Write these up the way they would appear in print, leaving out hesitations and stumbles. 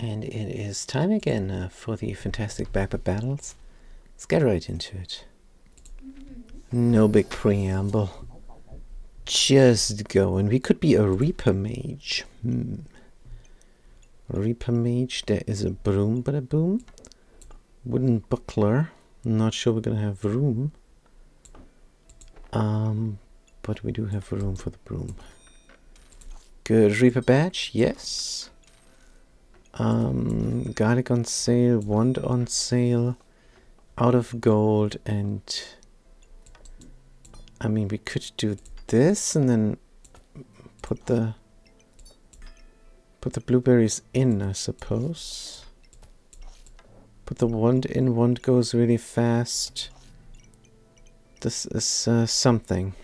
And it is time again for the fantastic Backup Battles. Let's get right into it. No big preamble. Just go. And we could be a Reaper Mage. Reaper Mage, there is a broom, but a boom. Wooden buckler. Not sure we're gonna have room. But we do have room for the broom. Good. Reaper badge, yes. Garlic on sale, wand on sale, out of gold, and I mean we could do this and then put the blueberries in, I suppose. Put the wand in, wand goes really fast. This is something.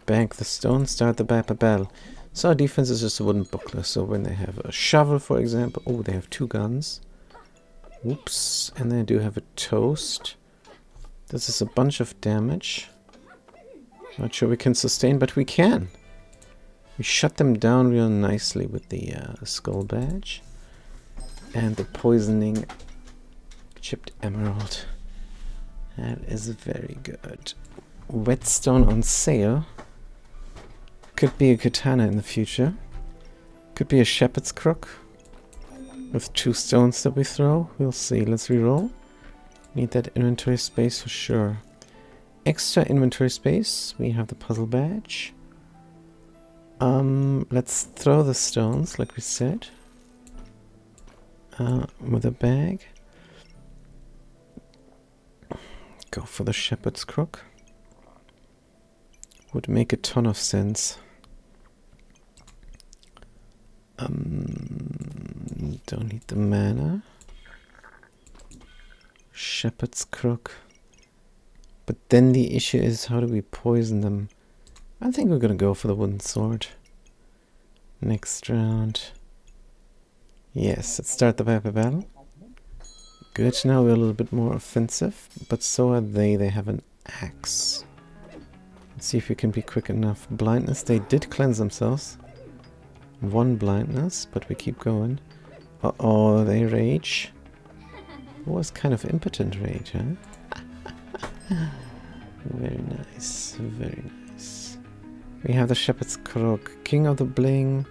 Bank the stone, start the battle. So our defense is just a wooden buckler. So when they have a shovel, for example, oh, they have 2 guns. Whoops, and they do have a toast. This is a bunch of damage. Not sure we can sustain, but we can. We shut them down real nicely with the skull badge. And the poisoning chipped emerald. That is very good. Whetstone on sale. Could be a katana in the future. Could be a shepherd's crook. With 2 stones that we throw. We'll see. Let's reroll. Need that inventory space for sure. Extra inventory space. We have the puzzle badge. Let's throw the stones like we said. With a bag. Go for the shepherd's crook. Would make a ton of sense. Don't need the mana. Shepherd's crook. But then the issue is, how do we poison them? I think we're gonna go for the wooden sword. Next round. Yes, let's start the battle. Good, now we're a little bit more offensive, but so are they. They have an axe. Let's see if we can be quick enough. Blindness, they did cleanse themselves. 1 blindness, but we keep going. Uh-oh, they rage. It was kind of impotent rage, huh? Very nice, very nice. We have the shepherd's crook. King of the bling.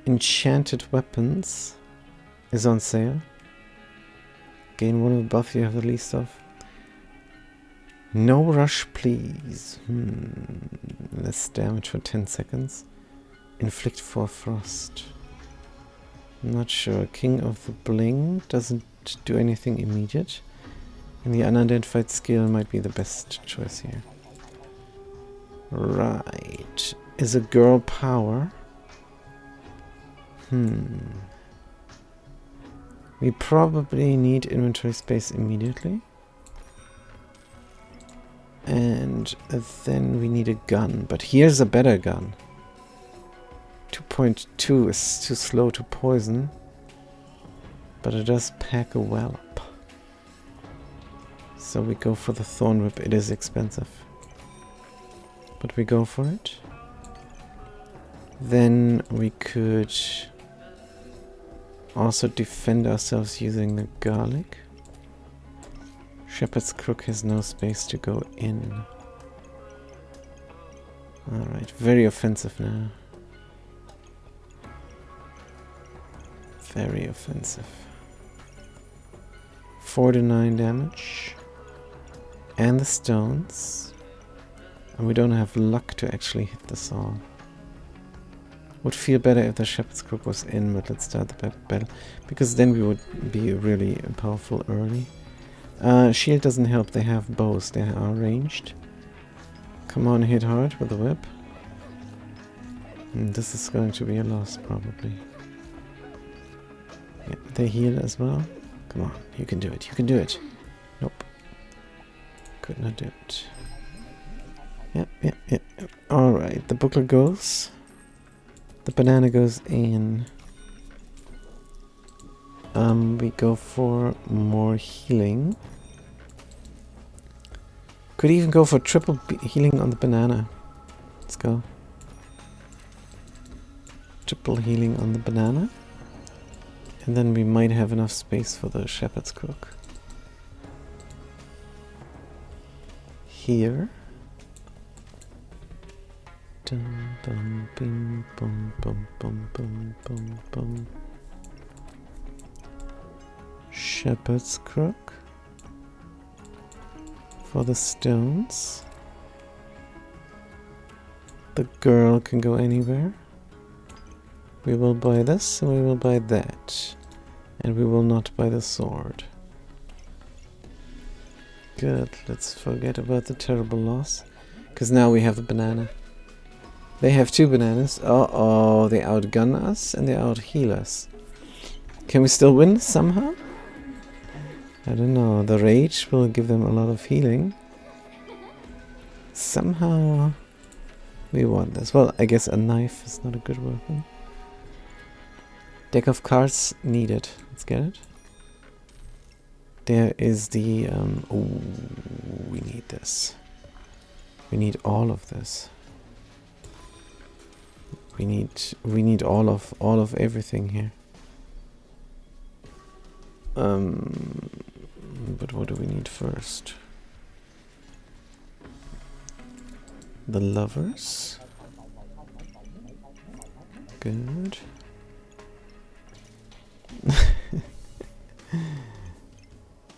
Enchanted weapons is on sale. Gain 1 of the buff you have the least of. No rush, please. Less damage for 10 seconds. Inflict 4 frost. Not sure. King of the bling doesn't do anything immediate. And the unidentified skill might be the best choice here. Right. Is a girl power? We probably need inventory space immediately. And then we need a gun. But here's a better gun. 2.2 is too slow to poison. But it does pack a wallop. So we go for the thorn whip. It is expensive. But we go for it. Then we could also defend ourselves using the garlic. Shepherd's crook has no space to go in. Alright, very offensive now. Very offensive. 4 to 9 damage. And the stones. And we don't have luck to actually hit the saw. Would feel better if the shepherd's crook was in, but let's start the battle. Because then we would be really powerful early. Shield doesn't help, they have bows, they are ranged. Come on, hit hard with the whip. This is going to be a loss, probably. Yeah, they heal as well. Come on, you can do it, you can do it. Nope. Could not do it. Yep. Alright, the buckler goes. The banana goes in. We go for more healing. Could even go for triple healing on the banana. Let's go. Triple healing on the banana. And then we might have enough space for the Shepherd's Crook. Here. Dum bum bim bum bum bum bum bum bum. Shepherd's Crook. For the stones. The girl can go anywhere. We will buy this and we will buy that. And we will not buy the sword. Good, let's forget about the terrible loss. Because now we have the banana. They have 2 bananas. Uh-oh, they outgun us and they out-heal us. Can we still win somehow? I don't know, the rage will give them a lot of healing. Somehow we want this. Well, I guess a knife is not a good weapon. Deck of cards needed. Let's get it. There is the ooh, we need this. We need all of this. We need all of everything here. But what do we need first? The lovers. Good.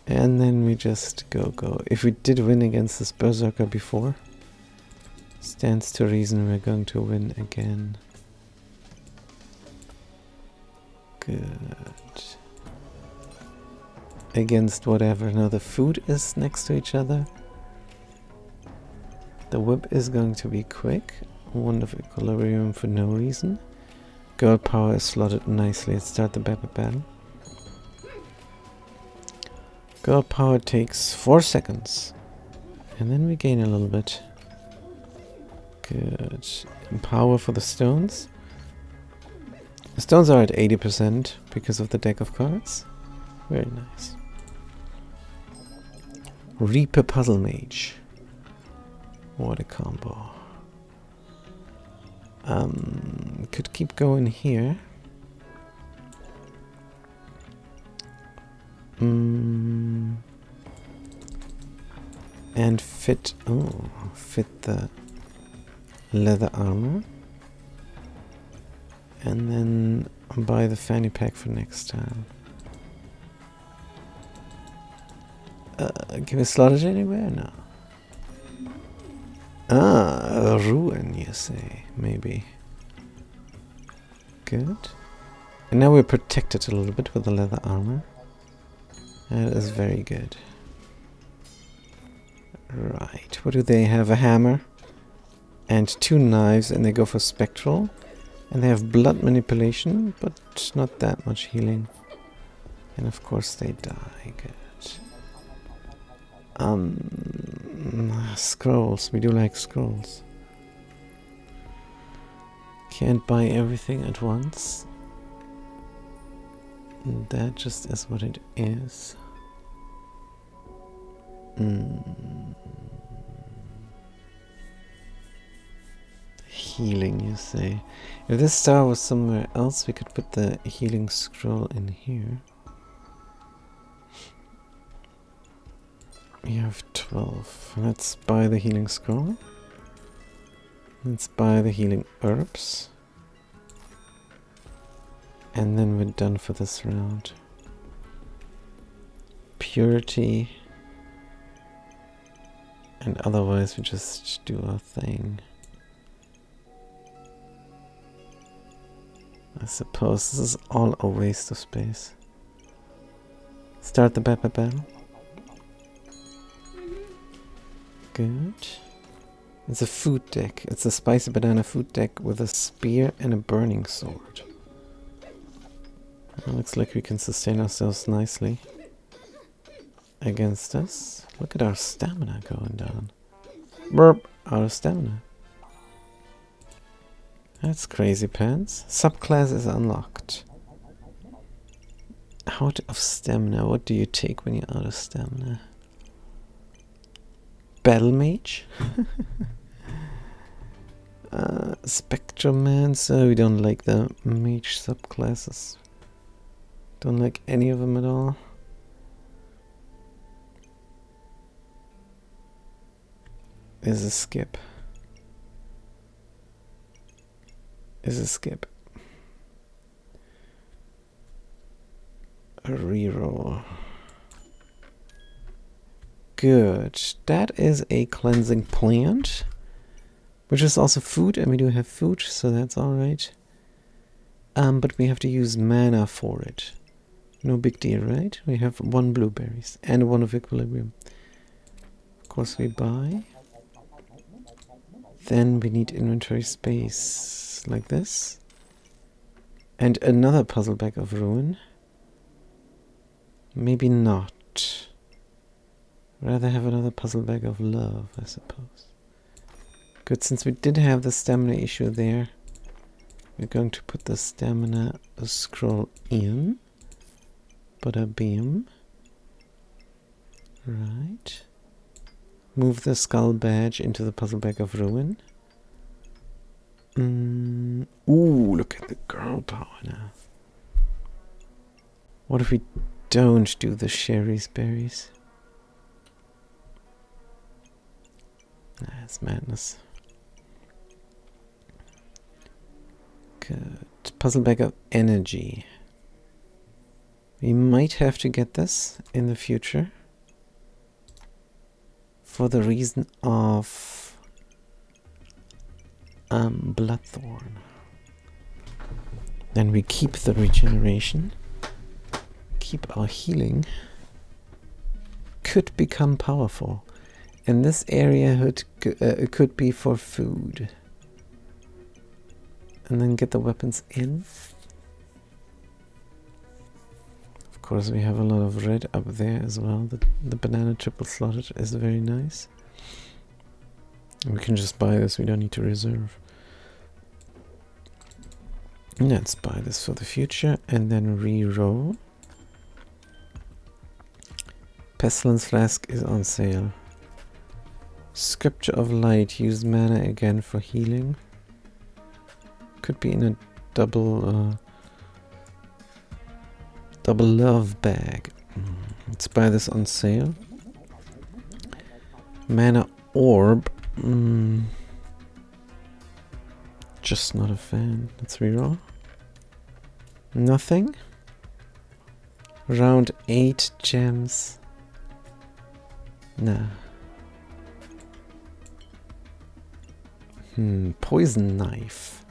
And then we just go. If we did win against this berserker before, stands to reason we're going to win again. Good. Against whatever. Now the food is next to each other. The whip is going to be quick. One of equilibrium for no reason. Girl power is slotted nicely. Let's start the battle. Girl power takes 4 seconds. And then we gain a little bit. Good. And power for the stones. The stones are at 80% because of the deck of cards. Very nice. Reaper Puzzle Mage. What a combo. Could keep going here. And fit the leather armor. And then buy the fanny pack for next time. Can we slot it anywhere? No. Ah, a ruin, you say? Maybe. Good. And now we're protected a little bit with the leather armor. That is very good. Right, what do they have? A hammer and 2 knives, and they go for spectral. And they have blood manipulation, but not that much healing. And of course they die. Good. Scrolls. We do like scrolls. Can't buy everything at once. That just is what it is. Healing, you say? If this star was somewhere else, we could put the healing scroll in here. We have 12. Let's buy the healing scroll. Let's buy the healing herbs. And then we're done for this round. Purity. And otherwise we just do our thing. I suppose this is all a waste of space. Start the battle. Good. It's a food deck. It's a spicy banana food deck with a spear and a burning sword. It looks like we can sustain ourselves nicely against us. Look at our stamina going down. Burp! Out of stamina. That's crazy pants. Subclass is unlocked. Out of stamina. What do you take when you're out of stamina? Battle Mage? Spectrum Man, so we don't like the mage subclasses. Don't like any of them at all. Is a skip. Is a skip. A reroll. Good. That is a cleansing plant, which is also food, and we do have food, so that's alright. But we have to use mana for it. No big deal, right? We have 1 blueberries and 1 of equilibrium. Of course we buy. Then we need inventory space like this. And another puzzle bag of ruin. Maybe not. Rather have another puzzle bag of love, I suppose. Good, since we did have the stamina issue there, we're going to put the stamina scroll in. Bada beam. Right. Move the skull badge into the puzzle bag of ruin. Ooh, look at the girl power now. What if we don't do the Sherry's berries? That's madness. Good. Puzzle bag of energy. We might have to get this in the future. For the reason of Bloodthorn. Then we keep the regeneration. Keep our healing. Could become powerful. And this area could be for food. And then get the weapons in. Of course we have a lot of red up there as well. The banana triple slotted is very nice. We can just buy this, we don't need to reserve. Let's buy this for the future and then re-roll. Pestilence Flask is on sale. Scripture of Light, use mana again for healing. Could be in a double love bag. Let's buy this on sale. Mana Orb. Just not a fan. Let's reroll. Nothing. Round 8 gems. Nah. Poison Knife.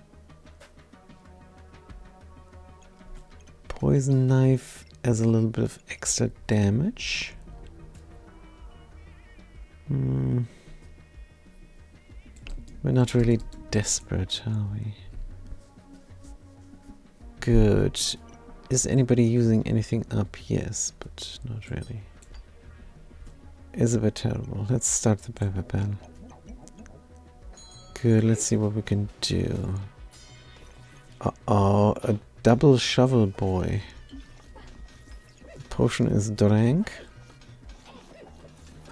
Poison Knife as a little bit of extra damage. We're not really desperate, are we? Good. Is anybody using anything up? Yes, but not really. Is a bit terrible. Let's start the battle. Good, let's see what we can do. Uh-oh, a double shovel boy. Potion is drank.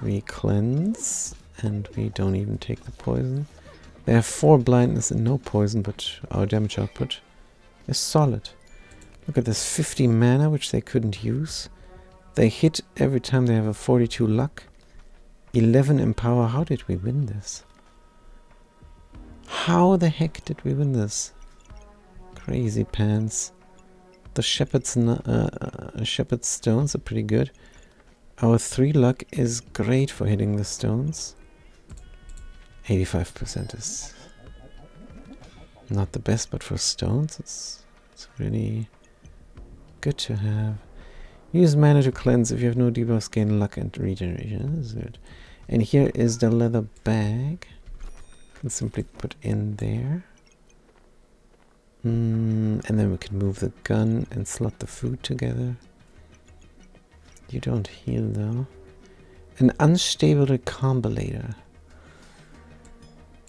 We cleanse, and we don't even take the poison. They have 4 blindness and no poison, but our damage output is solid. Look at this 50 mana, which they couldn't use. They hit every time they have a 42 luck. 11 in power. How did we win this? How the heck did we win this? Crazy pants. The shepherd's stones are pretty good. Our 3 luck is great for hitting the stones. 85% is not the best, but for stones it's really good to have. Use mana to cleanse. If you have no debuffs, gain luck and regeneration. This is good. And here is the leather bag. Can simply put in there. And then we can move the gun and slot the food together. You don't heal though. An unstable recombinator.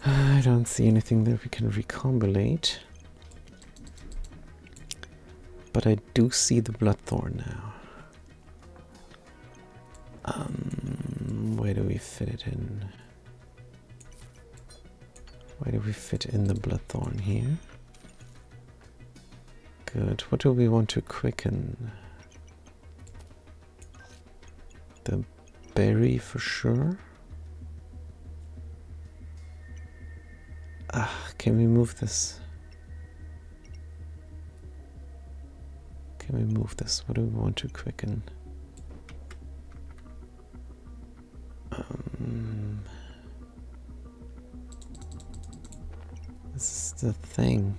I don't see anything that we can recombinate. But I do see the Bloodthorn now. Where do we fit it in? Where do we fit in the Bloodthorn here? Good. What do we want to quicken? the berry for sure. Can we move this? Can we move this? What do we want to quicken? This is the thing.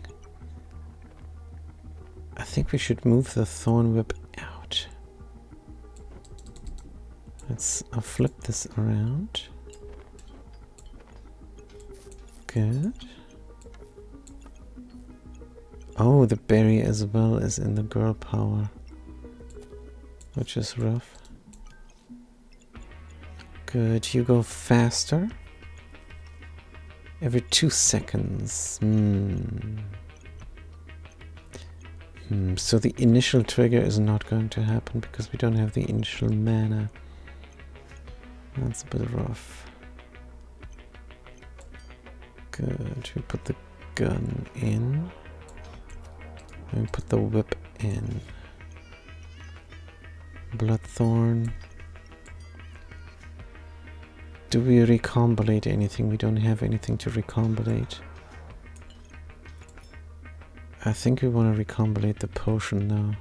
I think we should move the thorn whip out. I'll flip this around. Good. Oh, the berry as well is in the girl power, which is rough. Good, you go faster. Every 2 seconds. So the initial trigger is not going to happen because we don't have the initial mana. That's a bit rough. Good, we put the gun in. And put the whip in. Bloodthorn. Do we recombinate anything? We don't have anything to recombinate. I think we want to recombinate the potion now.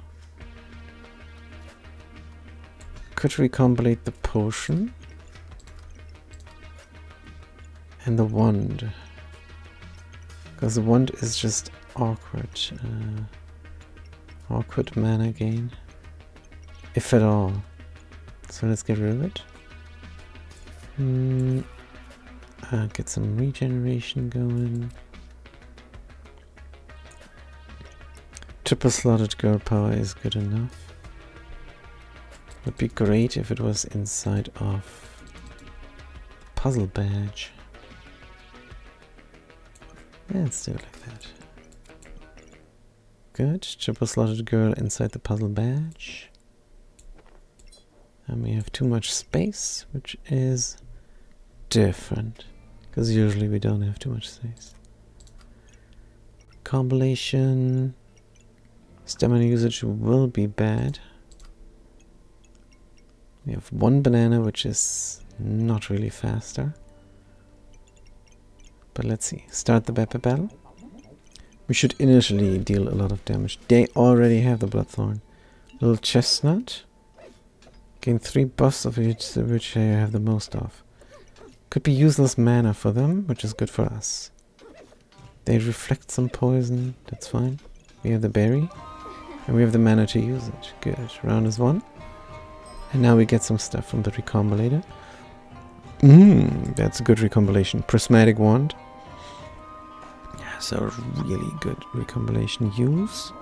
Could recombinate the potion and the wand, because the wand is just awkward. Awkward mana gain, if at all. So let's get rid of it. Get some regeneration going. Triple slotted girl power is good enough. Would be great if it was inside of the puzzle badge. Yeah, let's do it like that. Good. Triple slotted girl inside the puzzle badge. And we have too much space, which is different, because usually we don't have too much space. Combination. Stamina usage will be bad. We have 1 banana, which is not really faster. But let's see. Start the Pepper battle. We should initially deal a lot of damage. They already have the Bloodthorn. Little Chestnut. Gain 3 buffs of which I have the most of. Could be useless mana for them, which is good for us. They reflect some poison. That's fine. We have the berry. And we have the mana to use it. Good. Round is 1. And now we get some stuff from the recombinator. That's a good recombination. Prismatic Wand. So really good recombination use.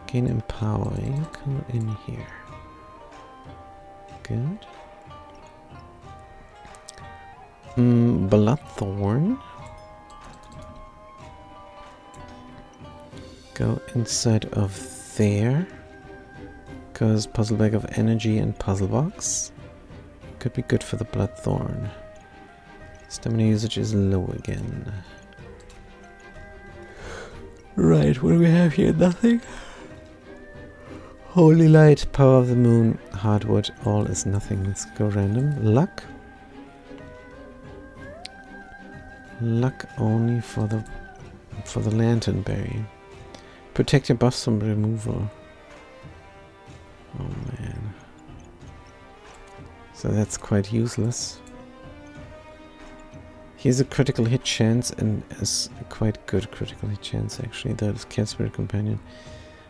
Gain empowering. Come in here. Good. Bloodthorn. Go inside of there. Because Puzzle Bag of Energy and Puzzle Box. Could be good for the Bloodthorn. Stamina usage is low again. Right, what do we have here? Nothing. Holy Light, Power of the Moon, Hardwood, all is nothing. Let's go random. Luck. Luck only for the Lantern Berry. Protect your buffs from removal. Oh man. So that's quite useless. Here's a critical hit chance, and is a quite good critical hit chance actually. That is Cat Spirit Companion.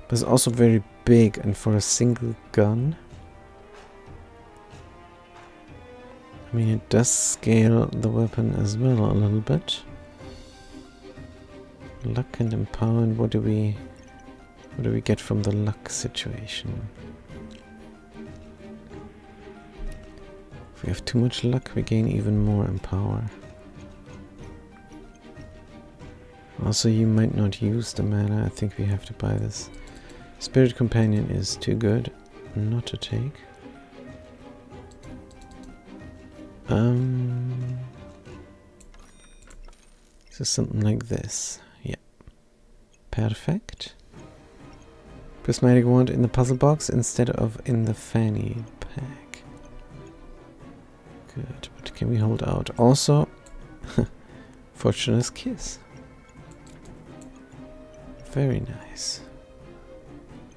But it's also very big, and for a single gun. I mean, it does scale the weapon as well a little bit. Luck and empower, and what do we get from the luck situation? If we have too much luck, we gain even more empower. Also, you might not use the mana. I think we have to buy this. Spirit Companion is too good not to take. So something like this. Yeah. Perfect. Prismatic Wand in the puzzle box instead of in the fanny pack. Good, but can we hold out? Also, Fortuna's Kiss. Very nice.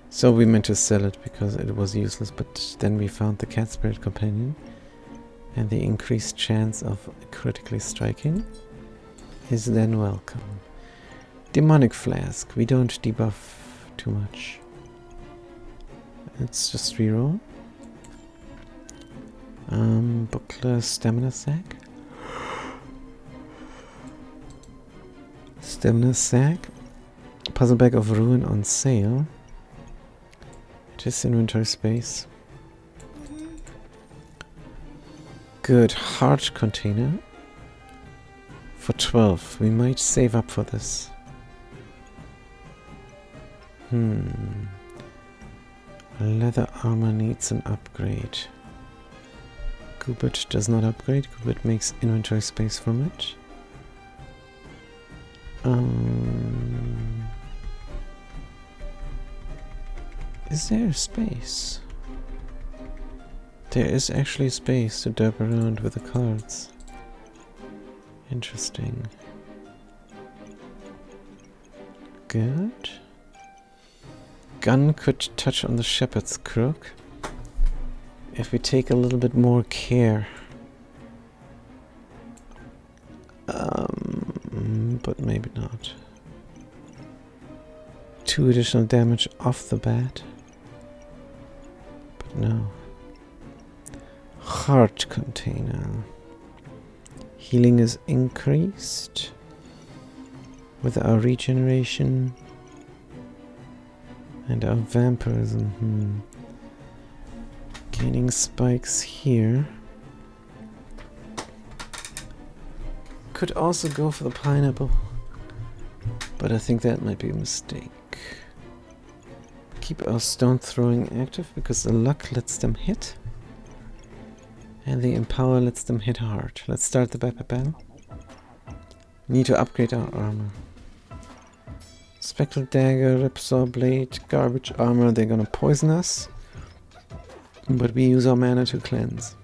So we meant to sell it because it was useless, but then we found the Cat Spirit Companion, and the increased chance of critically striking is then welcome. Demonic Flask. We don't debuff too much. Let's just reroll. Buckler Stamina Sack. Stamina Sack. Puzzle Bag of Ruin on sale. Just inventory space. Good. Heart Container. For 12. We might save up for this. Leather armor needs an upgrade. Goobert does not upgrade. Goobert makes inventory space from it. Is there space? There is actually space to dab around with the cards. Interesting. Good. Gun could touch on the shepherd's crook if we take a little bit more care. But maybe not. 2 additional damage off the bat. But no. Heart Container. Healing is increased with our regeneration and our vampirism. Gaining spikes here. Could also go for the pineapple, but I think that might be a mistake. Keep our stone throwing active because the luck lets them hit, and the empower lets them hit hard. Let's start the battle. Need to upgrade our armor. Spectral Dagger, Ripsaw Blade, Garbage Armor. They're gonna poison us, but we use our mana to cleanse.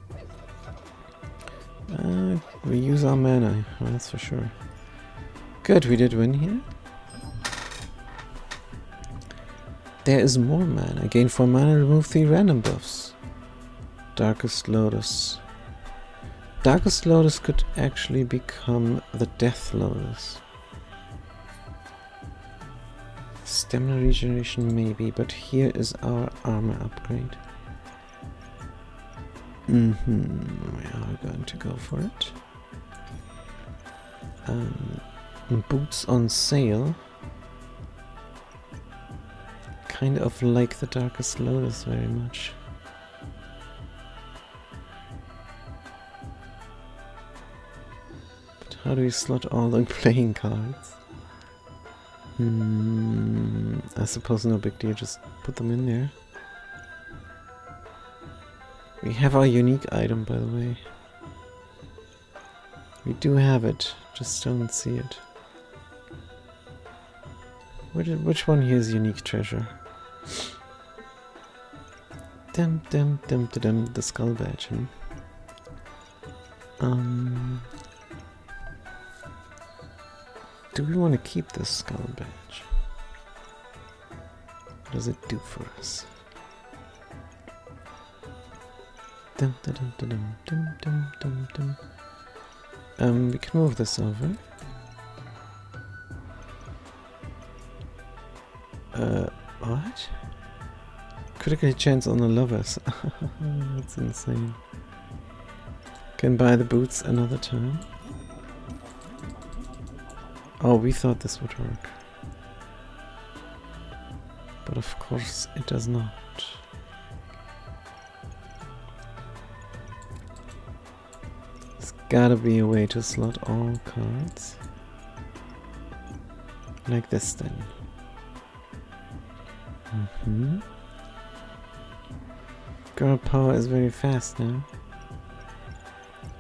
We use our mana, that's for sure. Good, we did win here. There is more mana. Gain 4 mana, remove 3 random buffs. Darkest Lotus. Darkest Lotus could actually become the Death Lotus. Stamina regeneration maybe, but here is our armor upgrade. We are going to go for it. Boots on sale. Kind of like the Darkest Lotus very much. But how do we slot all the playing cards? I suppose no big deal, just put them in there. We have our unique item, by the way. We do have it, just don't see it. Which one here is unique treasure? The skull badge. Do we want to keep this skull badge? What does it do for us? We can move this over. What? Critical chance on the lovers. That's insane. Can buy the boots another time. Oh, we thought this would work. But of course it does not. There's gotta be a way to slot all cards. Like this then. Girl power is very fast now.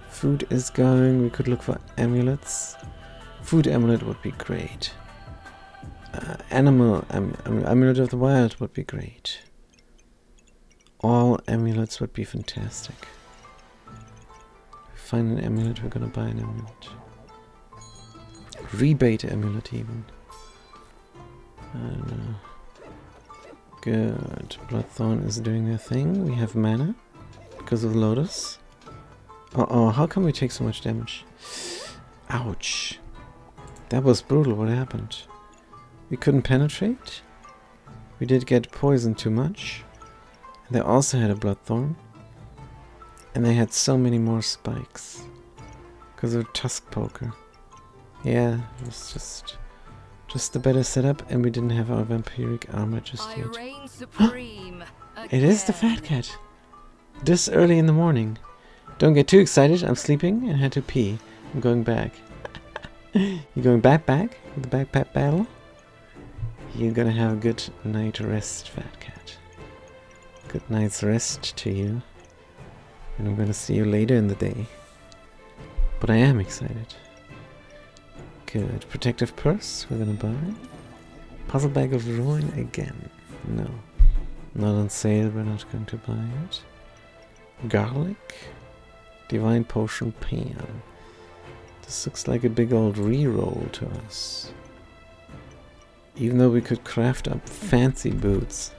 Food is going. We could look for amulets. Food amulet would be great. Amulet of the Wild would be great. All amulets would be fantastic. find an amulet, we're gonna buy an amulet. Rebate amulet even. I don't know. Good. Bloodthorn is doing their thing. We have mana because of Lotus. Uh-oh, how come we take so much damage? Ouch. That was brutal. What happened? We couldn't penetrate. We did get poisoned too much. They also had a Bloodthorn. And they had so many more spikes. Because of Tusk Poker. Yeah, it was just the better setup, and we didn't have our vampiric armor just yet. It is the fat cat. This early in the morning. Don't get too excited. I'm sleeping and had to pee. I'm going back. You going back with the backpack battle? You're gonna have a good night rest, fat cat. Good night's rest to you. And I'm gonna see you later in the day. But I am excited. Good. Protective purse, we're gonna buy. Puzzle bag of ruin again. No. Not on sale, we're not going to buy it. Garlic. Divine potion pan. This looks like a big old reroll to us. Even though we could craft up fancy boots.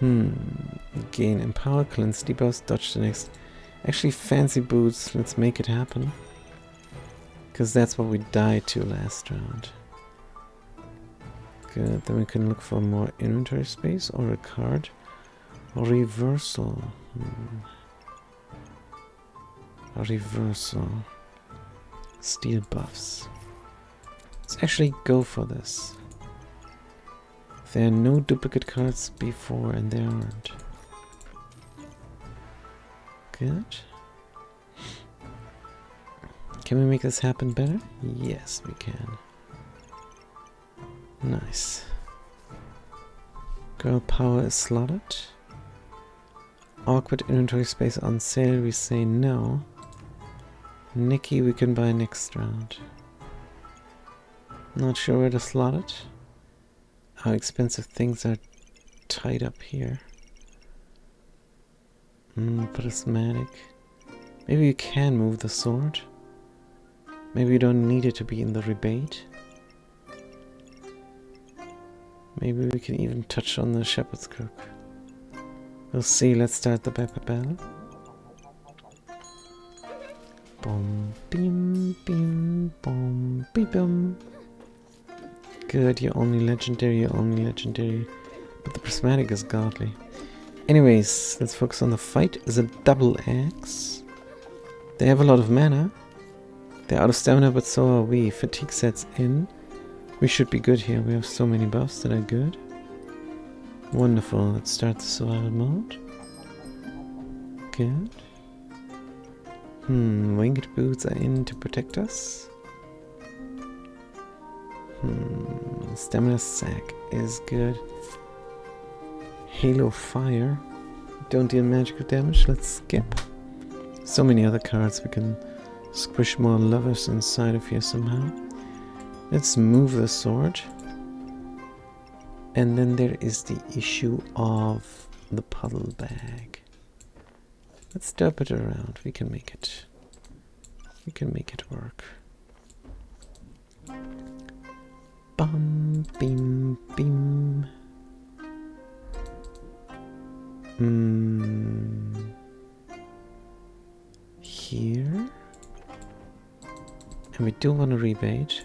Gain empower, cleanse, debuff, dodge the next. Actually, fancy boots, let's make it happen. Because that's what we died to last round. Good, then we can look for more inventory space or a card. Or reversal. A reversal. Steel buffs. Let's actually go for this. There are no duplicate cards before, and there aren't. Good. Can we make this happen better? Yes, we can. Nice. Girl power is slotted. Awkward inventory space on sale, we say no. Nikki we can buy next round. Not sure where to slot it. How expensive things are tied up here. Prismatic. Maybe you can move the sword. Maybe you don't need it to be in the rebate. Maybe we can even touch on the shepherd's crook. We'll see. Let's start the battle. Boom, bim, bim, boom, bim, bim. Good, you're only legendary, But the prismatic is godly. Anyways, let's focus on the fight. It's a double axe. They have a lot of mana. They're out of stamina, but so are we. Fatigue sets in. We should be good here. We have so many buffs that are good. Wonderful. Let's start the survival mode. Good. Winged boots are in to protect us. Stamina sack is good. Halo fire. Don't deal magical damage. Let's skip. So many other cards. We can squish more lovers inside of here somehow. Let's move the sword. And then there is the issue of the puzzle bag. Let's derp it around. We can make it. We can make it work. Bum, bim, bim. Here. And we do want a rebate.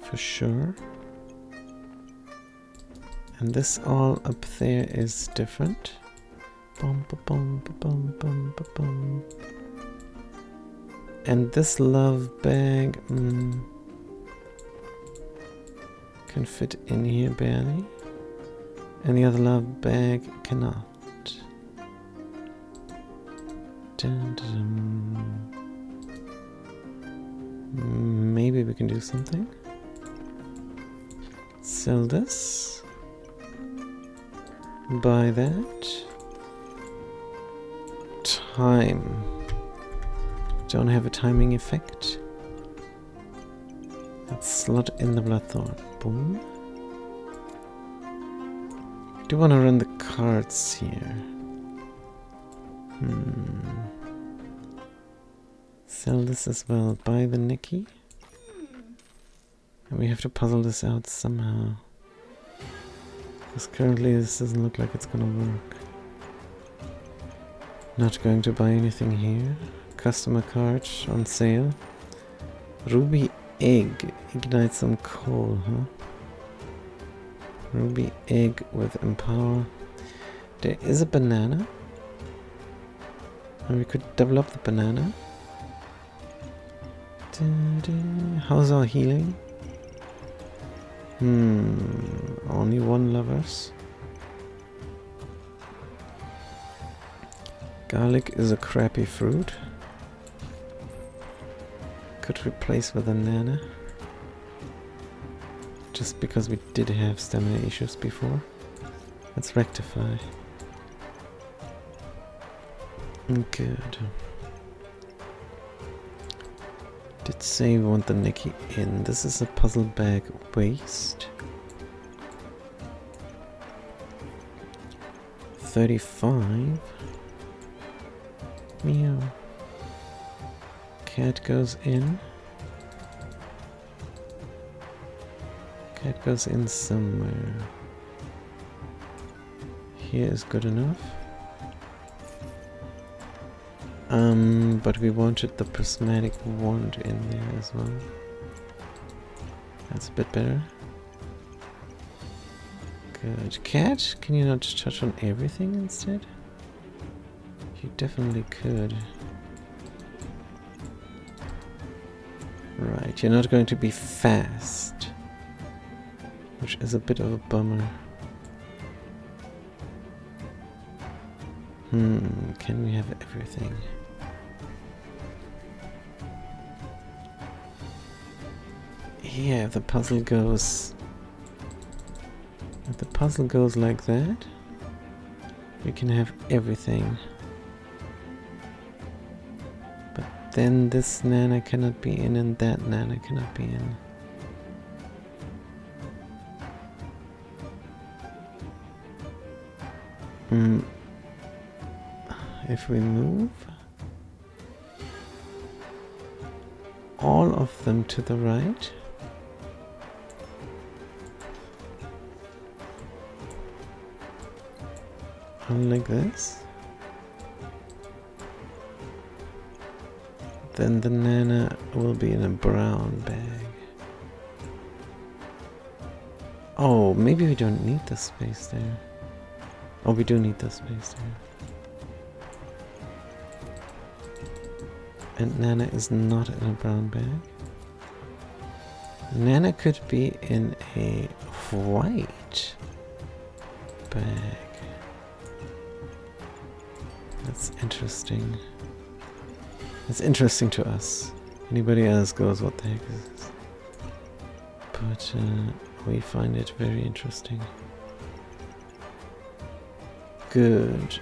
For sure. And this all up there is different. Bum, ba, bum, ba, bum, bum, ba, bum. And this love bag can fit in here barely. And the other love bag cannot. Dun, dun, dun. Maybe we can do something. Sell this. Buy that. Time. Don't have a timing effect. Let's slot in the Bloodthorn. Boom. Do want to run the cards here. Sell this as well. Buy the Nikki. And we have to puzzle this out somehow. Because currently this doesn't look like it's gonna work. Not going to buy anything here. Customer card on sale. Ruby egg. Ignite some coal, huh? Ruby egg with empower. There is a banana. And we could develop the banana. How's our healing? Only one lovers. Garlic is a crappy fruit. Could replace with a nana. Just because we did have stamina issues before. Let's rectify. Good. Did say we want the Nikki in. This is a puzzle bag waste. 35. Meow. Cat goes in. Cat goes in somewhere. Here is good enough. But we wanted the prismatic wand in there as well. That's a bit better. Good. Cat, can you not touch on everything instead? You definitely could. Right, you're not going to be fast. Which is a bit of a bummer. Can we have everything? Yeah, if the puzzle goes... If the puzzle goes like that, we can have everything. But then this nana cannot be in and that nana cannot be in. If we move all of them to the right, like this, then the nana will be in a brown bag. Oh, maybe we don't need the space there. Oh, we do need the space there. And Nana is not in a brown bag. Nana could be in a white bag. That's interesting. It's interesting to us. Anybody else goes, what the heck is this? But we find it very interesting. Good.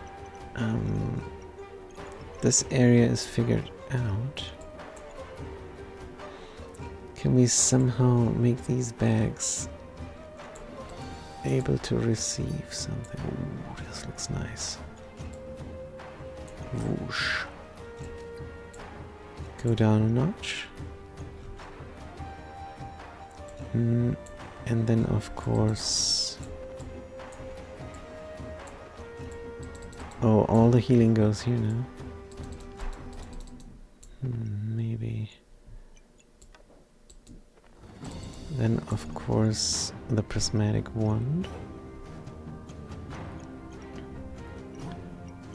This area is figured out. Can we somehow make these bags able to receive something? Ooh, this looks nice. Whoosh. Go down a notch. And then of course... Oh, all the healing goes here now. Maybe. Then of course the prismatic wand.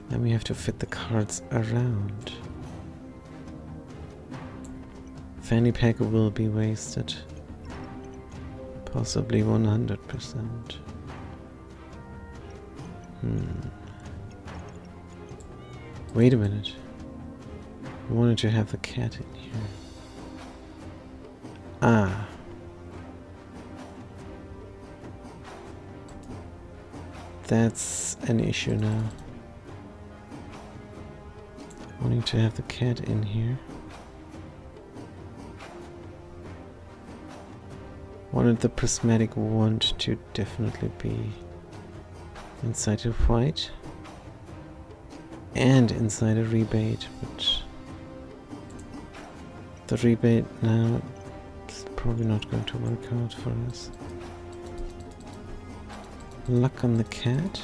Then we have to fit the cards around. Fanny pack will be wasted. Possibly 100%. Wait a minute. I wanted to have the cat in here. Ah. That's an issue now. Wanting to have the cat in here. Wanted the prismatic wand to definitely be inside of white. and inside a rebate, but the rebate now is probably not going to work out for us. Luck on the cat.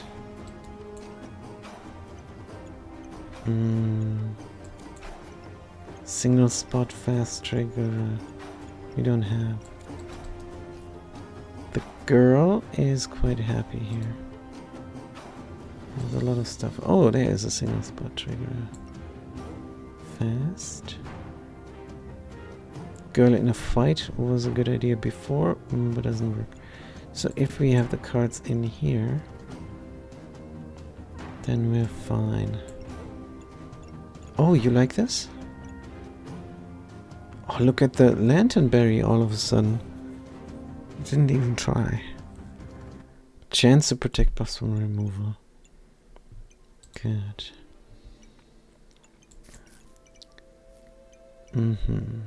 Single spot fast trigger. We don't have. The girl is quite happy here. There's a lot of stuff. Oh, there is a single spot trigger. Fast. Girl in a fight was a good idea before, but doesn't work. So if we have the cards in here, then we're fine. Oh, you like this? Oh, look at the Lanternberry all of a sudden. Didn't even try. Chance to protect buffs from removal. Good. And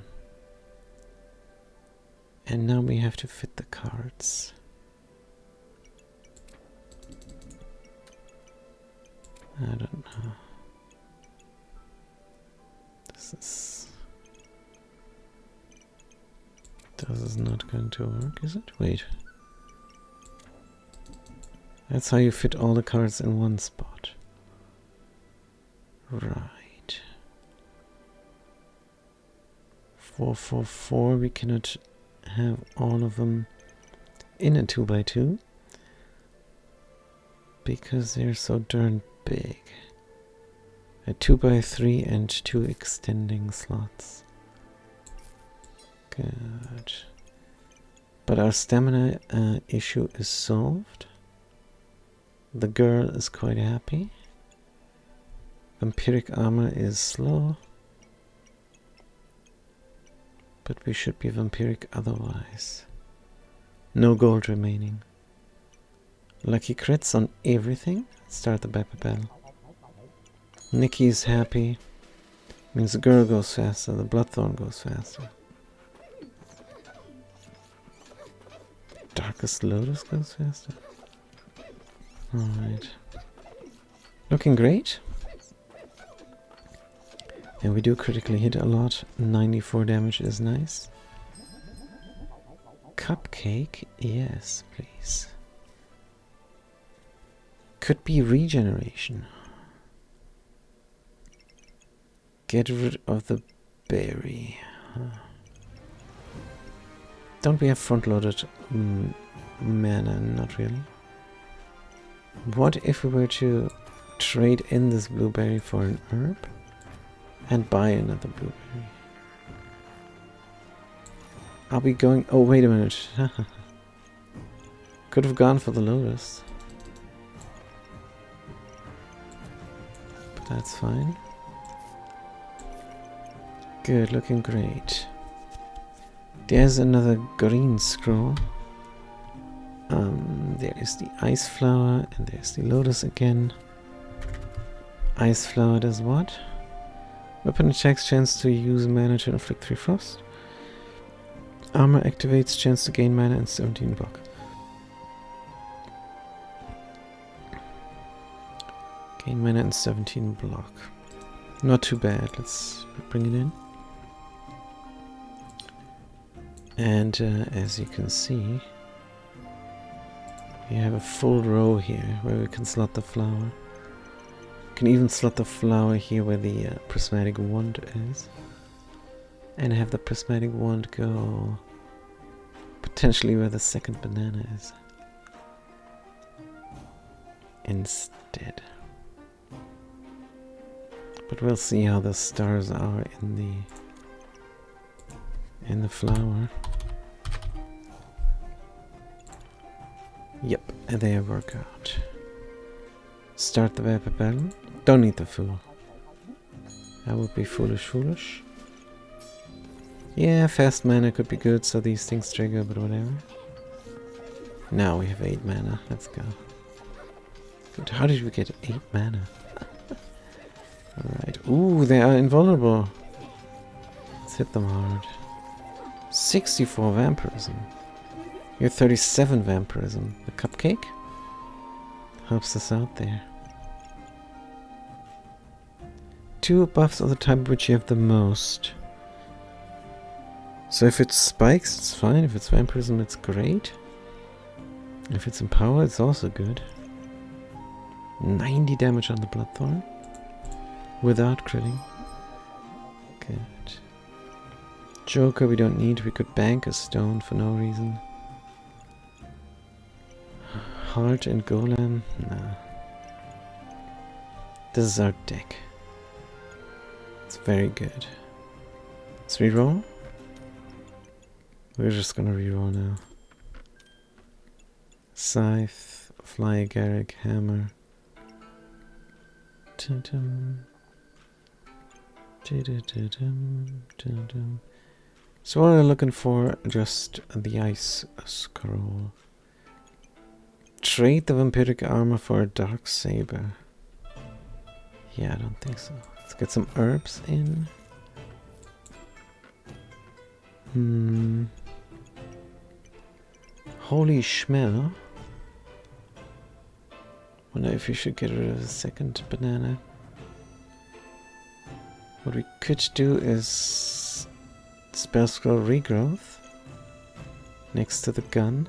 now we have to fit the cards. I don't know. This is not going to work, is it? Wait. That's how you fit all the cards in one spot. Right. 4, 4, 4. We cannot have all of them in a 2x2 because they're so darn big. A 2x3 and 2 extending slots. Good. But our stamina issue is solved. The girl is quite happy. Vampiric armor is slow. But we should be vampiric otherwise. No gold remaining. Lucky crits on everything. Start the Beppa Battle. Nikki's happy. Means the girl goes faster, the Bloodthorn goes faster. Darkest Lotus goes faster. Alright. Looking great. And we do critically hit a lot. 94 damage is nice. Cupcake? Yes, please. Could be regeneration. Get rid of the berry. Don't we have front-loaded mana? Not really. What if we were to trade in this blueberry for an herb? And buy another blueberry. Are we going... Oh, wait a minute. Could have gone for the lotus. But that's fine. Good, looking great. There's another green scroll. There is the ice flower and there's the lotus again. Ice flower does what? Weapon attacks, chance to use mana to inflict 3 frost. Armor activates, chance to gain mana and 17 block. Gain mana and 17 block. Not too bad, let's bring it in. And as you can see, we have a full row here where we can slot the flower. Can even slot the flower here where the prismatic wand is, and have the prismatic wand go potentially where the second banana is instead. But we'll see how the stars are in the flower. Yep, and they work out. Start the Beppa Battle. Don't need the fool. That would be foolish. Yeah, fast mana could be good, so these things trigger, but whatever. Now we have 8 mana. Let's go. Good. How did we get 8 mana? Alright. Ooh, they are invulnerable. Let's hit them hard. 64 vampirism. You're 37 vampirism. The cupcake helps us out there. 2 buffs are the type which you have the most. So if it's spikes, it's fine. If it's vampirism, it's great. If it's in power, it's also good. 90 damage on the Bloodthorn. Without critting. Good. Joker we don't need. We could bank a stone for no reason. Heart and Golem? Nah. This is our deck. It's very good. Let's reroll. We're just gonna reroll now. Scythe, Fly Garrick, Hammer. Dun-dun. So what are we looking for? Just the Ice Scroll. Trade the Vampiric Armor for a Dark Saber. Yeah, I don't think so. Let's get some herbs in. Holy Schmell. Wonder if we should get rid of the second banana. What we could do is Spell Scroll Regrowth next to the gun.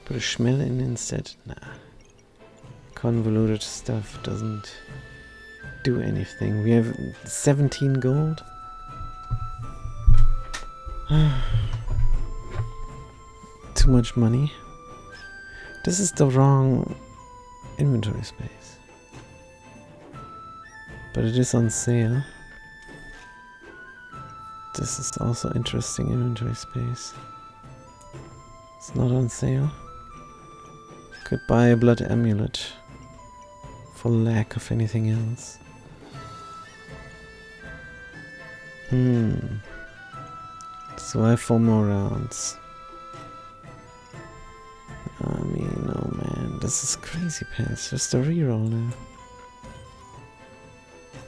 Put a Schmell in instead. Nah. Convoluted stuff doesn't do anything. We have 17 gold. Too much money. This is the wrong inventory space. But it is on sale. This is also interesting inventory space. It's not on sale. Could buy a blood amulet for lack of anything else. So I have 4 more rounds. I mean, oh man, this is crazy pants. Just a reroll now.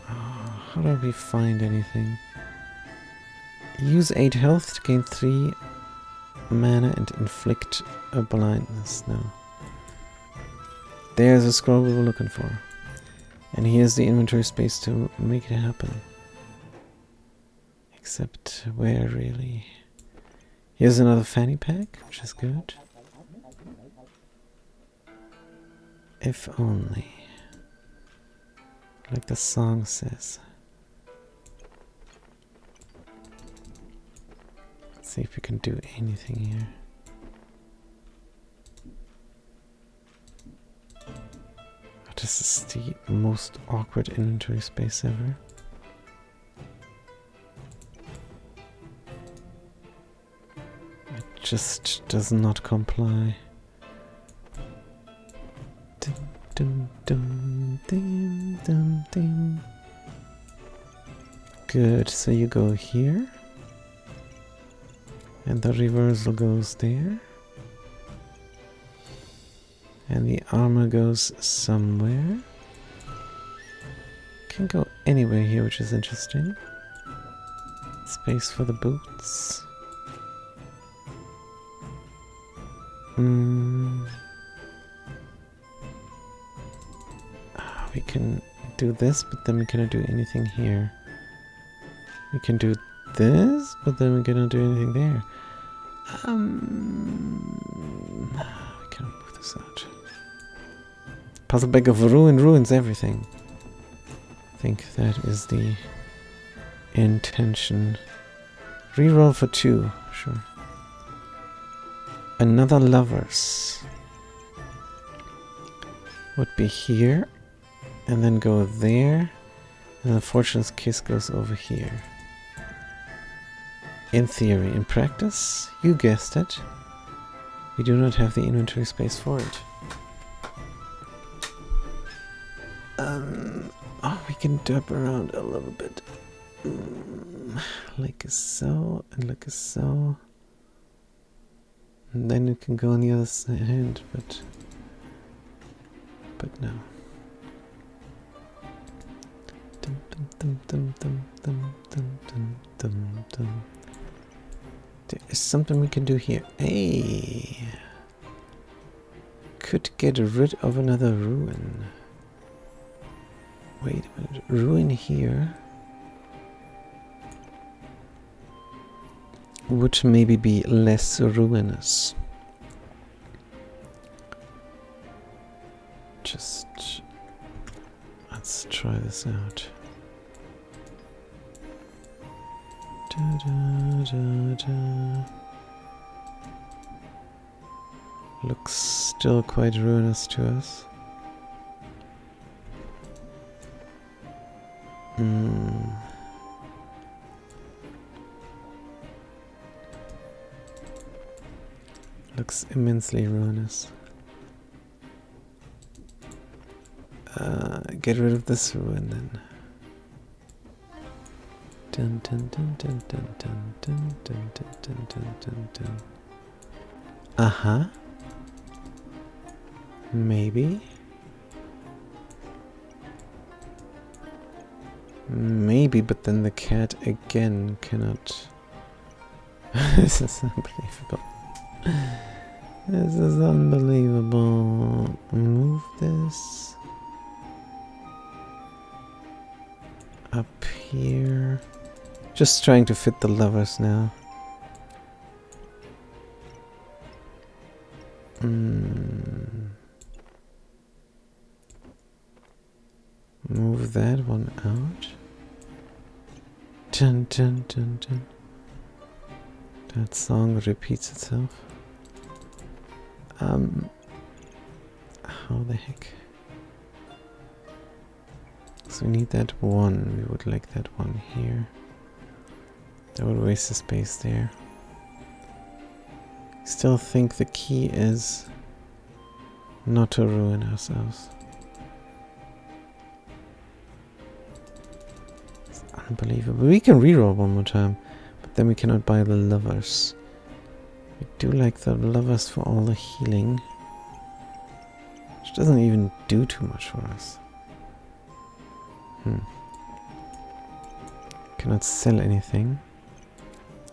Oh, how do we find anything? Use 8 health to gain 3 mana and inflict a blindness now. There's a scroll we were looking for. And here's the inventory space to make it happen. Except where really? Here's another fanny pack, which is good. If only. Like the song says. Let's see if we can do anything here. This is the most awkward inventory space ever. It just does not comply. Dum, dum, dum, dum, dum, dum. Good, so you go here. And the reversal goes there. And the armor goes somewhere. Can go anywhere here, which is interesting. Space for the boots. We can do this, but then we cannot do anything here. We can do this, but then we cannot do anything there. We cannot move this out. Puzzle Bag of Ruin ruins everything. I think that is the intention. Reroll for 2, sure. Another Lovers would be here, and then go there, and the Fortune's Kiss goes over here. In theory. In practice, you guessed it, we do not have the inventory space for it. We can derp around a little bit. Like so, and like so. And then it can go on the other side, but no. Dum, dum, dum, dum, dum, dum, dum, dum, dum. There is something we can do here. Hey! Could get rid of another ruin. Wait a minute. Ruin here would maybe be less ruinous. Just let's try this out. Da, da, da, da. Looks still quite ruinous to us. Looks immensely ruinous. Get rid of this ruin then. Dun dun dun dun dun dun dun dun dun dun dun dun dun. Uh-huh. Maybe. Maybe, but then the cat again cannot. This is unbelievable. This is unbelievable. Move this up here. Just trying to fit the lovers now. Move that one out. Dun dun dun dun. That song repeats itself. How the heck? So we need that one. We would like that one here. That would waste the space there. Still think the key is not to ruin ourselves. It's unbelievable. We can reroll one more time, but then we cannot buy the lovers. We do like the lovers for all the healing, which doesn't even do too much for us. Cannot sell anything.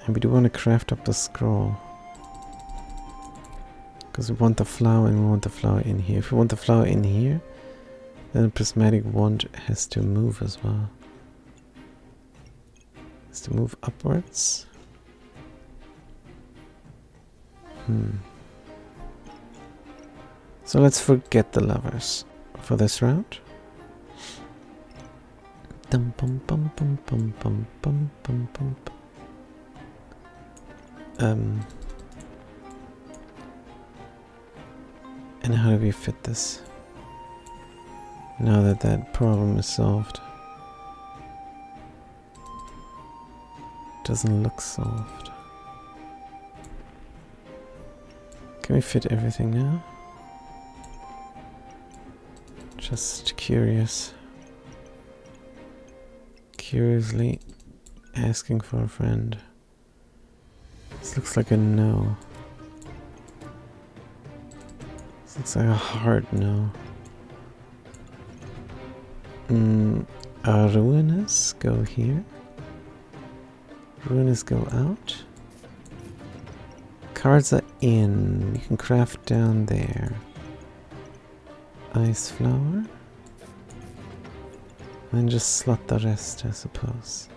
And we do want to craft up the scroll. Because we want the flower and we want the flower in here. If we want the flower in here, then the prismatic wand has to move as well. Has to move upwards. So let's forget the lovers for this round. Dum bum bum bum bum bum bum bum bum. And how do we fit this? Now that that problem is solved. Doesn't look solved. Can we fit everything now? Just curious. Curiously asking for a friend. This looks like a no. This looks like a hard no. Ruinous go here. Ruinous go out. Cards are in. You can craft down there. Ice flower. And just slot the rest, I suppose.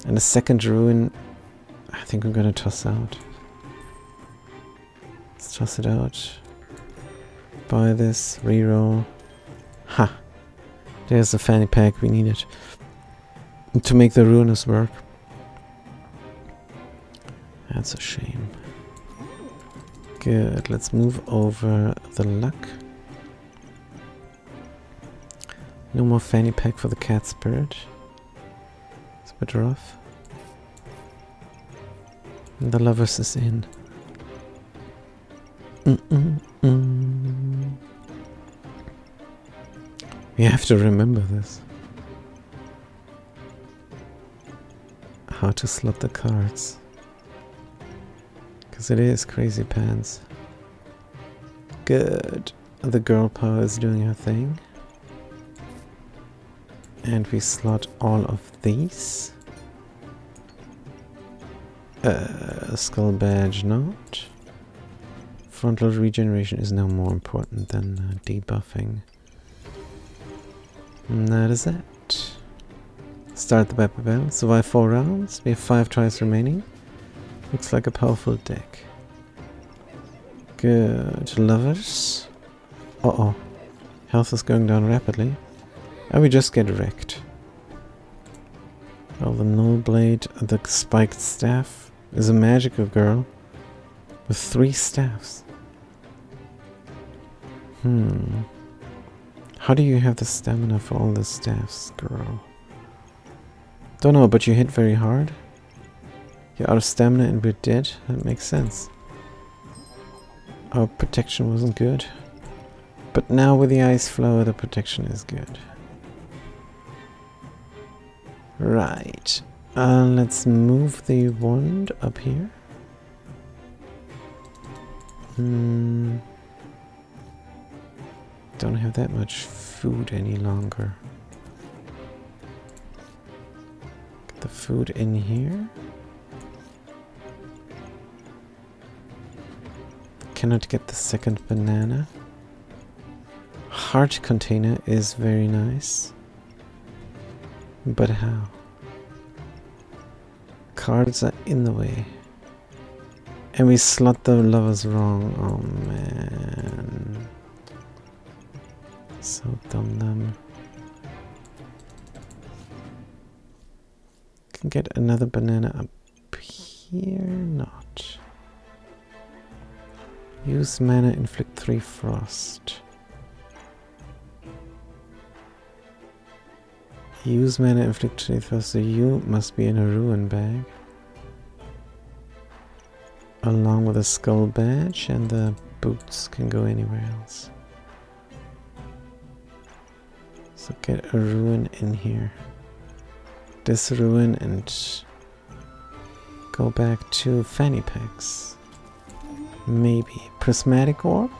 And the second ruin, I think I'm gonna toss out. Let's toss it out. Buy this, reroll. Ha! There's the fanny pack we needed to make the ruinous work. That's a shame. Good, let's move over the luck. No more fanny pack for the cat spirit. It's a bit rough. And the lovers is in. We have to remember this. How to slot the cards. Because it is crazy pants. Good. The girl power is doing her thing. And we slot all of these. Skull badge not. Frontal regeneration is now more important than debuffing. And that is it. Start the battle bell. Survive 4 rounds. We have 5 tries remaining. Looks like a powerful deck. Good. Lovers. Uh-oh. Health is going down rapidly. And we just get wrecked. Well, the null blade, the spiked staff, is a magical girl with 3 staffs. How do you have the stamina for all the staffs, girl? Don't know, but you hit very hard. You're out of stamina and we're dead. That makes sense. Our protection wasn't good. But now with the ice flower, the protection is good. Right. Let's move the wand up here. Don't have that much food any longer. Get the food in here. Cannot get the second banana. Heart container is very nice. But how? Cards are in the way. And we slot the lovers wrong. Oh man. So dumb. Can get another banana up here? Not. Use mana, inflict 3 frost. Use mana, inflict 3 frost. So you must be in a ruin bag. Along with a skull badge, and the boots can go anywhere else. So get a ruin in here. This ruin and go back to fanny packs. Maybe. Prismatic orb?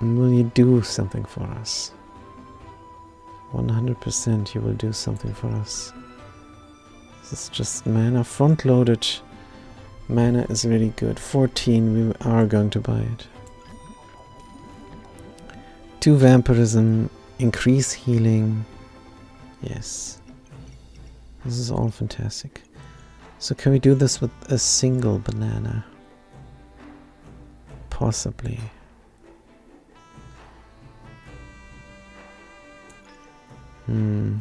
Will you do something for us? 100% you will do something for us. This is just mana. Front-loaded mana is really good. 14, we are going to buy it. 2 vampirism, increase healing. Yes. This is all fantastic. So can we do this with a single banana? Possibly. I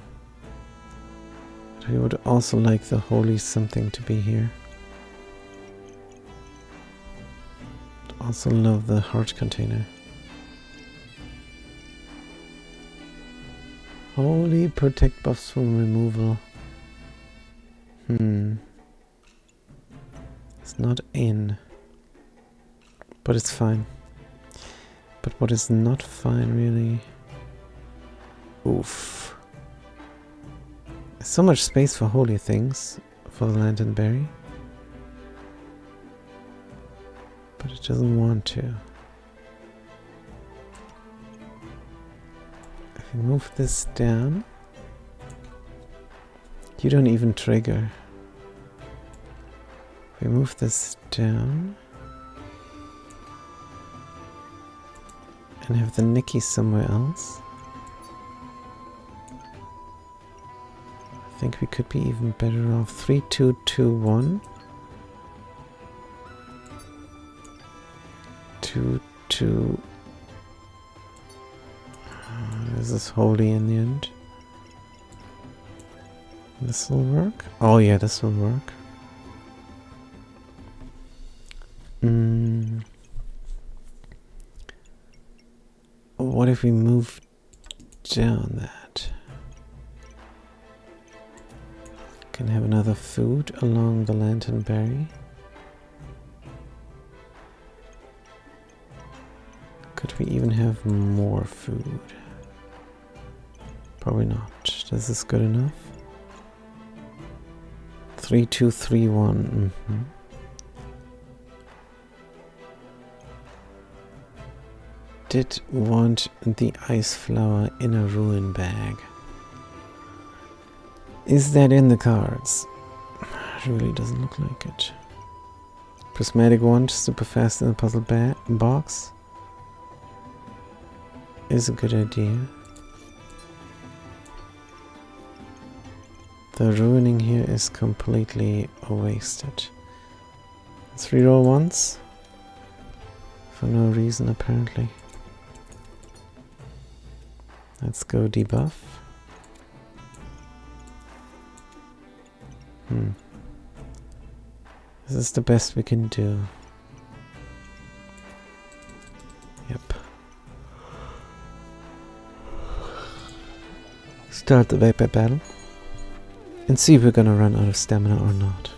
would also like the holy something to be here. I'd also love the heart container. Holy protect buffs from removal. It's not in. But it's fine. But what is not fine really? Oof. So much space for holy things for the Lanternberry. But it doesn't want to. If we move this down, you don't even trigger. If we move this down and have the Nikki somewhere else, I think we could be even better off. 3, 2, 2, 1. 2, 2. This is holy in the end. This will work. Oh yeah, this will work. What if we move down that? Can have another food along the Lanternberry. Could we even have more food? Probably not. This is good enough. 3, 2, 3, 1. Did want the ice flower in a ruin bag. Is that in the cards? It really doesn't look like it. Prismatic wand, super fast in the puzzle box. is a good idea. The ruining here is completely wasted. Let's reroll once. For no reason, apparently. Let's go debuff. This is the best we can do. Yep. Start the Vapor battle. And see if we're gonna run out of stamina or not.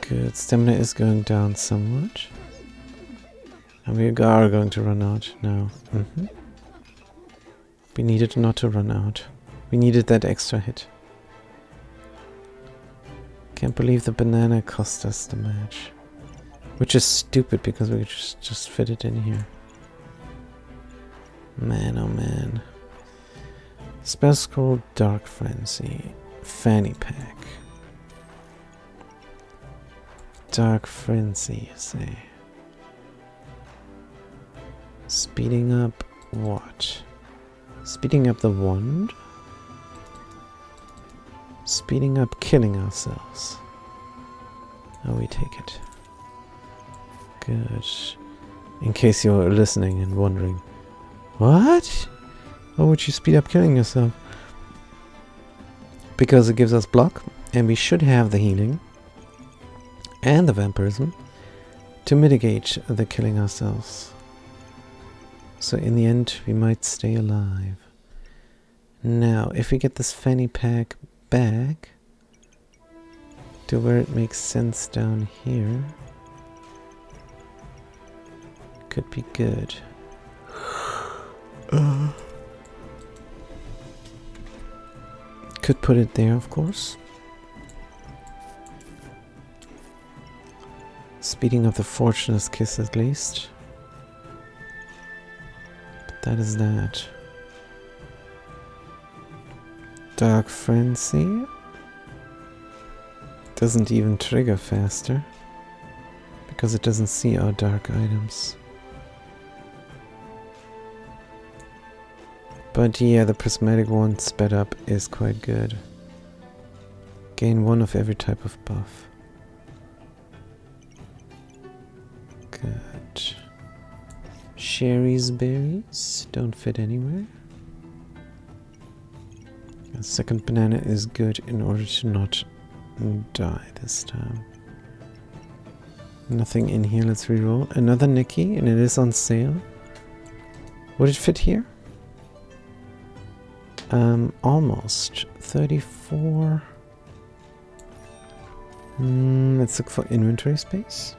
Good. Stamina is going down somewhat. And we are going to run out now. We needed not to run out. We needed that extra hit. Can't believe the banana cost us the match. Which is stupid because we just fit it in here. Man, oh man. Spell Scroll, Dark Frenzy, Fanny Pack. Dark Frenzy, you say. Speeding up what? Speeding up the wand? Speeding up killing ourselves. Oh, we take it. Good. In case you're listening and wondering, what? Why would you speed up killing yourself? Because it gives us block, and we should have the healing and the vampirism to mitigate the killing ourselves. So in the end, we might stay alive. Now, if we get this fanny pack back to where it makes sense down here, could be good. Could put it there, of course. Speeding up the Fortunate's Kiss at least. But that is that. Dark Frenzy doesn't even trigger faster because it doesn't see our dark items. But yeah, the prismatic one sped up is quite good. Gain one of every type of buff. Good. Sherry's berries don't fit anywhere. A second banana is good in order to not die this time. Nothing in here, let's reroll. Another Nikki, and it is on sale. Would it fit here? Almost. 34. Let's look for inventory space.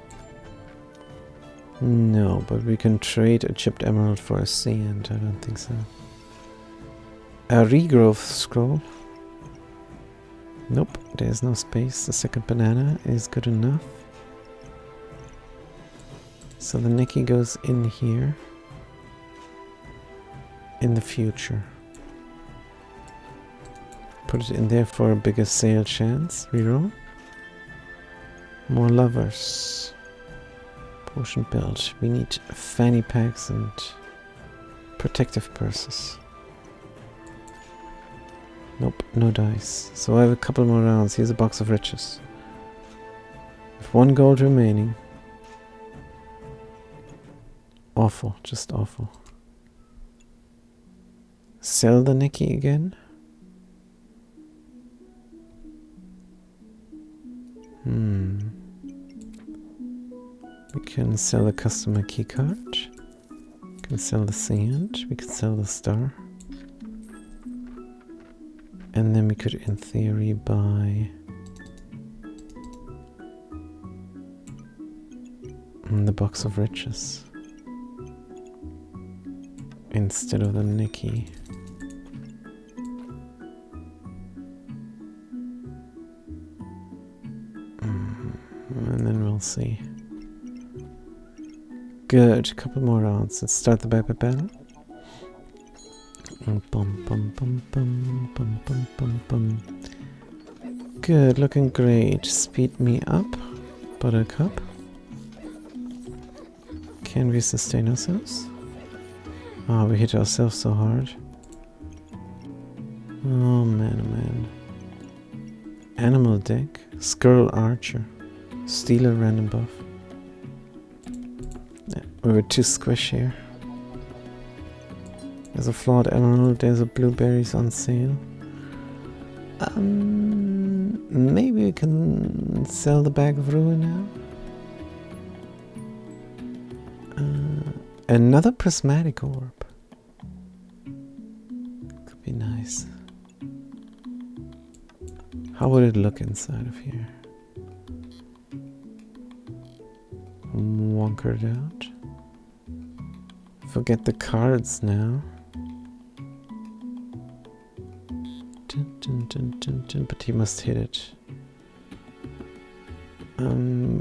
No, but we can trade a chipped emerald for a sand. I don't think so. A regrowth scroll. Nope, there's no space. The second banana is good enough. So the Nikki goes in here. In the future. Put it in there for a bigger sale chance. Reroll. More lovers. Potion build. We need fanny packs and protective purses. Nope, no dice. So I have a couple more rounds. Here's a box of riches. With 1 gold remaining. Awful, just awful. Sell the Nikki again. We can sell a customer keycard. We can sell the sand. We can sell the star. And then we could, in theory, buy the box of riches instead of the Nikki. And then we'll see. Good, a couple more rounds. Let's start the Vapor battle. Good, looking great. Speed me up, Buttercup. Can we sustain ourselves? Oh, we hit ourselves so hard. Oh man, oh man. Animal deck. Skirl Archer. Stealer random buff. Yeah, we were too squish here. There's a flawed emerald, there's a blueberries on sale. Maybe we can sell the bag of ruin now. Another prismatic orb. Could be nice. How would it look inside of here? Wonkered out. Forget the cards now. Dun, dun, dun, dun, dun, but he must hit it.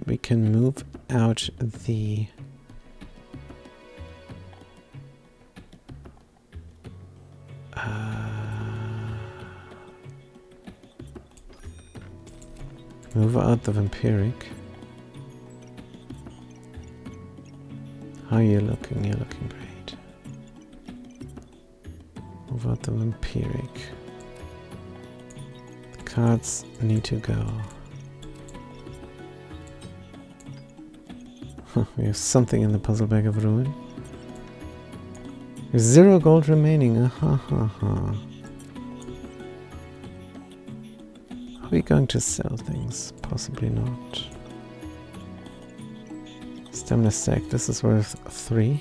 We can move out the move out the vampiric. How are you looking? You're looking great. Move out the vampiric. The cards need to go. We have something in the puzzle bag of ruin. There's 0 gold remaining. Are we going to sell things? Possibly not. Stamina sack. This is worth 3.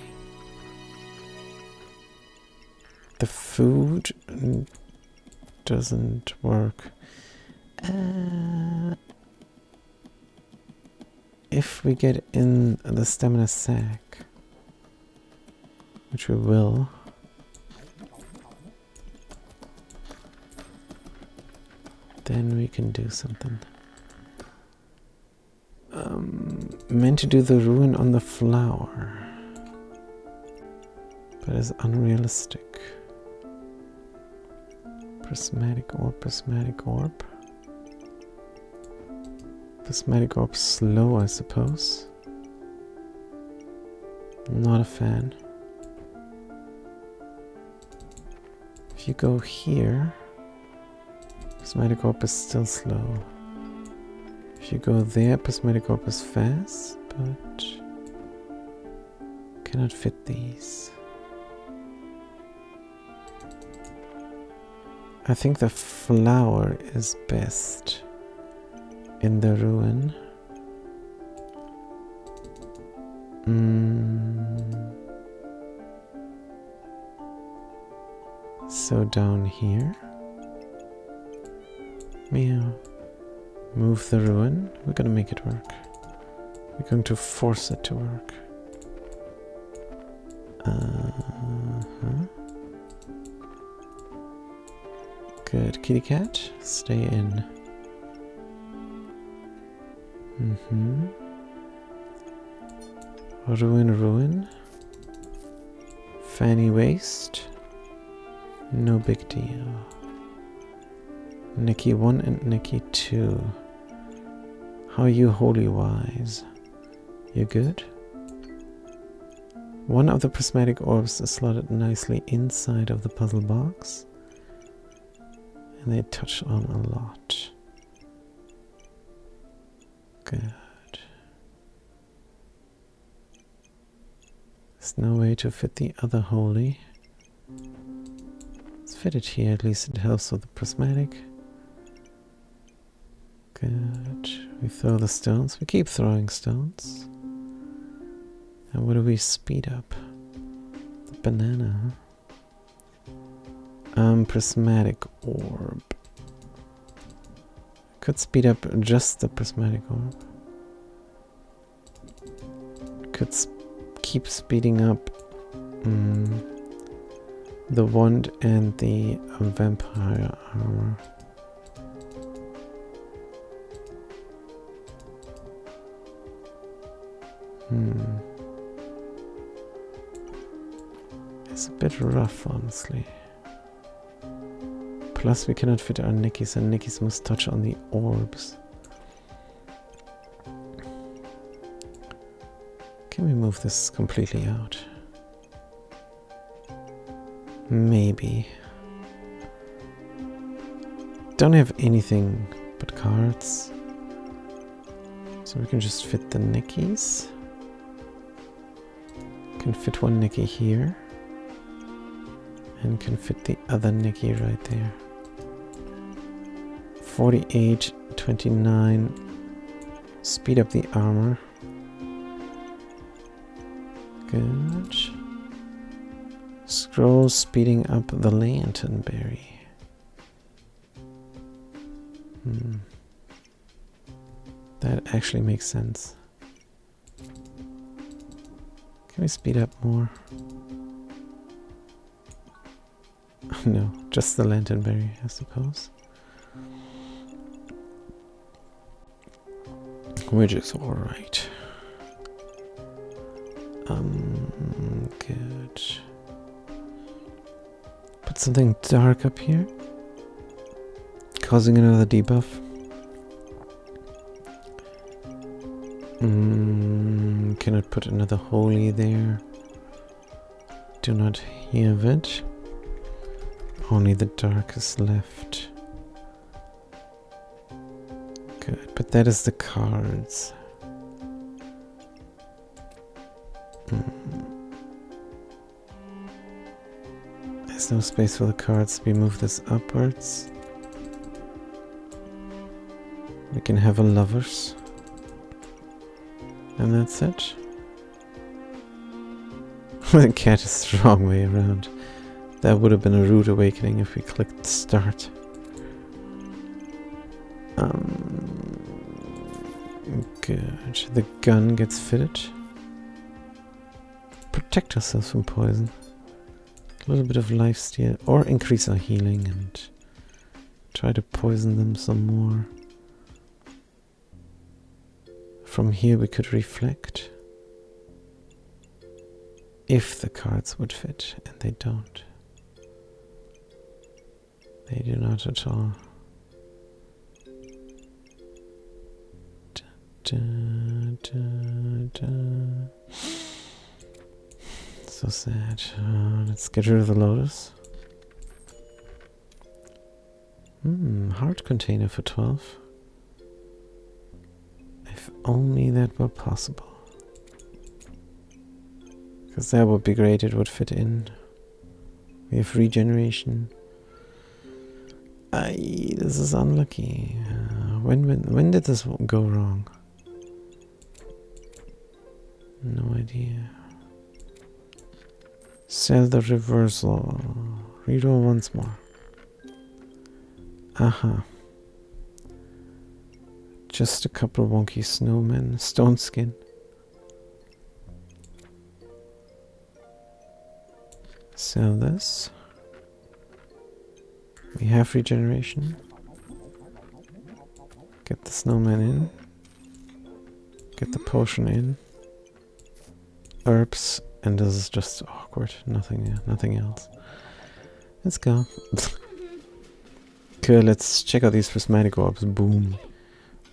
The food doesn't work. If we get in the stamina sack, which we will, then we can do something. Meant to do the ruin on the flower, but it's unrealistic. Prismatic orb, prismatic orb. Prismatic orb slow, I suppose. Not a fan. If you go here, prismatic orb is still slow. If you go there, prismatic orb is fast, but cannot fit these. I think the flower is best in the ruin. So down here. Meow. Move the ruin. We're gonna make it work. We're going to force it to work. Good. Kitty cat, stay in. Ruin, ruin. Fanny waste. No big deal. Nikki 1 and Nikki 2. How are you, Holy Wise? You good? One of the prismatic orbs is slotted nicely inside of the puzzle box. And they touch on a lot. Good. There's no way to fit the other holy. Let's fit it here, at least it helps with the prismatic. Good. We throw the stones. We keep throwing stones. And what do we speed up? The banana. Prismatic orb. Could speed up just the prismatic orb. Could keep speeding up the wand and the vampire armor. It's a bit rough, honestly. Plus we cannot fit our Nikis, and Nikis must touch on the orbs. Can we move move this completely out. Maybe. Don't have anything but cards. So we can just fit the Nickies. Can fit one Nicky here. And can fit the other Nicky right there. 48, 29. Speed up the armor. Good. Scroll speeding up the Lanternberry. That actually makes sense. Can we speed up more? No, just the Lanternberry, I suppose. Which is alright. Good. Put something dark up here. Causing another debuff. Cannot put another holy there. Do not have it. Only the dark is left. Good, but that is the cards. There's no space for the cards. We move this upwards. We can have a lovers. And that's it. The cat is the wrong way around. That would have been a rude awakening if we clicked start. Good. The gun gets fitted. Protect ourselves from poison. A little bit of lifesteal. Or increase our healing and try to poison them some more. From here we could reflect. If the cards would fit, and they don't. They do not at all. So sad. Let's get rid of the lotus. Heart container for 12. If only that were possible. Because that would be great, it would fit in. We have regeneration. Aye, this is unlucky. When did this go wrong? No idea. Sell the reversal. Reroll once more. Aha. Just a couple wonky snowmen. Stone skin. Sell this. We have regeneration. Get the snowman in. Get the potion in. Herbs. And this is just awkward. Nothing else. Let's go. Okay, let's check out these prismatic orbs. Boom.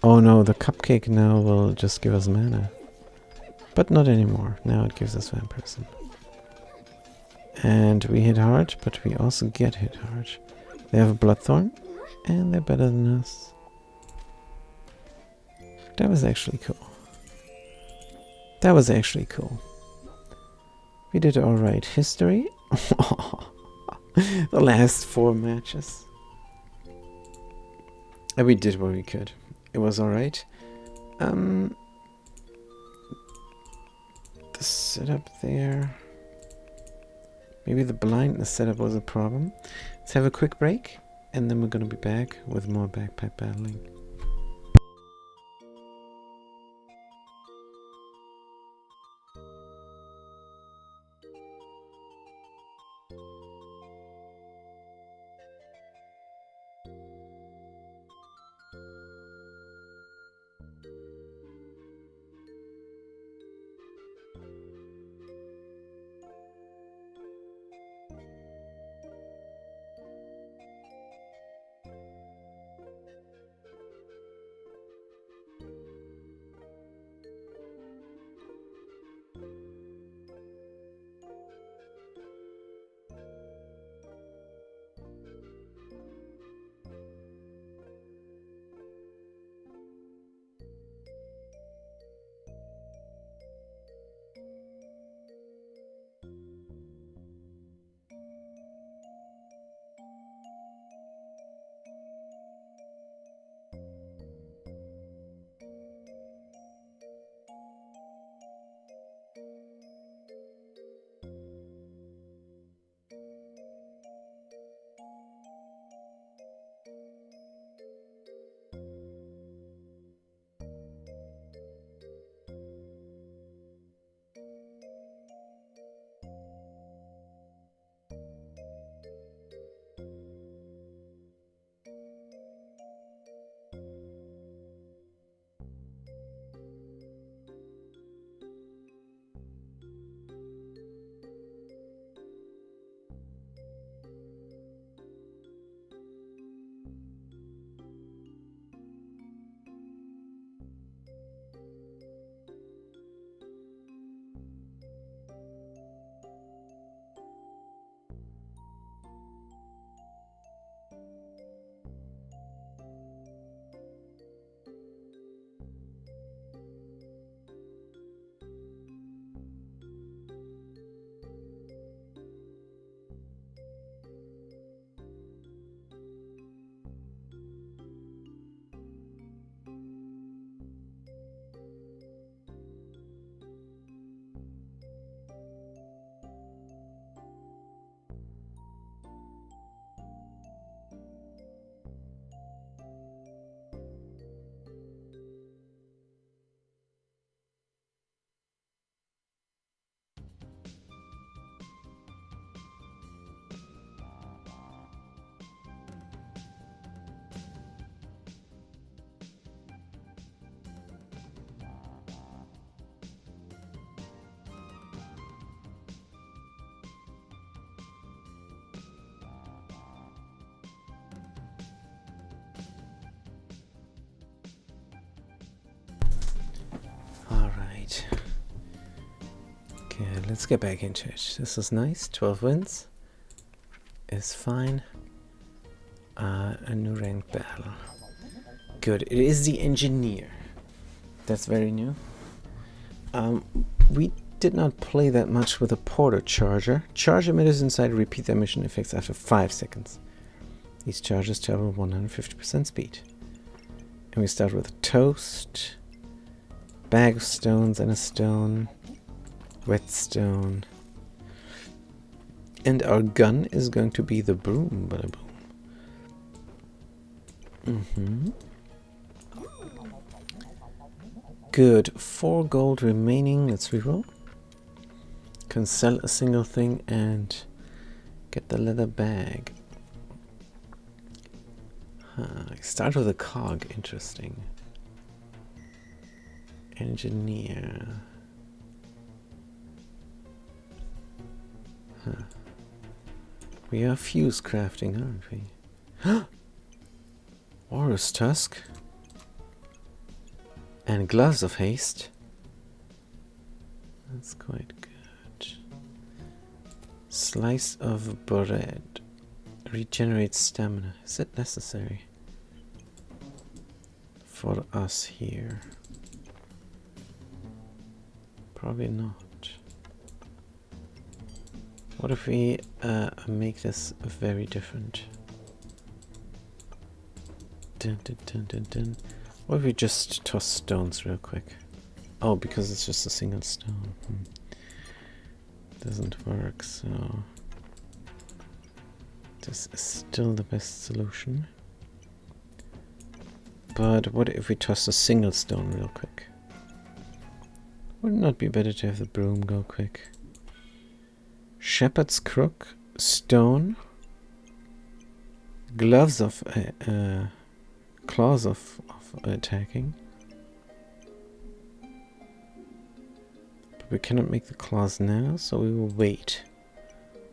Oh no, the cupcake now will just give us mana. But not anymore. Now it gives us vampirism. And we hit hard, but we also get hit hard. They have a Bloodthorn, and they're better than us. That was actually cool. That was actually cool. We did alright. History? The last 4 matches. And we did what we could. It was alright. The setup there. Maybe the blindness setup was a problem. Let's have a quick break, and then we're gonna be back with more backpack battling. Okay, let's get back into it. This is nice. 12 wins is fine. A new rank battle. Good. It is the engineer. That's very new. We did not play that much with a portal charger. Charge emitters inside repeat their mission effects after 5 seconds. These charges travel 150% speed. And we start with a toast, bag of stones and a stone, whetstone. And our gun is going to be the broom, bada boom. Good. 4 gold remaining. Let's reroll. Can sell a single thing and get the leather bag. Start with a cog. Interesting. Engineer. We are fuse crafting, aren't we? Walrus tusk. And gloves of haste. That's quite good. Slice of bread. Regenerates stamina. Is it necessary for us here? Probably not. What if we make this very different? Dun, dun, dun, dun, dun. What if we just toss stones real quick? Oh, because it's just a single stone. Doesn't work, so this is still the best solution. But what if we toss a single stone real quick? Would it not be better to have the broom go quick? Shepherd's crook, stone, gloves of claws of attacking. But we cannot make the claws now, so we will wait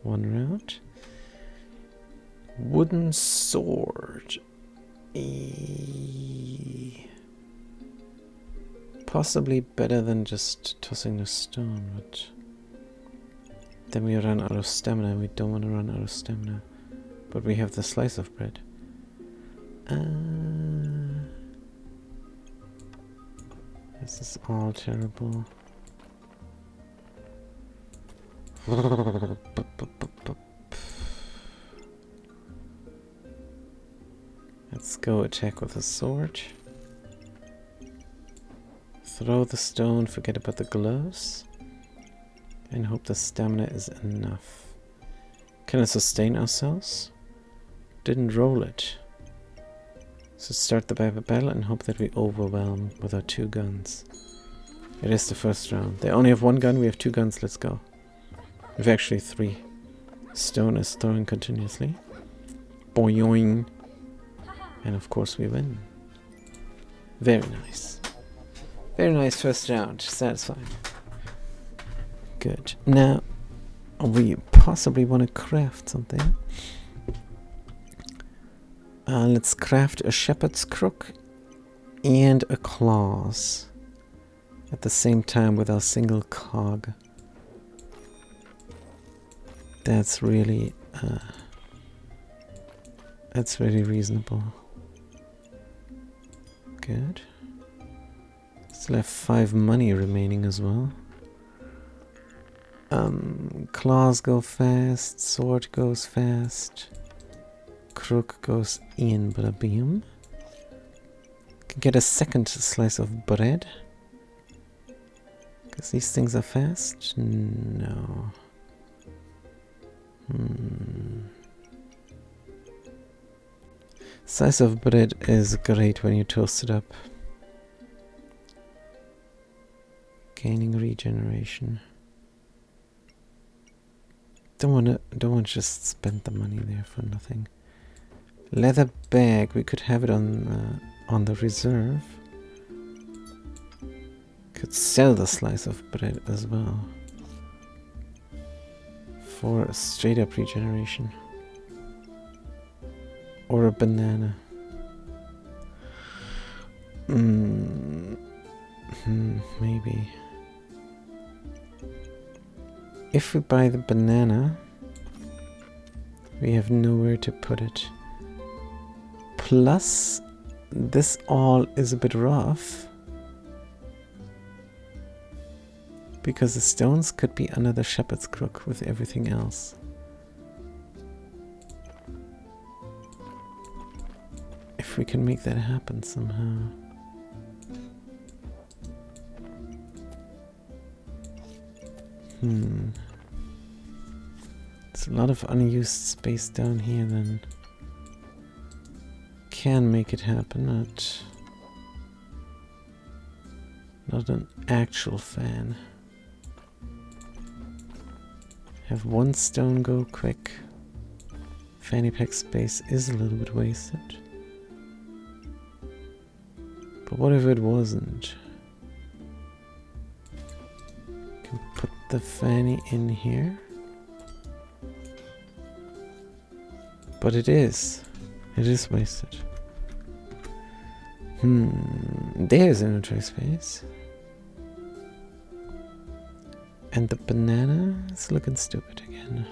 1 round. Wooden sword. Possibly better than just tossing the stone, but then we run out of stamina and we don't want to run out of stamina. But we have the slice of bread. This is all terrible. Let's go attack with a sword. Throw the stone, forget about the gloves. And hope the stamina is enough. Can I sustain ourselves? Didn't roll it. So start the battle and hope that we overwhelm with our 2 guns. It is the first round. They only have 1 gun, we have 2 guns, let's go. We have actually 3. Stone is throwing continuously. Boing. And of course we win. Very nice. Very nice first round. Satisfying. Good. Now, we possibly want to craft something. Let's craft a shepherd's crook and a claws at the same time with our single cog. That's really reasonable. Good. Still have 5 money remaining as well. Claws go fast, sword goes fast, crook goes in, bada beam. Can get a second slice of bread. Because these things are fast? No. Slice of bread is great when you toast it up. Gaining regeneration. Don't want to just spend the money there for nothing. Leather bag, we could have it on the reserve. Could sell the slice of bread as well for a straight up regeneration. Or a banana. Maybe. if we buy the banana, we have nowhere to put it. Plus, this all is a bit rough. Because the stones could be another shepherd's crook with everything else. If we can make that happen somehow. There's a lot of unused space down here then. Can make it happen, but not an actual fan. Have one stone go quick. Fanny pack space is a little bit wasted. But what if it wasn't? Can put the fanny in here. But it is. It is wasted. There's inventory space. And the banana is looking stupid again.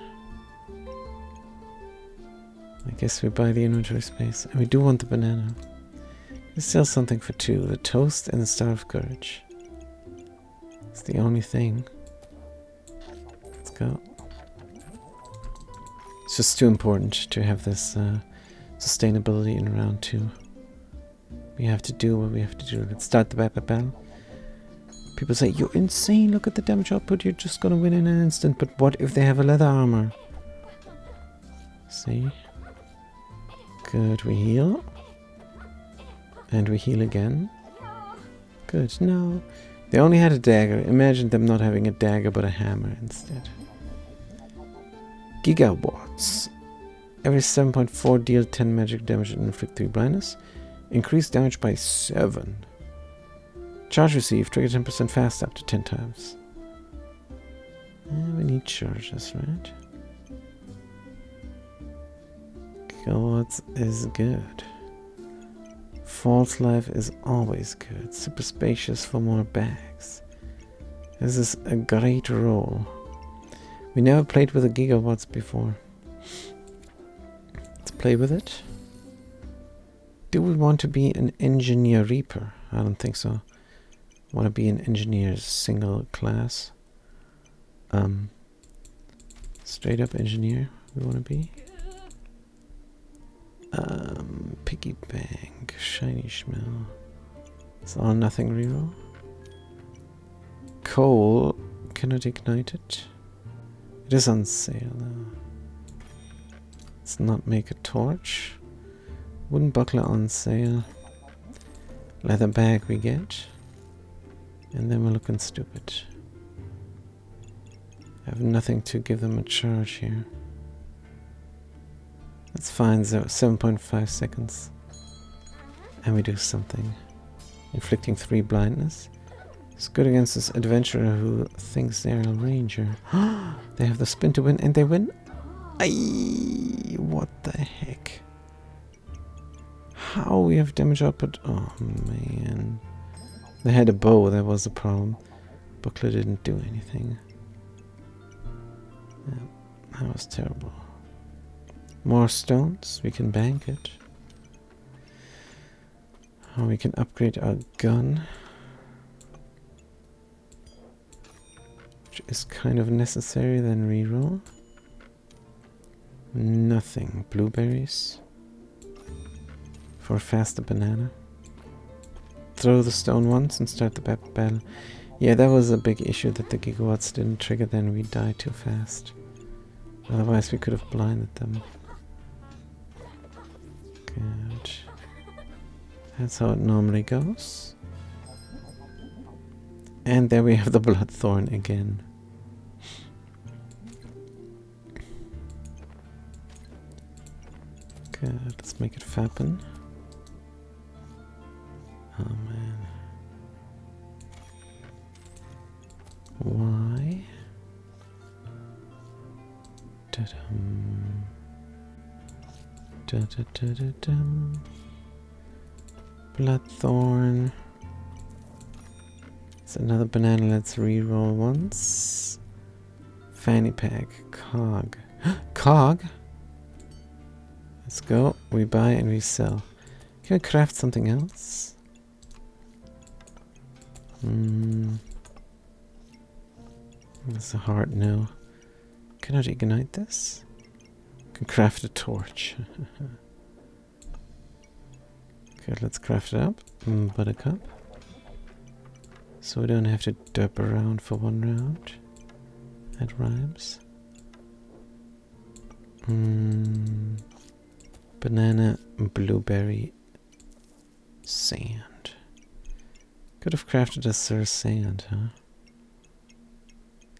I guess we buy the inventory space. And we do want the banana. There's still something for two. The toast and the Star of Courage. It's the only thing. Let's go. It's just too important to have this sustainability in round 2. We have to do what we have to do. Let's start the battle. People say, you're insane, look at the damage output, you're just gonna win in an instant. But what if they have a leather armor? See? Good, we heal. And we heal again. Good, no. They only had a dagger. Imagine them not having a dagger but a hammer instead. Gigawatts. Every 7.4 deal 10 magic damage and inflict 3 blindness. Increase damage by 7. Charge received, trigger 10% fast up to 10 times. We need charges, right? Gigawatts is good. False life is always good. Super spacious for more bags. This is a great roll. We never played with the gigawatts before. Let's play with it. Do we want to be an engineer reaper? I don't think so. Want to be an engineer's single class. Straight up engineer we want to be. Piggy bank, shiny schmell. It's all nothing reroll. Coal, cannot ignite it. It is on sale though. Let's not make a torch. Wooden buckler on sale. Leather bag we get. And then we're looking stupid. I have nothing to give them a charge here. That's fine, 7.5 seconds. And we do something. Inflicting 3 blindness. It's good against this adventurer who thinks they're a ranger. They have the spin to win, and they win? Aye, what the heck? How we have damage output? Oh man. They had a bow, that was the problem. Buckler didn't do anything. Yeah, that was terrible. More stones, we can bank it. Oh, we can upgrade our gun. Which is kind of necessary, then reroll. Nothing. Blueberries. For a faster banana. Throw the stone once and start the battle. Yeah, that was a big issue that the gigawatts didn't trigger, then we died too fast. Otherwise we could have blinded them. Good. That's how it normally goes. And there we have the Bloodthorn again. Good, let's make it fappen. Oh man. Why? Da-dum. Da-da-da-da-dum. Bloodthorn. It's another banana, let's re-roll once. Fanny pack. Cog. Cog? Let's go. We buy and we sell. Can we craft something else? That's a hard no. Cannot ignite this? Can craft a torch. Okay, let's craft it up. Buttercup. So we don't have to derp around for one round. That rhymes. Banana, blueberry, sand. Could have crafted a Sir Sand, huh?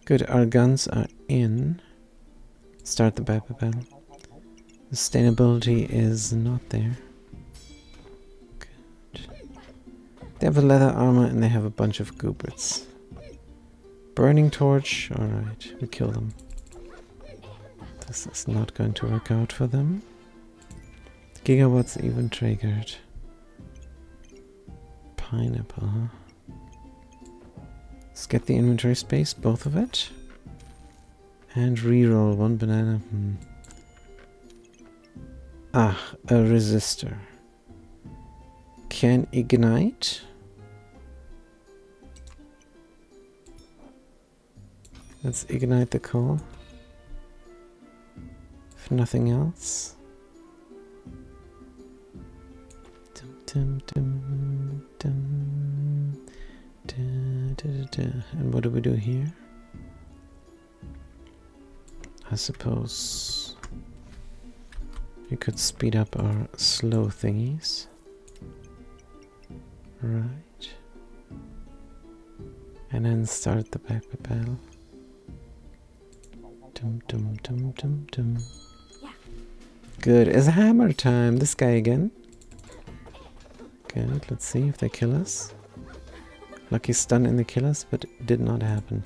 Good, our guns are in. Start the battle. Sustainability is not there. Good. They have a leather armor and they have a bunch of gooberts. Burning torch, alright, we kill them. This is not going to work out for them. Gigawatts even triggered. Pineapple, huh? Let's get the inventory space, both of it. And reroll one banana. Ah, a resistor. Can ignite. Let's ignite the coal. If nothing else. Dum, dum, dum, dum, da, da, da. And what do we do here? I suppose we could speed up our slow thingies. Right. And then start the battle. Dum dum dum dum dum. Good. It's hammer time. This guy again. Good. Let's see if they kill us. Lucky stun and they kill us, but it did not happen.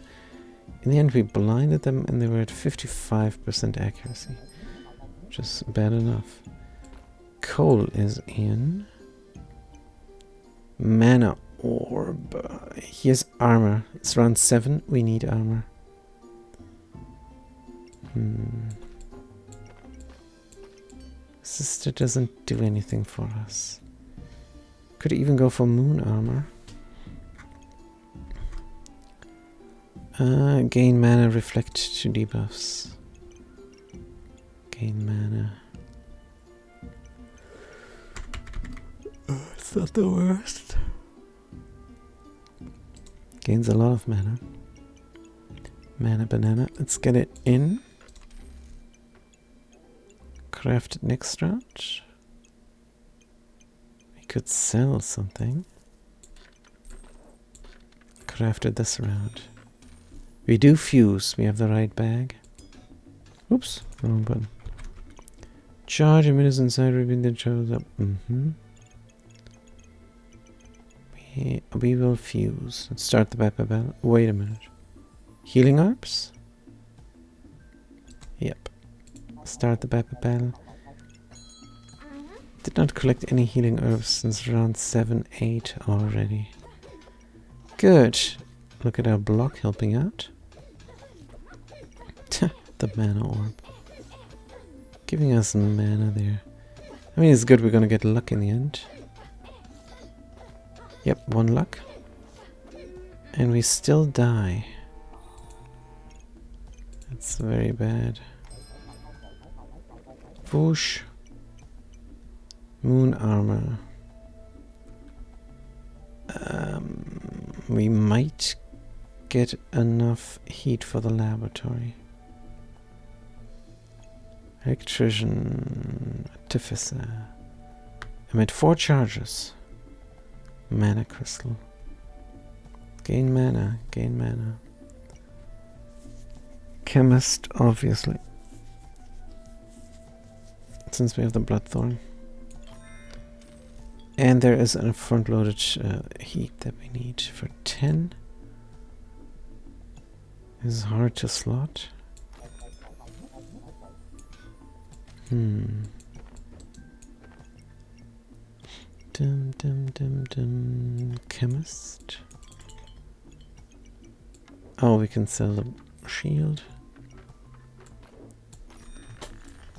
In the end, we blinded them and they were at 55% accuracy, which is bad enough. Coal is in. Mana orb. Here's armor. It's round 7. We need armor. Sister doesn't do anything for us. Could even go for moon armor. Gain mana, reflect 2 debuffs. Gain mana. It's not the worst. Gains a lot of mana. Mana banana. Let's get it in. Craft it next round. We could sell something. Craft it this round. We do fuse. We have the right bag. Oops, wrong button. Charge emitters inside reveal that shows up. We will fuse. Let's start the battle. Wait a minute. Healing orbs? Yep. Start the battle. Did not collect any healing herbs since round 7, 8 already. Good. Look at our block helping out. The mana orb. Giving us some mana there. I mean, it's good we're gonna get luck in the end. Yep, 1 luck. And we still die. That's very bad. Whoosh. Moon armor. We might get enough heat for the laboratory. Electrician. Artificer. Emit 4 charges. Mana crystal. Gain mana. Gain mana. Chemist, obviously. Since we have the Bloodthorn. And there is a front-loaded heat that we need for 10. This is hard to slot. Dum dum dum dum. Chemist. Oh, we can sell the shield.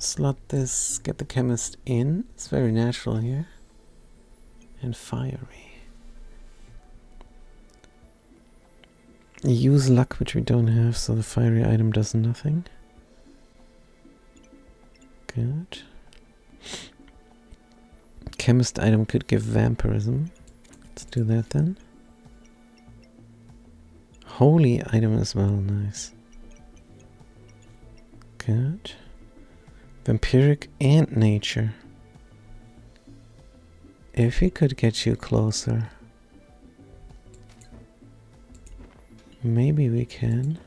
slot this, get the chemist in. It's very natural here. And fiery. Use luck, which we don't have, so the fiery item does nothing. Good. Chemist item could give vampirism. Let's do that then. Holy item as well, nice. Good. Vampiric and nature. If we could get you closer. Maybe we can.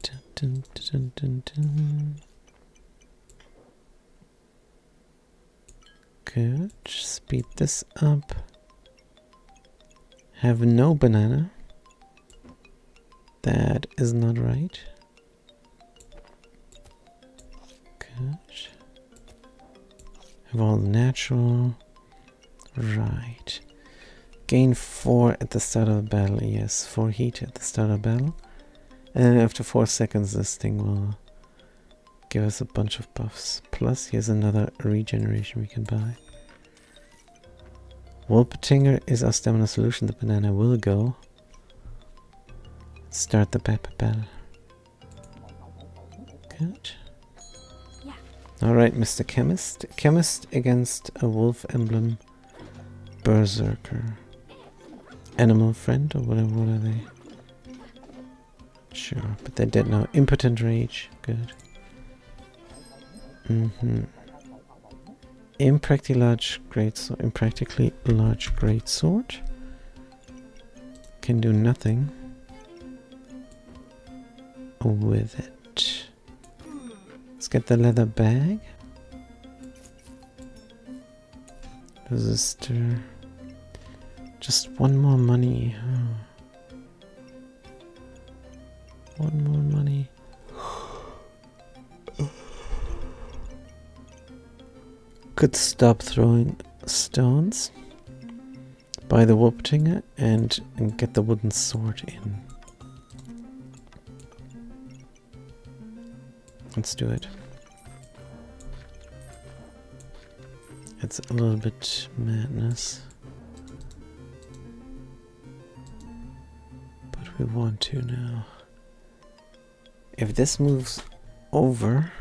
Dun, dun, dun, dun, dun. Good. Speed this up. Have no banana. That is not right. Good. Have all natural. Right. Gain 4 at the start of the battle. Yes, 4 heat at the start of battle. And then after 4 seconds this thing will give us a bunch of buffs. Plus here's another regeneration we can buy. Wolpertinger is our stamina solution. The banana will go. Start the battle. Good. Yeah. Alright, Mr. Chemist. Chemist against a wolf emblem. Berserker. Animal friend or whatever, what are they? Sure, but they're dead now. Impotent rage. Good. Impractically large greatsword. Can do nothing with it. Let's get the leather bag. Resistor. Just one more money. Oh. One more money. Could stop throwing stones. Buy the Wolpertinger and get the wooden sword in. Let's do it. It's a little bit madness. But we want to now. If this moves over,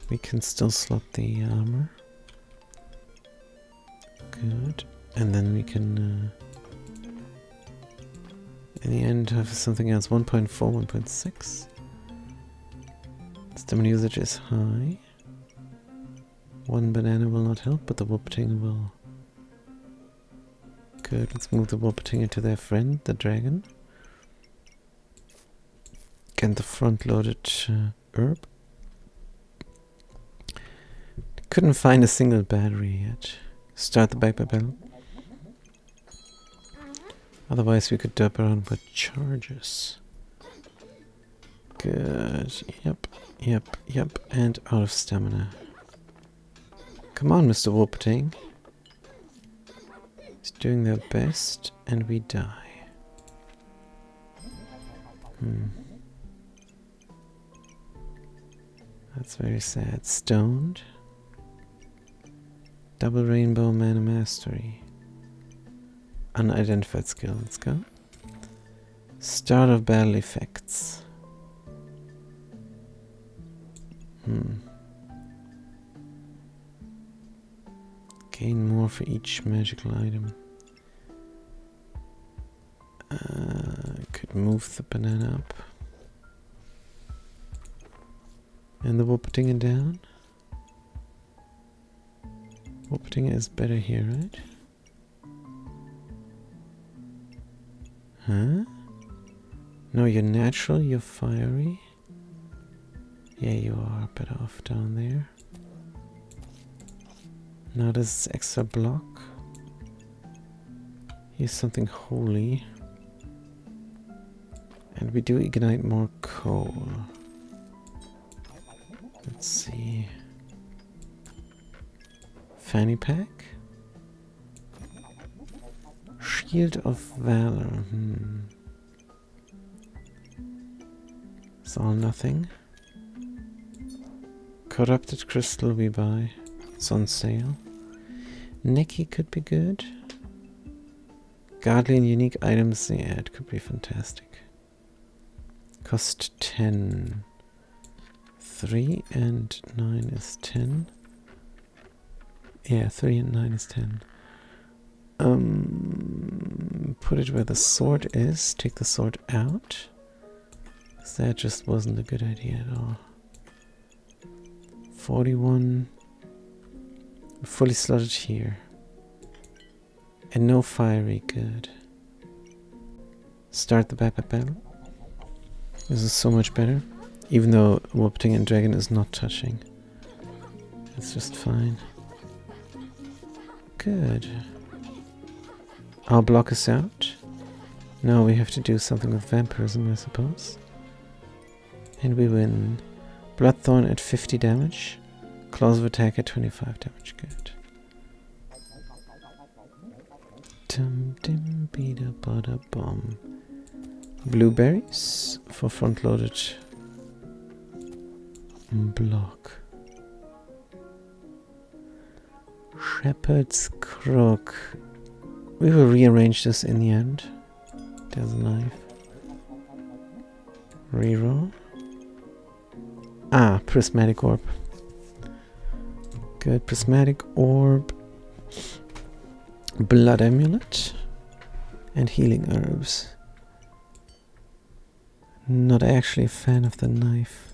we can still slot the armor. Good. And then we can, in the end, have something else. 1.4, 1.6. Stamina usage is high. One banana will not help, but the Wolpertinger will. Good, let's move the Wolpertinger to their friend, the dragon. Get the front-loaded herb. Couldn't find a single battery yet. Start the battle. Otherwise we could dub around with charges. Good. Yep. And out of stamina. Come on, Mr. Wolpertinger. He's doing their best, and we die. That's very sad. Stoned. Double rainbow mana mastery. Unidentified skill. Let's go. Start of battle effects. Gain more for each magical item. Could move the banana up. And the Wolpertinger down. Wolpertinger is better here, right? Huh? No, you're natural, you're fiery. Yeah, you are better off down there. Now this extra block. Here's something holy. And we do ignite more coal. Let's see. Fanny pack? Shield of Valor. It's all nothing. Corrupted crystal we buy. It's on sale. Neki could be good. Godly and unique items, yeah, it could be fantastic. Cost 10. 3 and 9 is 10. Yeah, 3 and 9 is 10. Put it where the sword is. Take the sword out. That just wasn't a good idea at all. 41. Fully slotted here. And no fiery, good. Start the battle. This is so much better. Even though Whoopting and Dragon is not touching. It's just fine. Good. Our block is out. Now we have to do something with vampirism, I suppose. And we win. Bloodthorn at 50 damage. Claws of attack at 25 damage. Good. Dum dim bida bada bomb. Blueberries for front-loaded block. Shepherd's Crook. We will rearrange this in the end. There's a knife. Reroll. Ah, Prismatic Orb. Good, Prismatic Orb. Blood Amulet. And Healing Herbs. Not actually a fan of the knife.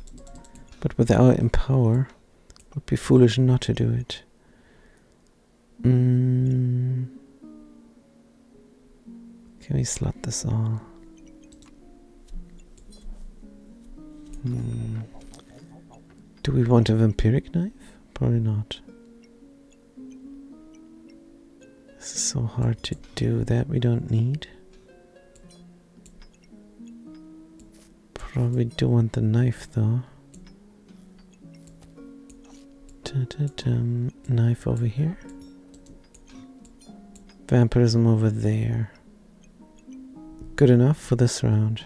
But with our Empower, would be foolish not to do it. Can we slot this all? Do we want a vampiric knife? Probably not. This is so hard to do. That we don't need. Probably do want the knife though. Knife over here. Vampirism over there. Good enough for this round.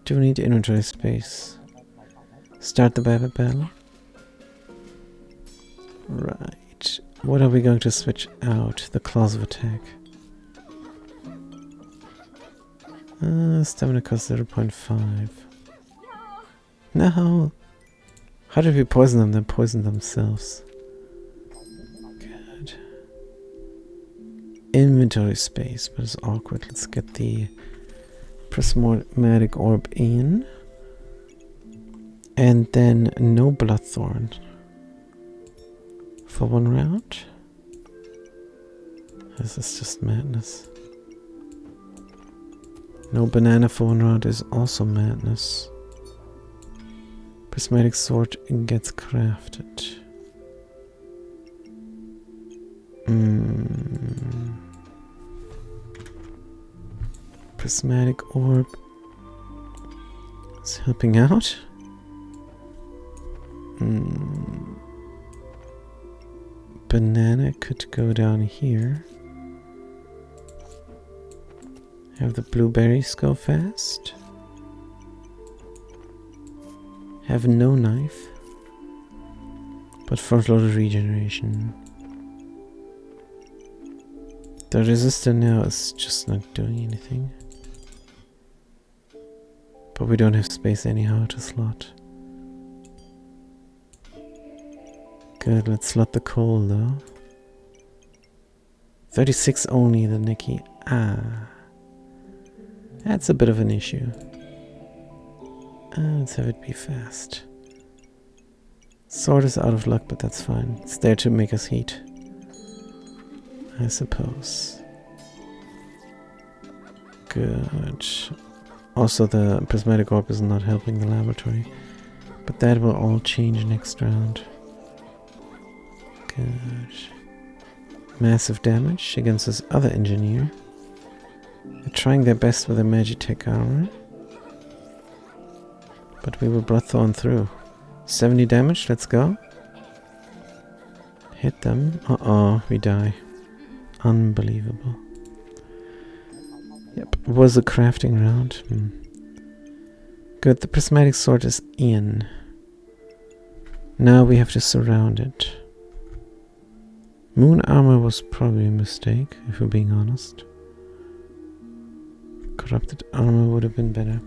Do we need inventory space? Start the battle. Right. What are we going to switch out? The claws of attack. Stamina cost 0.5. No! How did we poison them? They poisoned themselves. Good. Inventory space, but it's awkward. Let's get the Prismatic Orb in. And then no Bloodthorn. For one round. This is just madness. No banana for one round is also madness. Prismatic Sword gets crafted. Prismatic Orb is helping out. Banana could go down here. Have the blueberries go fast. Have no knife. But front-loaded regeneration. The resistor now is just not doing anything. But we don't have space anyhow to slot. Good, let's slot the coal though. 36 only, the Neki. Ah. That's a bit of an issue. Let's have it be fast. Sword is out of luck, but that's fine. It's there to make us heat. I suppose. Good. Also, the Prismatic Orb is not helping the laboratory. But that will all change next round. Good. Massive damage against this other engineer. They're trying their best with their Magitech armor. But we will Bloodthorn through. 70 damage, let's go. Hit them. Uh-oh, we die. Unbelievable. Yep, it was a crafting round. Good, the prismatic sword is in. Now we have to surround it. Moon armor was probably a mistake, if we're being honest. Corrupted armor would have been better.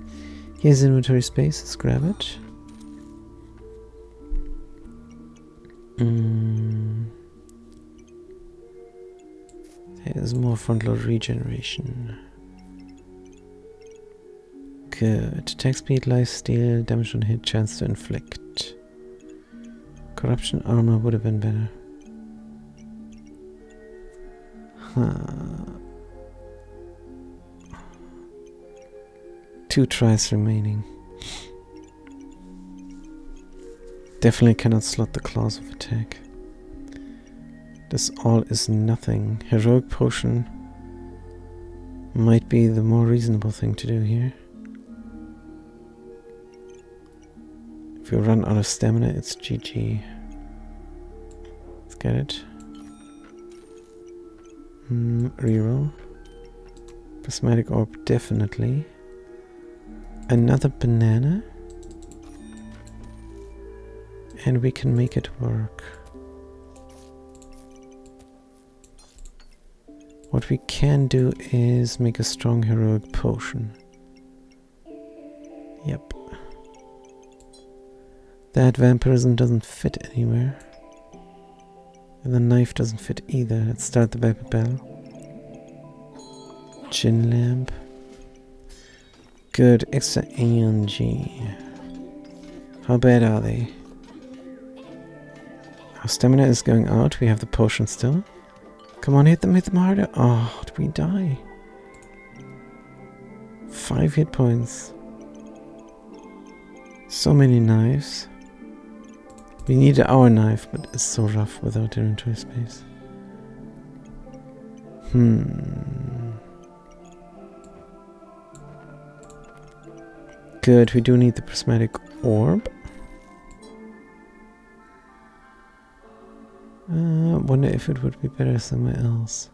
Here's inventory space, let's grab it. There's more front load regeneration. Good. Attack speed, lifesteal, damage on hit, chance to inflict. Corruption armor would have been better. Huh. 2 tries remaining. Definitely cannot slot the claws of attack. This all is nothing. Heroic potion might be the more reasonable thing to do here. If we run out of stamina, it's GG. Let's get it. Reroll. Prismatic orb, definitely. Another banana. And we can make it work. What we can do is make a strong heroic potion. Yep. That vampirism doesn't fit anywhere. And the knife doesn't fit either. Let's start the Viper Bell. Chin lamp. Good, extra ANG. How bad are they? Our stamina is going out. We have the potion still. Come on, hit them harder. Oh, did we die? 5 hit points. So many knives. We need our knife, but it's so rough without inventory space. Good, we do need the prismatic orb. Wonder if it would be better somewhere else.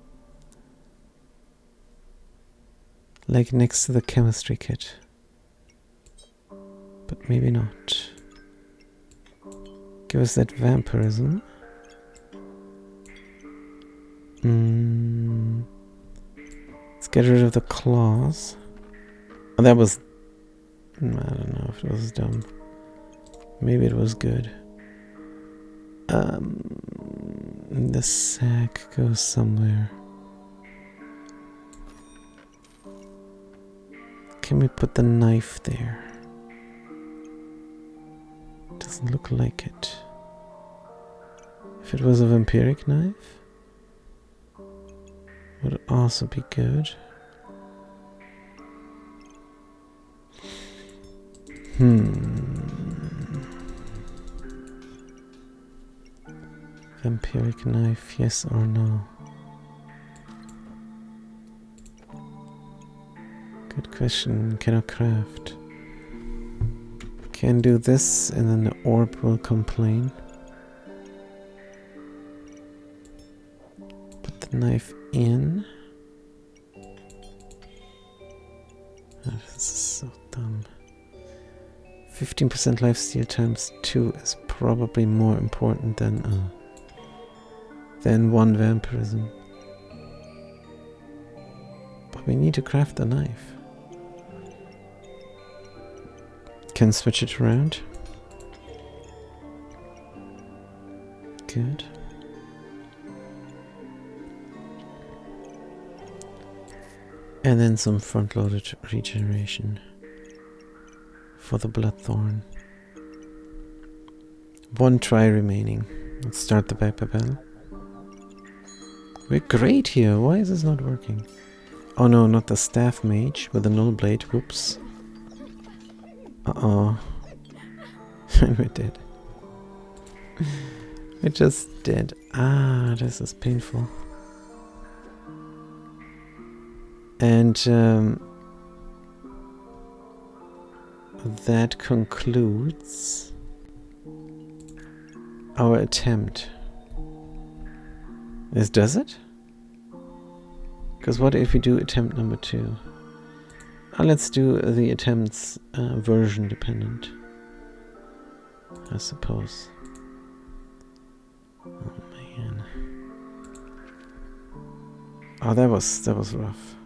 Like next to the chemistry kit. But maybe not. Give us that vampirism. Let's get rid of the claws. Oh, that was... I don't know if it was dumb. Maybe it was good. The sack goes somewhere. Can we put the knife there? Doesn't look like it. If it was a vampiric knife, would also be good. Vampiric knife, yes or no? Good question. Cannot craft. Can do this and then the orb will complain. Put the knife in. Oh, this is so dumb. 15% lifesteal times 2 is probably more important than 1 vampirism. But we need to craft the knife. Can switch it around. Good. And then some front-loaded regeneration for the Bloodthorn. 1 try remaining. Let's start the Viper Bell. We're great here. Why is this not working? Oh no, not the Staff Mage with the Null Blade. Whoops. Uh-oh. We're dead. We're just dead. Ah, this is painful. And that concludes our attempt. Does it? Because what if we do attempt number 2? Let's do the attempts version dependent, I suppose. Oh man. Oh, that was rough.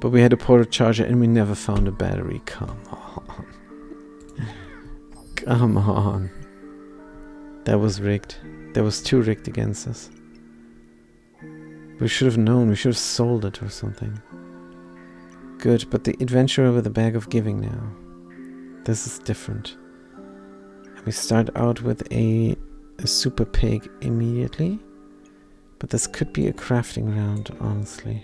But we had a portal charger and we never found a battery. Come on. Come on. That was rigged. That was too rigged against us. We should have known. We should have sold it or something. Good, but the adventurer with a bag of giving now. This is different. We start out with a super pig immediately. But this could be a crafting round, honestly.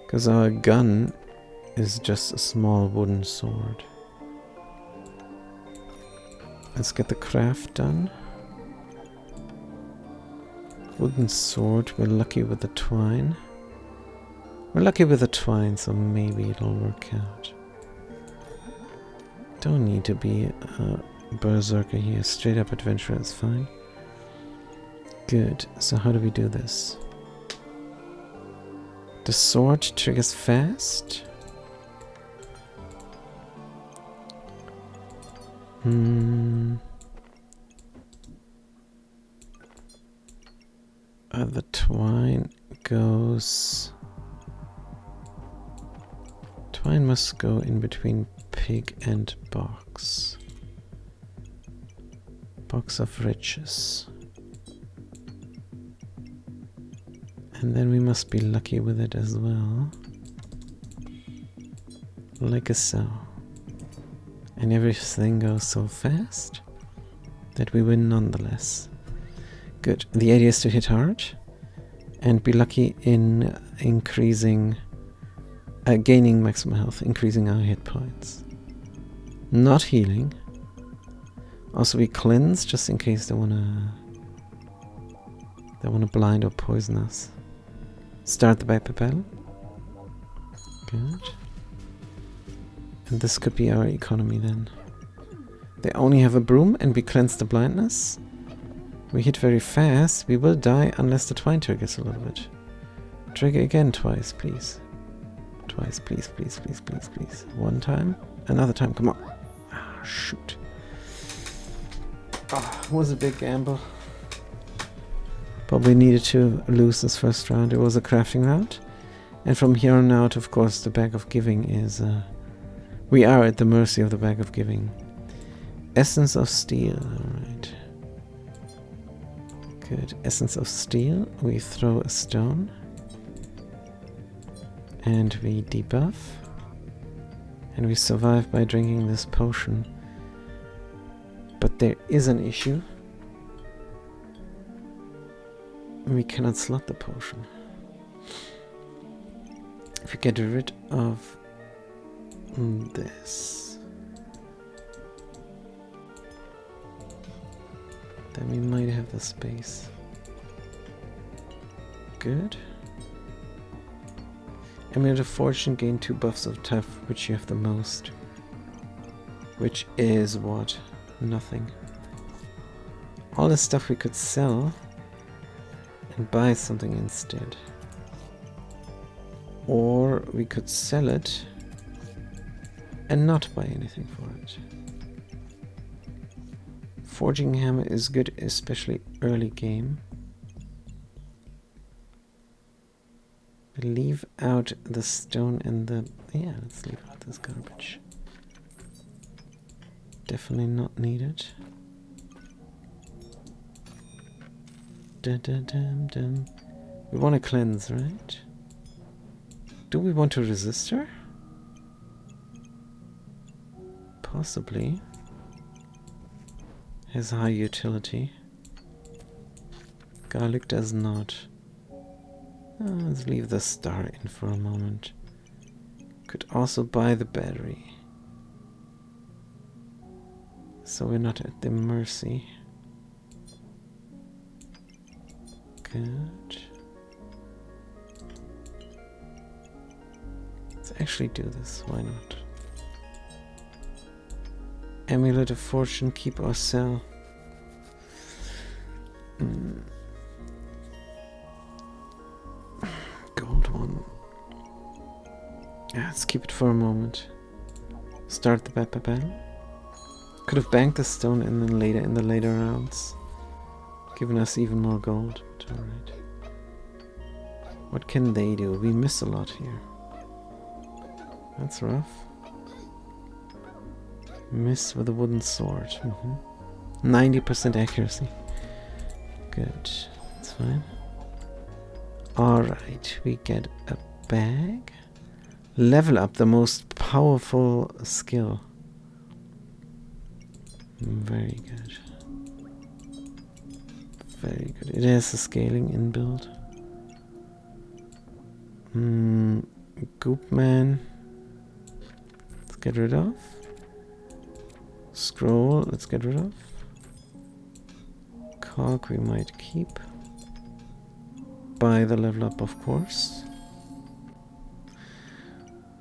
Because our gun is just a small wooden sword. Let's get the craft done. Wooden sword, we're lucky with the twine. We're lucky with the twine, so maybe it'll work out. Don't need to be a berserker here, straight up adventurer is fine. Good, so how do we do this? The sword triggers fast. The twine goes... Twine must go in between pig and box. Box of riches. And then we must be lucky with it as well. Like so. And everything goes so fast that we win nonetheless. Good. The idea is to hit hard and be lucky in increasing, gaining maximum health, increasing our hit points. Not healing. Also we cleanse just in case they wanna blind or poison us. Start the battle. Good. And this could be our economy then. They only have a broom and we cleanse the blindness. We hit very fast. We will die unless the twine triggers a little bit. Trigger again twice, please. Twice, please, please, please, please, please. One time. Another time, come on. Ah, shoot. Oh, it was a big gamble. But we needed to lose this first round. It was a crafting round. And from here on out, of course, the bag of giving is... we are at the mercy of the bag of giving. Essence of steel. Alright. Good. Essence of steel. We throw a stone. And we debuff. And we survive by drinking this potion. But there is an issue. We cannot slot the potion. If we get rid of this, then we might have the space. Good. Amulet of Fortune, gain 2 buffs of tough, which you have the most. Which is what? Nothing. All the stuff we could sell and buy something instead. Or we could sell it and not buy anything for it. Forging hammer is good, especially early game. Leave out the stone and the... yeah, let's leave out this garbage. Definitely not needed. We want to cleanse, right? Do we want to resist her? Possibly. Has high utility. Garlic does not. Let's leave the star in for a moment. Could also buy the battery. So we're not at their mercy. Good. Let's actually do this, why not? Amulet of Fortune, keep or sell. Let's keep it for a moment. Start the battle. Could have banked the stone and then later in the later rounds, giving us even more gold. But alright. What can they do? We miss a lot here. That's rough. Miss with a wooden sword. 90% accuracy. Good. That's fine. Alright, we get a bag. Level up the most powerful skill. Very good. Very good. It has a scaling inbuilt. Goop man. Let's get rid of. Scroll, let's get rid of. Cog we might keep. Buy the level up, of course.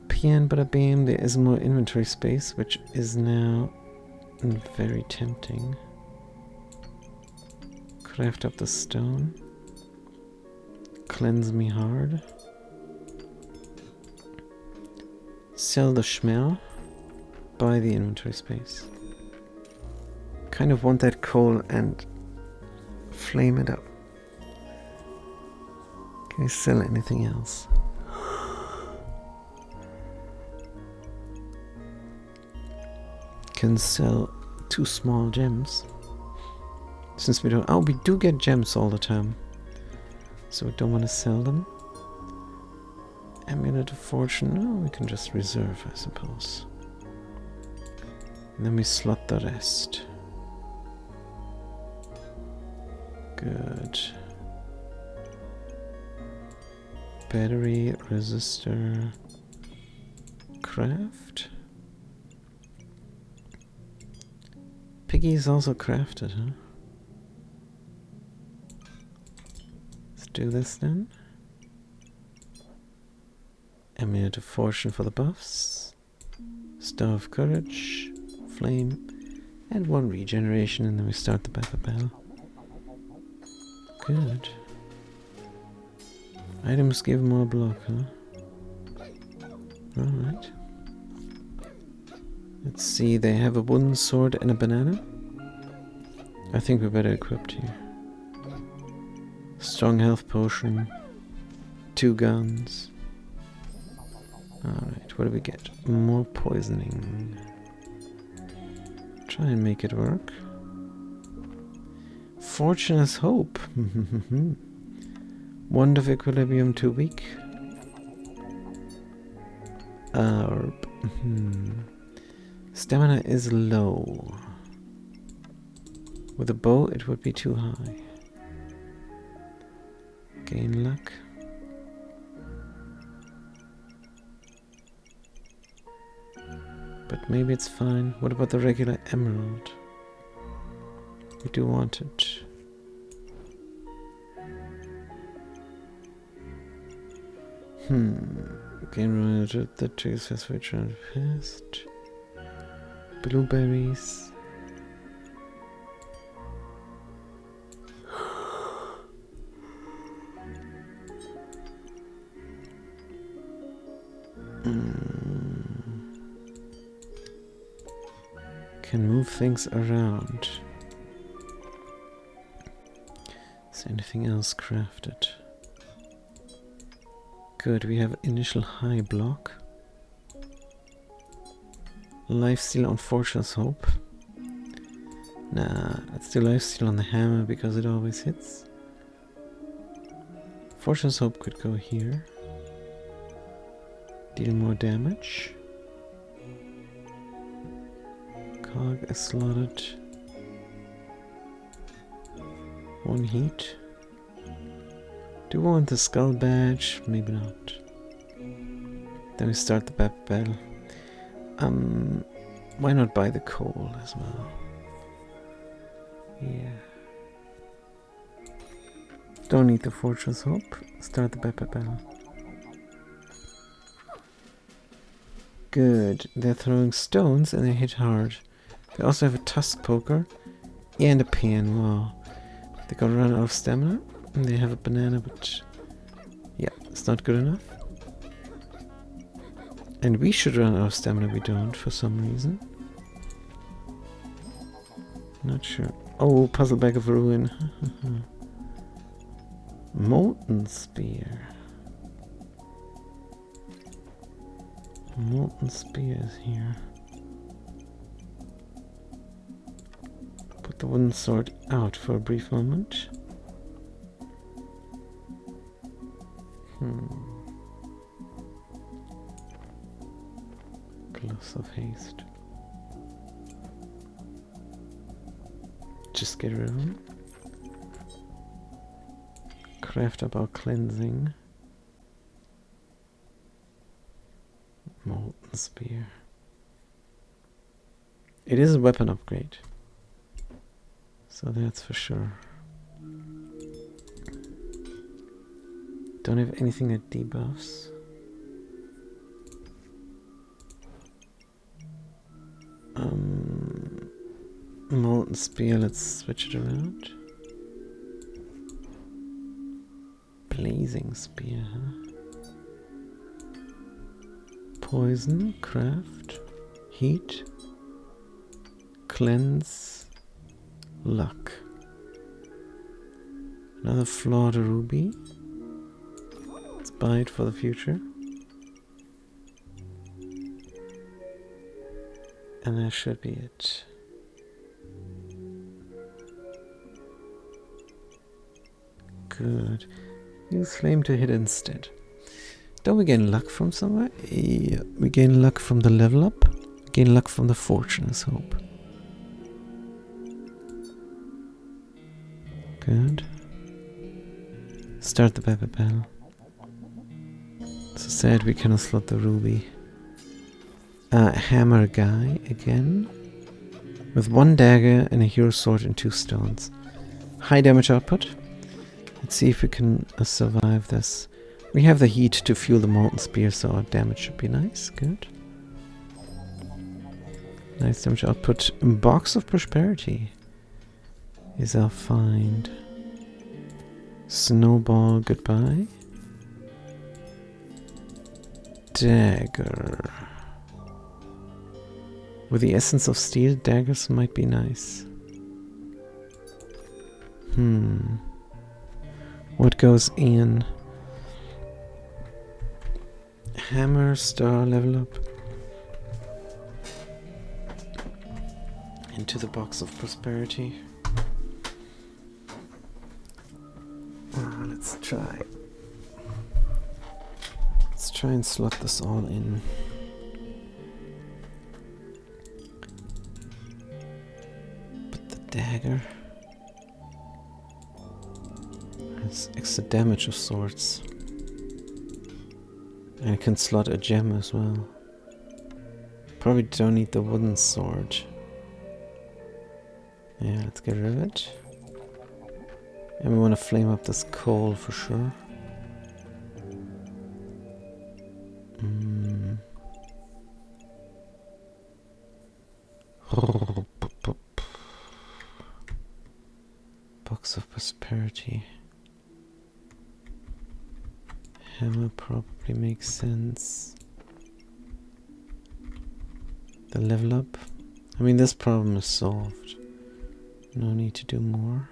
Pian bada beam, there is more inventory space, which is now very tempting. Craft up the stone. Cleanse me hard. Sell the schmel. Buy the inventory space. Kind of want that coal and flame it up. Can we sell anything else? Can sell 2 small gems. Since we don't... Oh, we do get gems all the time. So we don't want to sell them. Amulet of Fortune. No, we can just reserve, I suppose. And then we slot the rest. Good. Battery, resistor, craft. Piggy is also crafted, huh? Let's do this then. Amulet of Fortune for the buffs. Star of Courage. Flame. And 1 regeneration, and then we start the battle. Good. Items give more block, huh? Alright. Let's see, they have a wooden sword and a banana. I think we're better equipped here. Strong health potion. 2 guns. Alright, what do we get? More poisoning. Try and make it work. Fortune's Hope. Wand of Equilibrium too weak. Stamina is low. With a bow it would be too high. Gain luck. But maybe it's fine. What about the regular emerald? We do want it. Gain royalty that triggers fast switch on past. Blueberries. Can move things around. Is there anything else crafted? Good, we have initial high block. Lifesteal on Fortune's Hope. Nah, let's do lifesteal on the hammer because it always hits. Fortune's Hope could go here. Deal more damage. Cog is slotted. 1 heat. Do we want the skull badge? Maybe not. Then we start the battle. Why not buy the coal as well? Yeah. Don't need the Fortune's Hope. Start the battle. Good. They're throwing stones and they hit hard. They also have a tusk poker and a pen. Wow. They got run out of stamina. And they have a banana, but yeah, it's not good enough. And we should run out of stamina, we don't, for some reason. Not sure. Oh, puzzle bag of ruin. Molten spear. Molten spear is here. Put the wooden sword out for a brief moment. Gloves of haste. Just get rid of them. Craft up our cleansing. Molten spear. It is a weapon upgrade. So that's for sure. Don't have anything that debuffs. Molten spear, let's switch it around. Blazing spear, huh? Poison, craft, heat, cleanse, luck. Another flawed ruby. Let's buy it for the future. And that should be it. Good. Use flame to hit instead. Don't we gain luck from somewhere? Yeah, we gain luck from the level up. We gain luck from the fortune's hope. Good. Start the Pepper battle. So sad we cannot slot the ruby. Hammer guy again. With 1 dagger and a hero sword and 2 stones. High damage output. Let's see if we can survive this. We have the heat to fuel the molten spear, so our damage should be nice. Good. Nice damage output. Box of prosperity is our find. Snowball, goodbye. Dagger. With the essence of steel, daggers might be nice. What goes in? Hammer, star, level up. Into the box of prosperity. Let's try. Let's try and slot this all in. Put the dagger. It's extra damage of sorts. And I can slot a gem as well. Probably don't need the wooden sword. Yeah, let's get rid of it. And we want to flame up this coal for sure. Box of prosperity. Hammer probably makes sense. The level up. I mean, this problem is solved. No need to do more.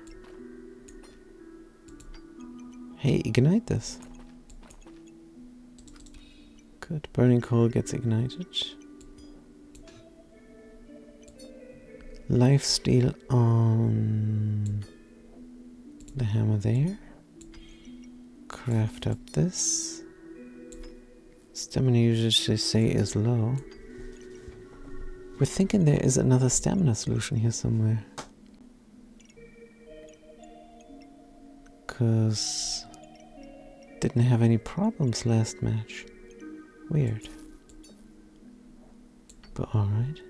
Hey, ignite this. Good. Burning coal gets ignited. Lifesteal on the hammer there. Craft up this. Stamina usually say is low. We're thinking there is another stamina solution here somewhere. Cause didn't have any problems last match. Weird. But alright.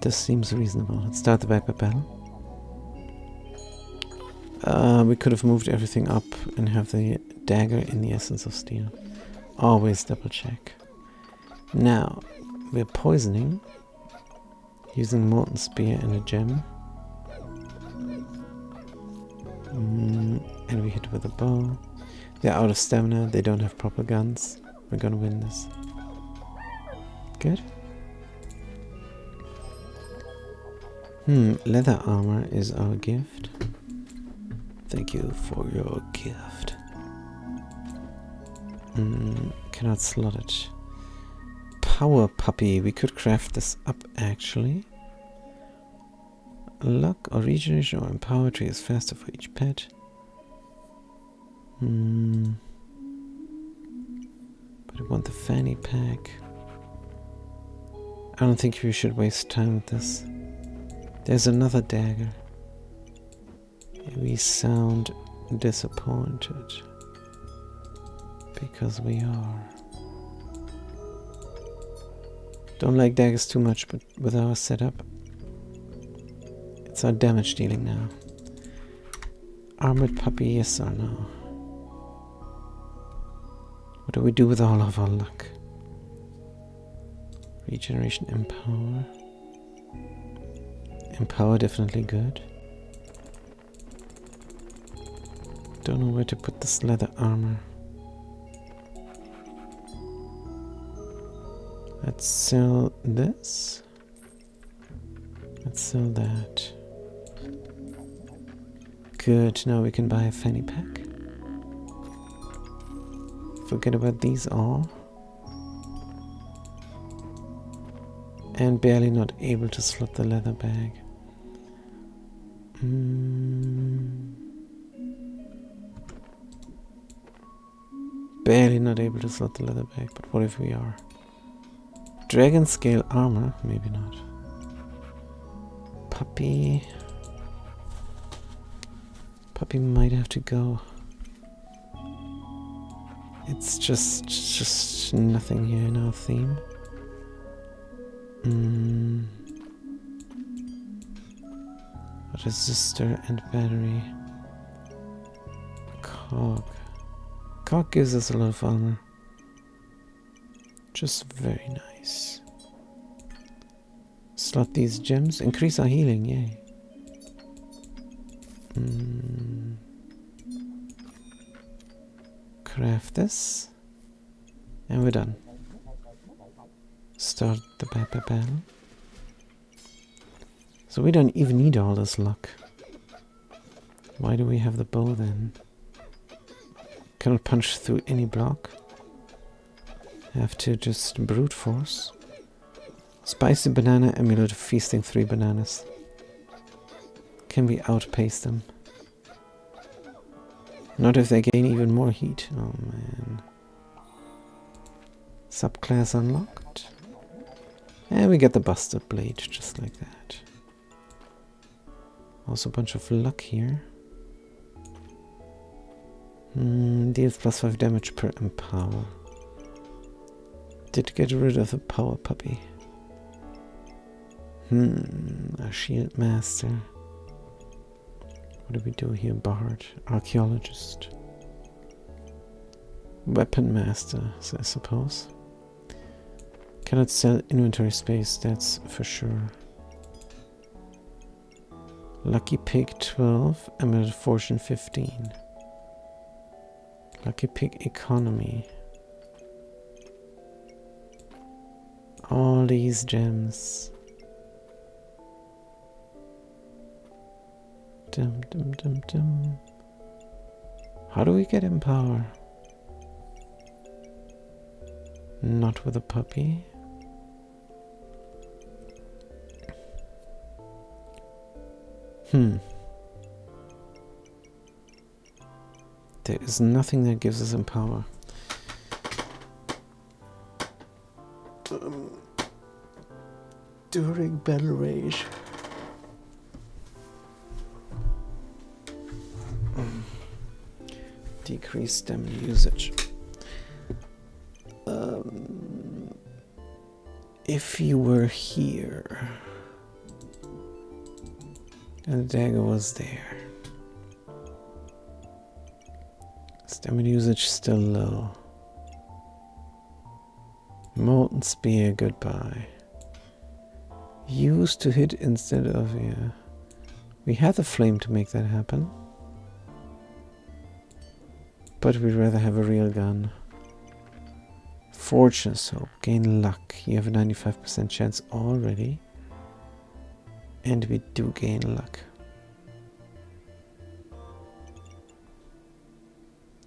This seems reasonable. Let's start the backup battle. We could have moved everything up and have the dagger in the essence of steel. Always double check. Now, we're poisoning. Using molten spear and a gem. And we hit with a bow. They're out of stamina, they don't have proper guns. We're gonna win this. Good. Leather armor is our gift. Thank you for your gift. Cannot slot it. Power puppy. We could craft this up actually. Luck or regeneration or empower tree is faster for each pet. But I want the fanny pack. I don't think we should waste time with this. There's another dagger. We sound disappointed. Because we are. Don't like daggers too much, but with our setup, it's our damage dealing now. Armored puppy, yes or no? What do we do with all of our luck? Regeneration, empower. Empower, definitely good. Don't know where to put this leather armor. Let's sell this. Let's sell that. Good, now we can buy a fanny pack. Forget about these all. And barely not able to slot the leather bag. Barely not able to slot the leather bag, but what if we are? Dragon scale armor? Maybe not. Puppy. Puppy might have to go. It's just nothing here in our theme. Resistor and battery. Cog. Cog gives us a lot of armor. Just very nice. Slot these gems. Increase our healing, yay. Craft this. And we're done. Start the battle. So we don't even need all this luck. Why do we have the bow then? Cannot punch through any block. Have to just brute force. Spicy banana, amulet, feasting 3 bananas. Can we outpace them? Not if they gain even more heat. Oh man. Subclass unlocked. And we get the busted blade, just like that. Also a bunch of luck here. Deals plus 5 damage per empower. Did get rid of the power puppy. A shield master. What do we do here? Bard. Archaeologist. Weapon master, I suppose. Cannot sell inventory space, that's for sure. Lucky Pig 12, Emerald Fortune 15. Lucky Pig economy. All these gems. Dum dum dum dum. How do we get empower? Not with a puppy. There is nothing that gives us empower. During battle rage. Decrease stamina usage. If you were here and the dagger was there, stamina usage still low. Molten spear, goodbye. Used to hit instead of, yeah. We had the flame to make that happen. But we'd rather have a real gun. Fortune's Hope. Gain luck. You have a 95% chance already. And we do gain luck.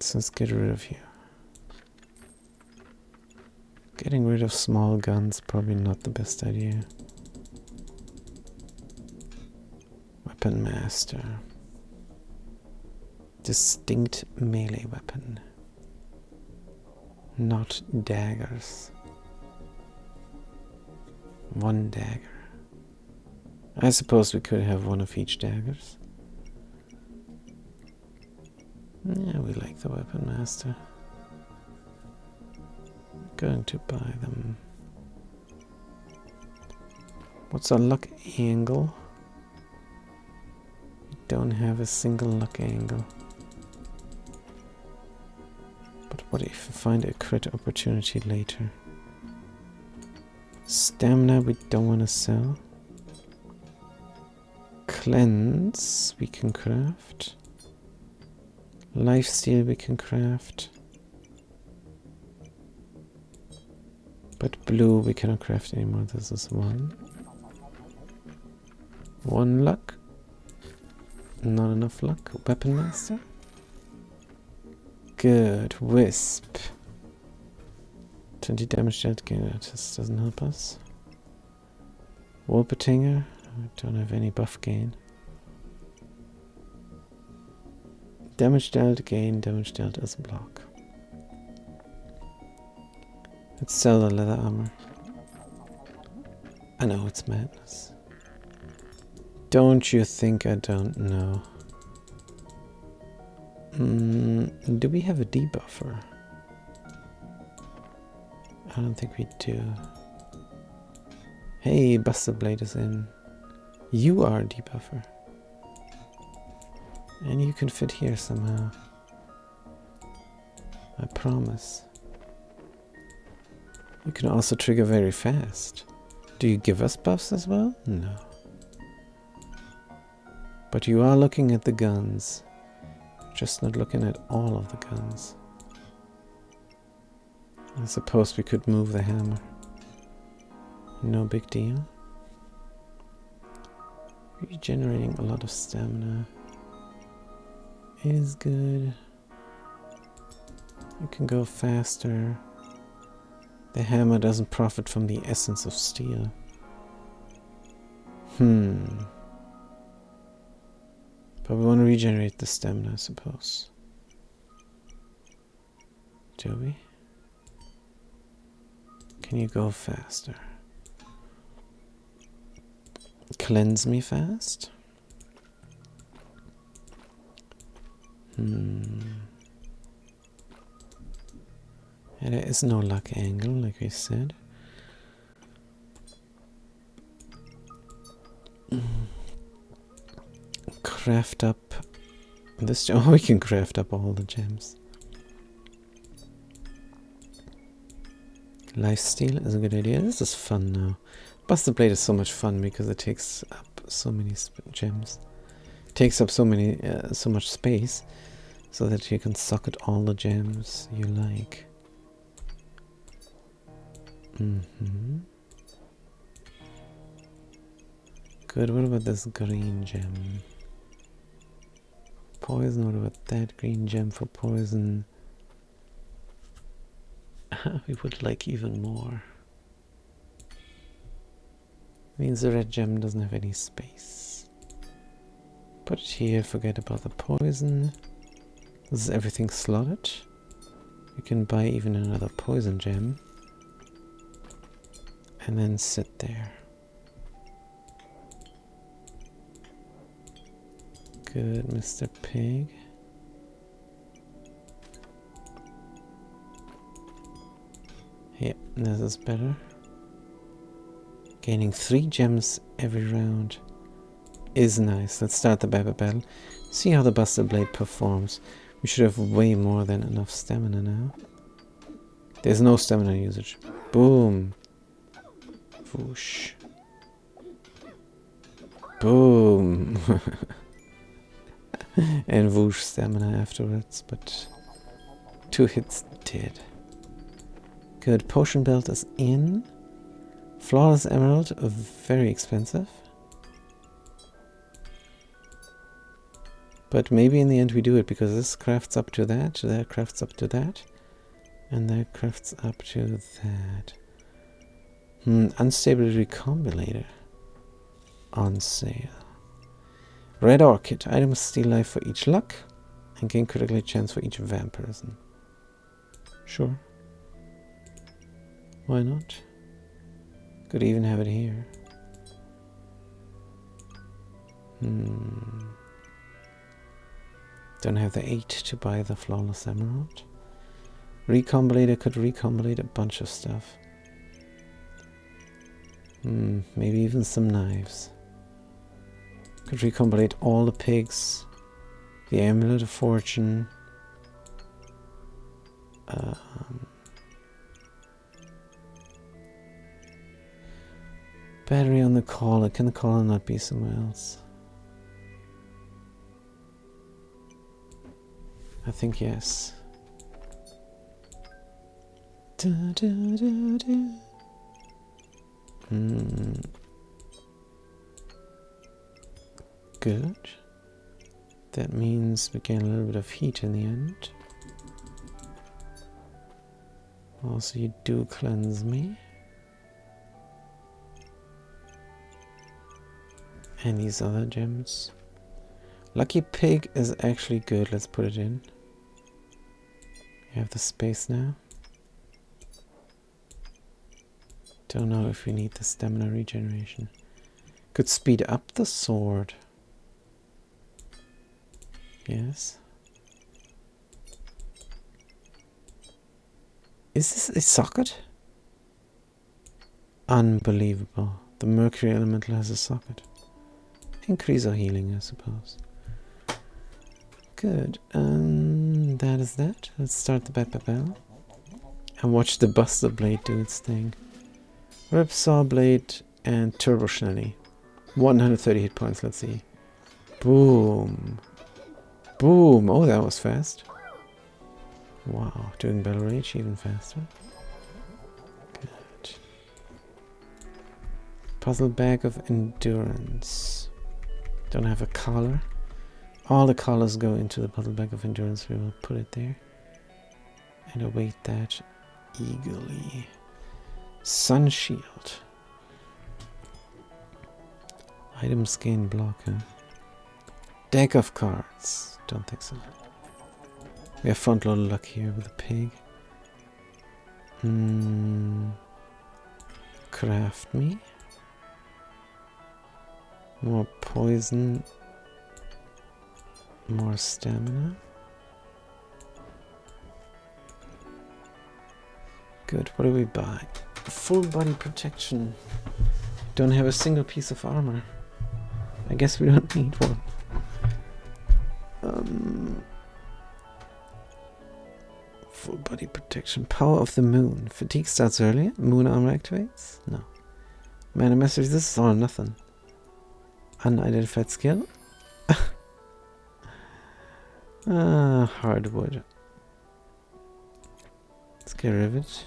So let's get rid of you. Getting rid of small guns probably not the best idea. Weapon Master. Distinct melee weapon. Not daggers. 1 dagger. I suppose we could have 1 of each daggers. Yeah, we like the Weapon Master. Going to buy them. What's our luck angle? Don't have a single luck angle. But what if we find a crit opportunity later? Stamina we don't want to sell. Cleanse we can craft. Lifesteal we can craft. But blue we cannot craft anymore. This is 1. 1 luck. Not enough luck. Weapon Master. Good. Wisp. 20 damage dealt again. That just doesn't help us. Wolpertinger. I don't have any buff gain. Damage dealt gain. Damage dealt as a block. Let's sell the leather armor. I know it's madness. Don't you think I don't know? Do we have a debuffer? I don't think we do. Hey, Buster Blade is in. You are a debuffer. And you can fit here somehow. I promise. You can also trigger very fast. Do you give us buffs as well? No. But you are looking at the guns. Just not looking at all of the guns. I suppose we could move the hammer. No big deal. Regenerating a lot of stamina is good. You can go faster. The hammer doesn't profit from the essence of steel. But we want to regenerate the stamina, I suppose. Do we? Can you go faster? Cleanse me fast? Yeah, there is no luck angle, like we said. Craft up this. Oh, we can craft up all the gems. Lifesteal is a good idea. This is fun now. Buster Blade is so much fun because it takes up so many gems. It takes up so much space, so that you can socket all the gems you like. Good. What about this green gem? Poison. What about that green gem for poison? We would like even more. Means the red gem doesn't have any space. Put it here. Forget about the poison. This is everything slotted. You can buy even another poison gem. And then sit there. Good, Mr. Pig. Yep, this is better. Gaining 3 gems every round is nice. Let's start the battle. See how the Buster Blade performs. We should have way more than enough stamina now. There's no stamina usage. Boom. Whoosh. Boom. And whoosh stamina afterwards, but 2 hits dead. Good. Potion belt is in. Flawless emerald, very expensive. But maybe in the end we do it, because this crafts up to that crafts up to that, and that crafts up to that. Unstable recombinator. On sale. Red Orchid. Items steal life for each luck, and gain critical hit chance for each vampirism. Sure. Why not? Could even have it here. Don't have the 8 to buy the Flawless Emerald. Recombinator could recombinate a bunch of stuff. Maybe even some knives. Could recombinate all the pigs. The Amulet of Fortune. Battery on the collar. Can the collar not be somewhere else? I think yes. Good. That means we get a little bit of heat in the end. Also, you do cleanse me. And these other gems. Lucky Pig is actually good. Let's put it in. You have the space now. Don't know if we need the stamina regeneration. Could speed up the sword. Yes. Is this a socket? Unbelievable. The Mercury Elemental has a socket. Increase our healing, I suppose. Good. That is that. Let's start the Bat-Bat-Bell. And watch the Buster Blade do its thing. Ripsaw Blade and Turbo Schnelly. 130 hit points, let's see. Boom. Boom. Oh, that was fast. Wow. Doing Battle Rage even faster. Good. Puzzle Bag of Endurance. Don't have a collar. All the colors go into the Puzzle Bag of Endurance. We will put it there. And await that eagerly. Sun Shield. Items gain blocker. Deck of cards. Don't think so. We have front load luck here with a pig. Craft me. More poison. More stamina. Good. What do we buy? Full body protection. Don't have a single piece of armor. I guess we don't need one. Full body protection. Power of the moon. Fatigue starts earlier. Moon armor activates? No. Mana message. This is all or nothing. Unidentified skill. Hardwood. Let's get rid of it.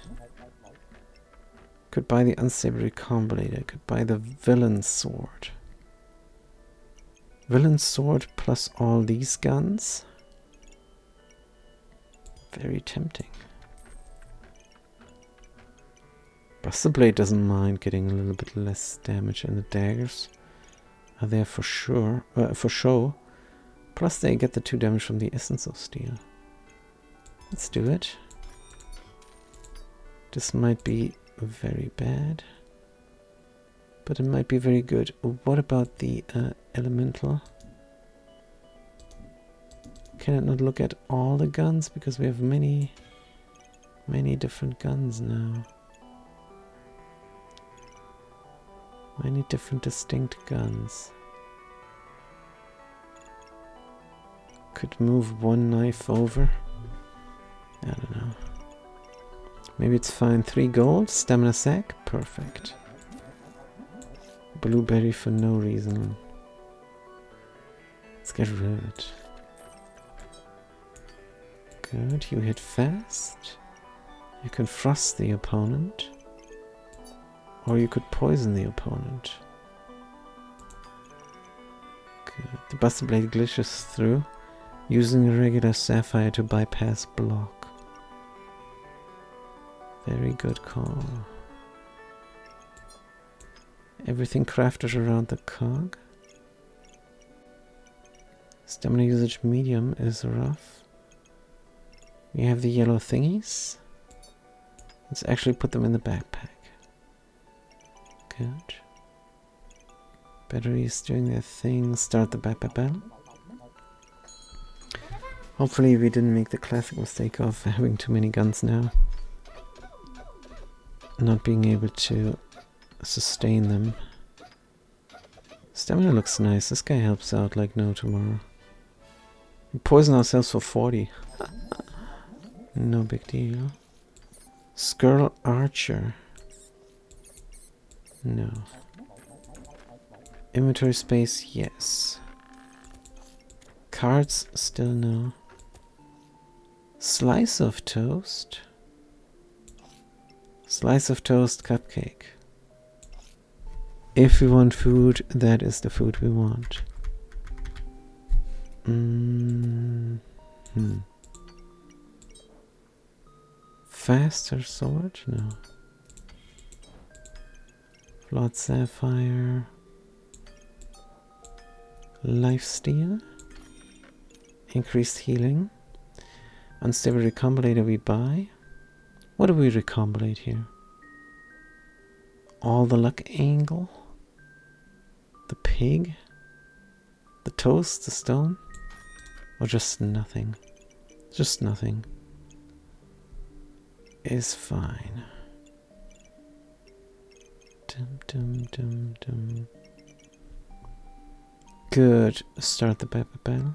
Could buy the Unstable Recombinator. Could buy the Villain Sword. Villain Sword plus all these guns. Very tempting. Buster Blade doesn't mind getting a little bit less damage, and the daggers are there for sure, for show. Plus they get the 2 damage from the Essence of Steel. Let's do it. This might be very bad, but it might be very good. What about the Elemental? Can it not look at all the guns? Because we have many different guns now. Many different distinct guns. Could move one knife over. I don't know. Maybe it's fine. 3 gold. Stamina sack. Perfect. Blueberry for no reason. Let's get rid of it. Good, you hit fast. You can frost the opponent. Or you could poison the opponent. Good. The Buster Blade glitches through, using a regular sapphire to bypass block. Very good call. Everything crafted around the cog. Stamina usage medium is rough. We have the yellow thingies. Let's actually put them in the backpack. Good. Batteries doing their thing. Start the backpack battle. Hopefully we didn't make the classic mistake of having too many guns now. Not being able to sustain them. Stamina looks nice. This guy helps out like no tomorrow. We poison ourselves for 40. No big deal. Skirl Archer. No. Inventory space, yes. Cards, still no. Slice of toast. Slice of toast cupcake. If we want food, that is the food we want. Faster sword? No. Flawed sapphire. Lifesteal. Increased healing. Unstable recombinator we buy. What do we recombinate here? All the luck angle. The pig. The toast, the stone. Or just nothing. Just nothing. Is fine. Dum dum dum dum. Good. Start the battle.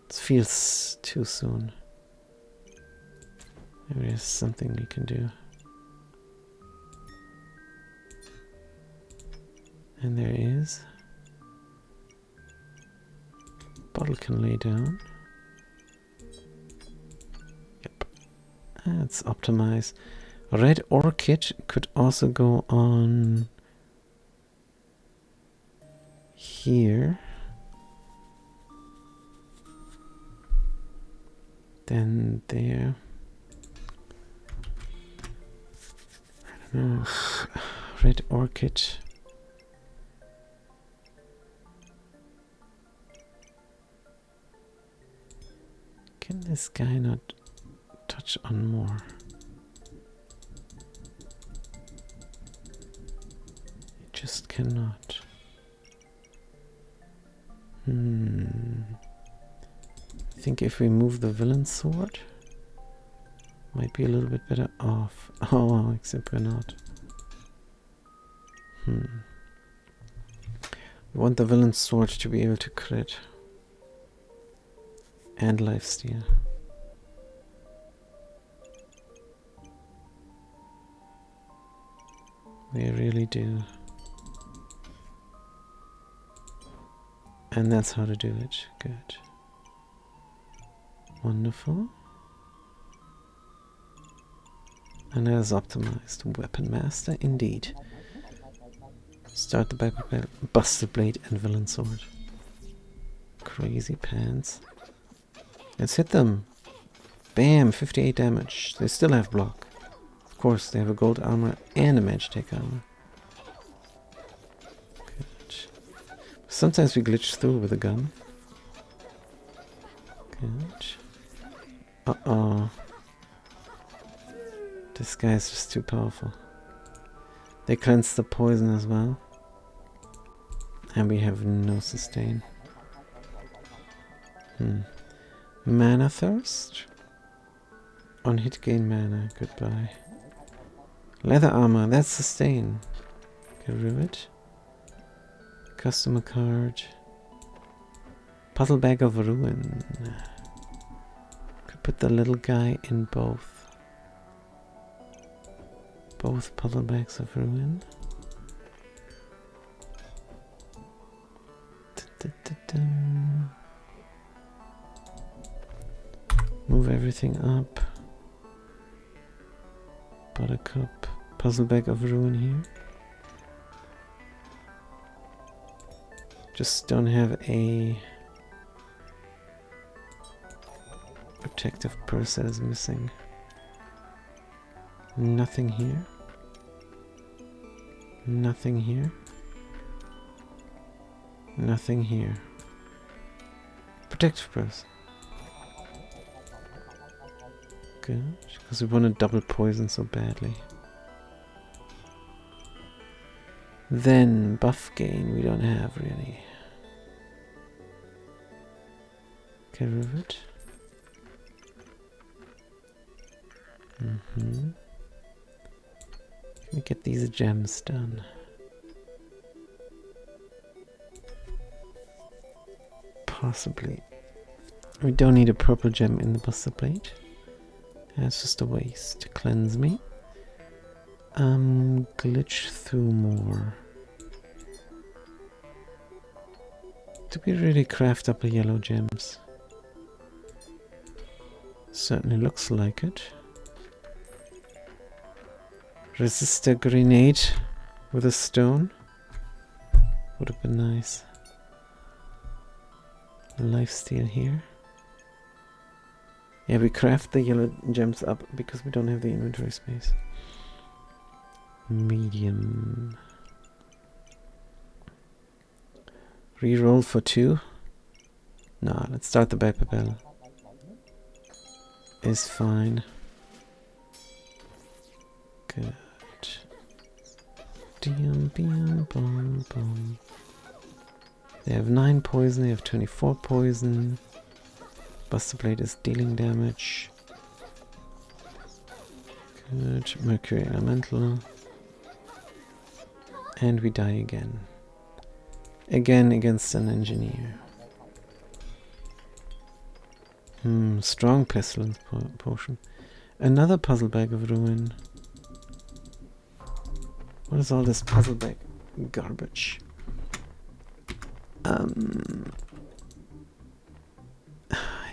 It feels too soon. Maybe there's something we can do. And there is. Bottle can lay down. Yep. Let's optimize. Red Orchid could also go on here. Then there. I don't know. Red Orchid. Can this guy not touch on more? He just cannot. I think if we move the villain sword, might be a little bit better off. Oh, except we're not. We want the villain sword to be able to crit. And lifesteal. We really do. And that's how to do it. Good. Wonderful. And that is optimized. Weapon Master, indeed. Start the battle. Buster Blade and Villain Sword. Crazy pants. Let's hit them. Bam, 58 damage. They still have block. Of course, they have a gold armor and a Magitech armor. Good. Sometimes we glitch through with a gun. Good. Uh-oh. This guy is just too powerful. They cleanse the poison as well. And we have no sustain. Mana Thirst? On hit gain mana. Goodbye. Leather armor. That's sustain. Get rid of it. Customer card. Puzzle bag of ruin. Could put the little guy in both. Both puzzle bags of ruin. Move everything up. Buttercup. Puzzle bag of ruin here. Just don't have a protective purse that is missing. Nothing here. Nothing here. Nothing here. Protective purse. Good, because we want to double poison so badly. Then buff gain we don't have really. Get rid of it. Can we get these gems done? Possibly. We don't need a purple gem in the buster plate. That's just a waste to cleanse me. Glitch through more. Do we really craft up a yellow gems? Certainly looks like it. Resistor grenade with a stone. Would have been nice. Lifesteal here. Yeah, we craft the yellow gems up because we don't have the inventory space. Medium. Reroll for 2. Nah, let's start the back papel. Is fine. Good. Boom. They have 9 poison, they have 24 poison. Buster Blade is dealing damage. Good. Mercury Elemental. And we die again. Again against an engineer. Strong pestilence potion. Another puzzle bag of ruin. What is all this puzzle bag garbage?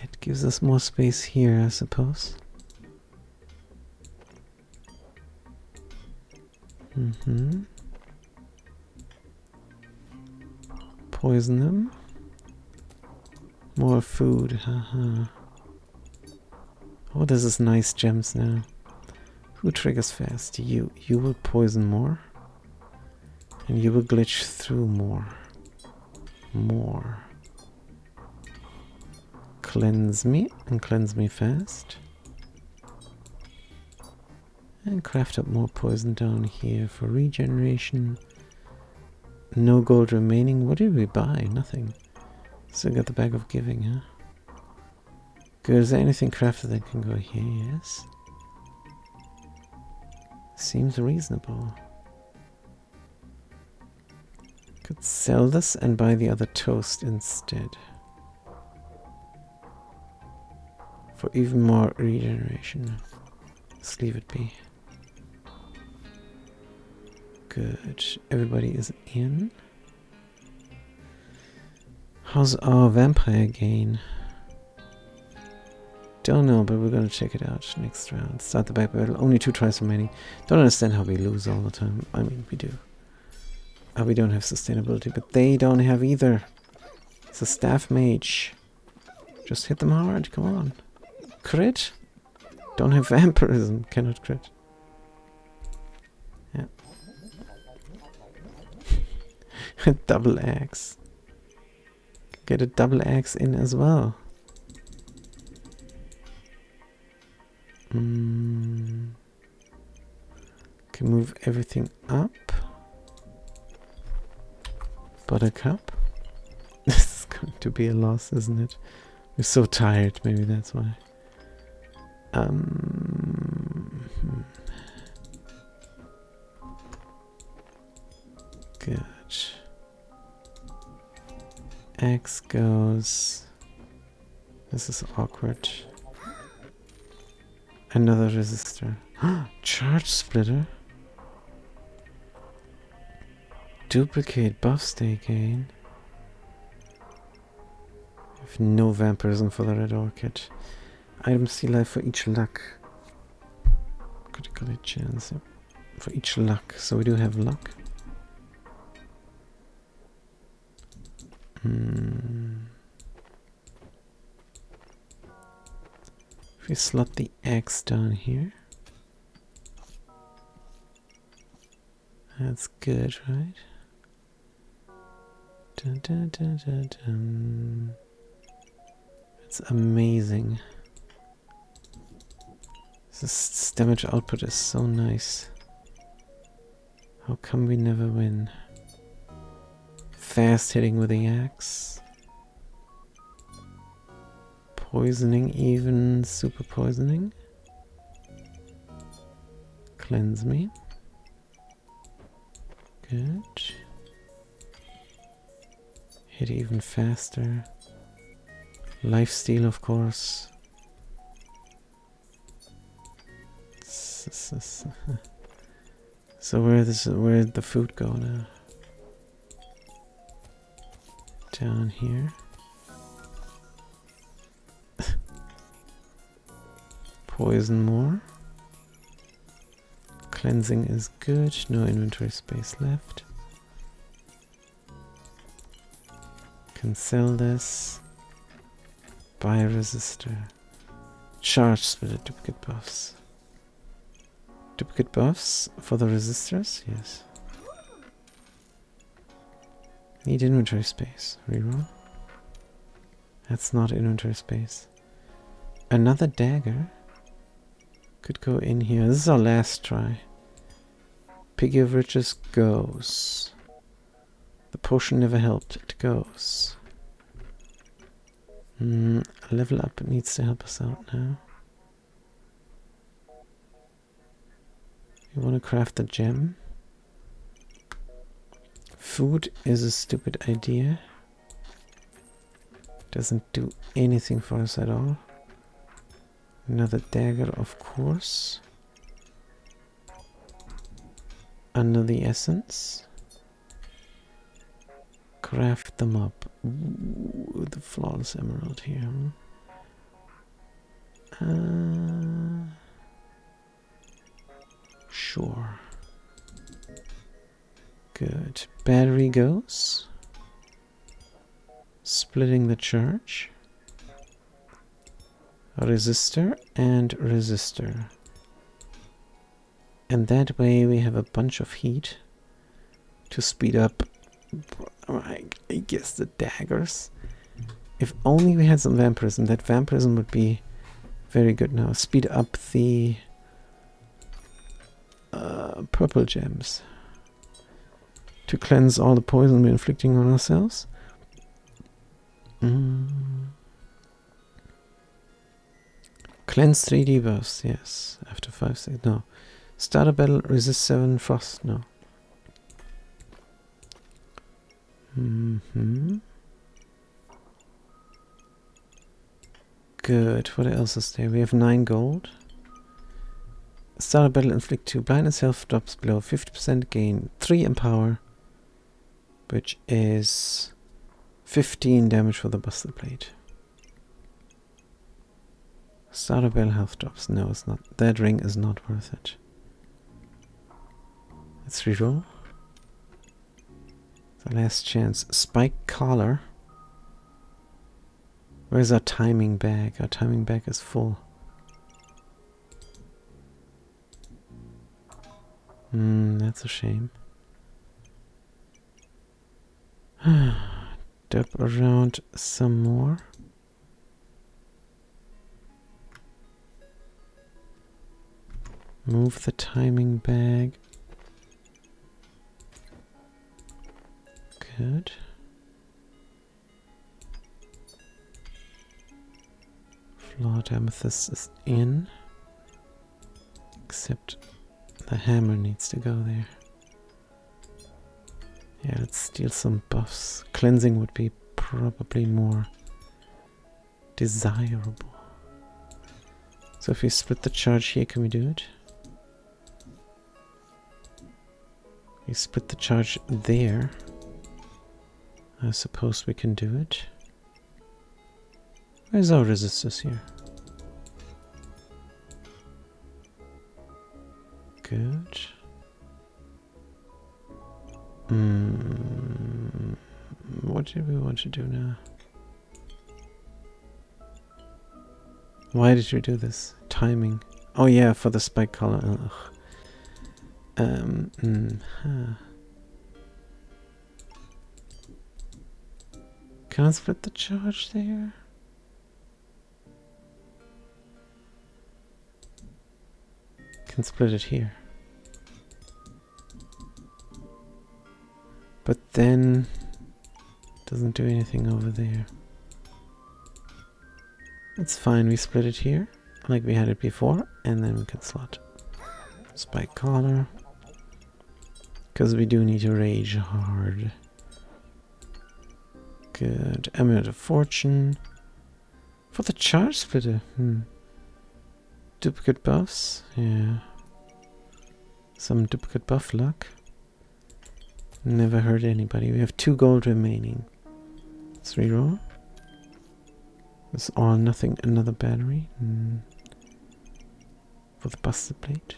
It gives us more space here, I suppose. Poison them. More food, haha. Oh, this is nice gems now. Who triggers fast? You. You will poison more. And you will glitch through more. More. Cleanse me, and cleanse me fast. And craft up more poison down here for regeneration. No gold remaining. What did we buy? Nothing. Still got the bag of giving, huh? Good. Is there anything crafted that can go here? Yes. Seems reasonable. Could sell this and buy the other toast instead. For even more regeneration. Just leave it be. Good. Everybody is in. How's our vampire gain? Don't know, but we're gonna check it out next round. Start the back battle. Only 2 tries remaining. Don't understand how we lose all the time. I mean, we do. We don't have sustainability, but they don't have either. It's a staff mage. Just hit them hard. Come on. Crit? Don't have vampirism. Cannot crit. Yeah. Double axe. Get a double axe in as well. Can move everything up. Buttercup. This is going to be a loss, isn't it? We're so tired, maybe that's why. Good. Axe goes. This is awkward. Another resistor. Charge splitter. Duplicate buff stay gain. I have no vampirism for the red orchid. Item steal life for each luck. Critical hit chance, yep. For each luck. So we do have luck. If we slot the X down here. That's good, right? Dun, dun, dun, dun, dun. It's amazing. This damage output is so nice. How come we never win? Fast hitting with the axe. Poisoning, even super poisoning. Cleanse me. Good. Hit even faster. Lifesteal, of course. So where'd the food go now? Down here. Poison more. Cleansing is good. No inventory space left. Can sell this. Buy a resistor. Charge splitter duplicate buffs. Duplicate buffs for the resistors? Yes. Need inventory space. Reroll. That's not inventory space. Another dagger. Could go in here. This is our last try. Piggy of Riches goes. The potion never helped. It goes. Level up needs to help us out now. You want to craft the gem. Food is a stupid idea. Doesn't do anything for us at all. Another dagger, of course. Under the essence. Craft them up. Ooh, the flawless emerald here. Sure. Good. Battery goes. Splitting the charge. Resistor and resistor. And that way we have a bunch of heat to speed up, I guess, the daggers. If only we had some vampirism, that vampirism would be very good now. Speed up the purple gems to cleanse all the poison we're inflicting on ourselves. Cleanse 3 debuffs, yes. After 5 seconds, no. Start a battle, resist 7 frost, no. Good, what else is there? We have 9 gold. Start a battle, inflict 2 blindness, health drops below 50%, gain 3 empower, which is 15 damage for the Buster Plate. Start a battle, health drops. No, it's not. That ring is not worth it. Let's reroll. The last chance. Spike collar. Where's our timing bag? Our timing bag is full. That's a shame. Dip around some more. Move the timing bag. Good. Flawed amethyst is in. Except the hammer needs to go there. Yeah, let's steal some buffs. Cleansing would be probably more desirable. So if we split the charge here, can we do it? We split the charge there. I suppose we can do it. Where's our resistors here? Good. What do we want to do now? Why did you do this? Timing. Oh yeah, for the spike collar. Can I split the charge there? Can split it here. But then doesn't do anything over there. It's fine, we split it here like we had it before, and then we can slot spike collar because we do need to rage hard. Good. Amulet of Fortune for the charge splitter. Duplicate buffs, yeah. Some duplicate buff luck. Never hurt anybody. We have 2 gold remaining. Let's reroll. This all nothing, another battery. For the busted plate.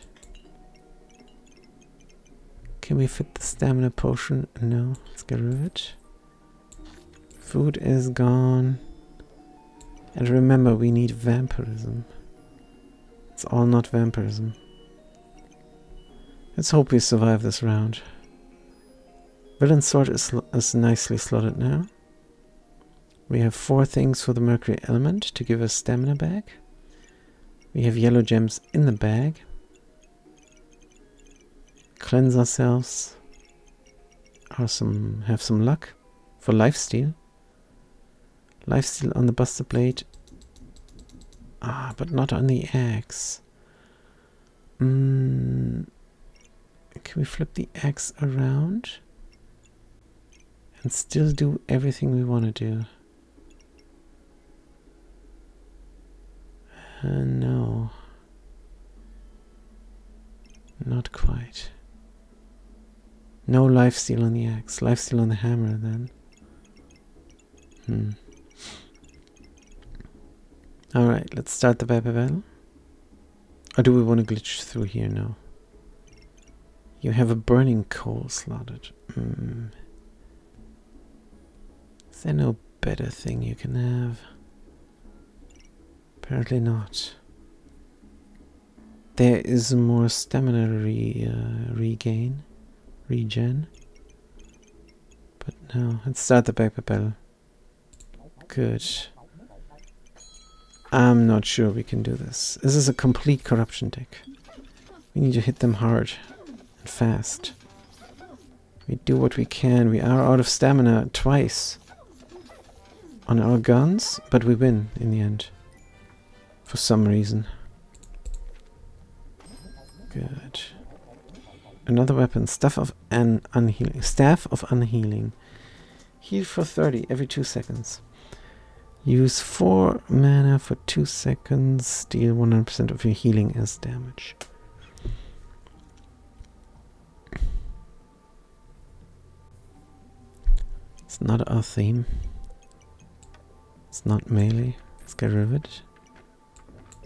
Can we fit the stamina potion? No, let's get rid of it. Food is gone. And remember, we need vampirism. It's all not vampirism. Let's hope we survive this round. Villain sword is nicely slotted now. We have 4 things for the mercury element to give us stamina back. We have yellow gems in the bag. Cleanse ourselves. Have some luck for lifesteal. Lifesteal on the buster blade. But not on the axe. Can we flip the axe around? And still do everything we want to do? No. Not quite. No lifesteal on the axe. Lifesteal on the hammer then. Alright, let's start the battle. Or do we want to glitch through here? No. You have a burning coal slotted. Is there no better thing you can have? Apparently not. There is more stamina regen. But no, let's start the battle. Good. I'm not sure we can do this. This is a complete corruption deck. We need to hit them hard and fast. We do what we can. We are out of stamina twice on our guns, but we win in the end. For some reason. Good. Another weapon. Staff of Unhealing. Staff of Unhealing. Heal for 30 every 2 seconds. Use 4 mana for 2 seconds. Deal 100% of your healing as damage. It's not our theme. It's not melee. Let's get rid of it.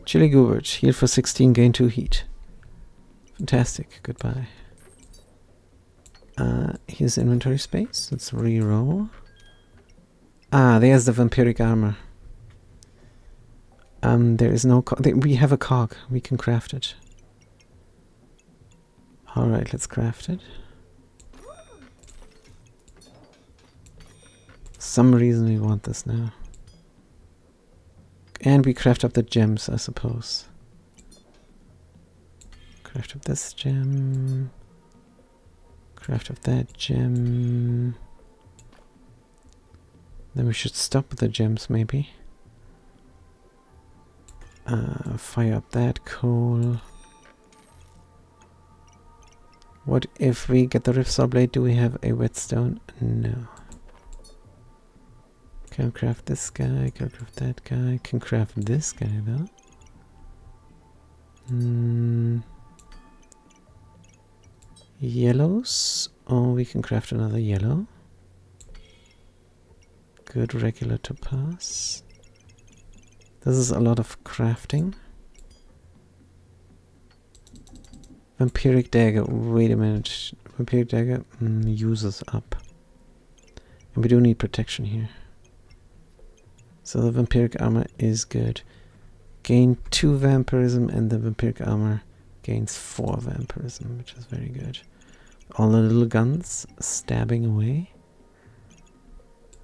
Chili Goobert. Heal for 16, gain 2 heat. Fantastic. Goodbye. Here's inventory space. Let's reroll. There's the vampiric armor. There is no cog. We have a cog. We can craft it. Alright, let's craft it. Some reason we want this now. And we craft up the gems, I suppose. Craft up this gem. Craft up that gem. Then we should stop with the gems, maybe. Fire up that coal. What if we get the Riftsaw Blade? Do we have a whetstone? No. Can craft this guy, can craft that guy, can craft this guy though. Yellows. Oh, we can craft another yellow. Good regular topaz. This is a lot of crafting. Vampiric dagger. Wait a minute. Vampiric dagger uses up. And we do need protection here. So the vampiric armor is good. Gain 2 vampirism and the vampiric armor gains 4 vampirism, which is very good. All the little guns stabbing away.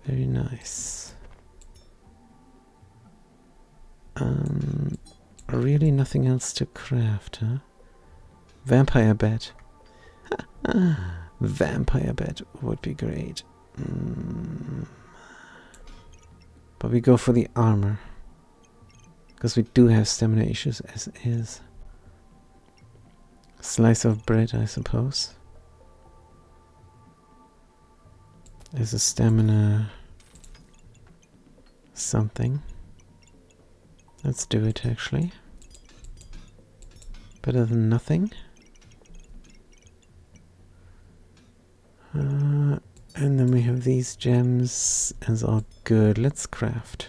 Very nice. Really nothing else to craft, huh? Vampire bat. Vampire bat would be great. But we go for the armor. Because we do have stamina issues as is. Slice of bread, I suppose. There's a stamina something. Let's do it actually. Better than nothing. And then we have these gems as all good. Let's craft.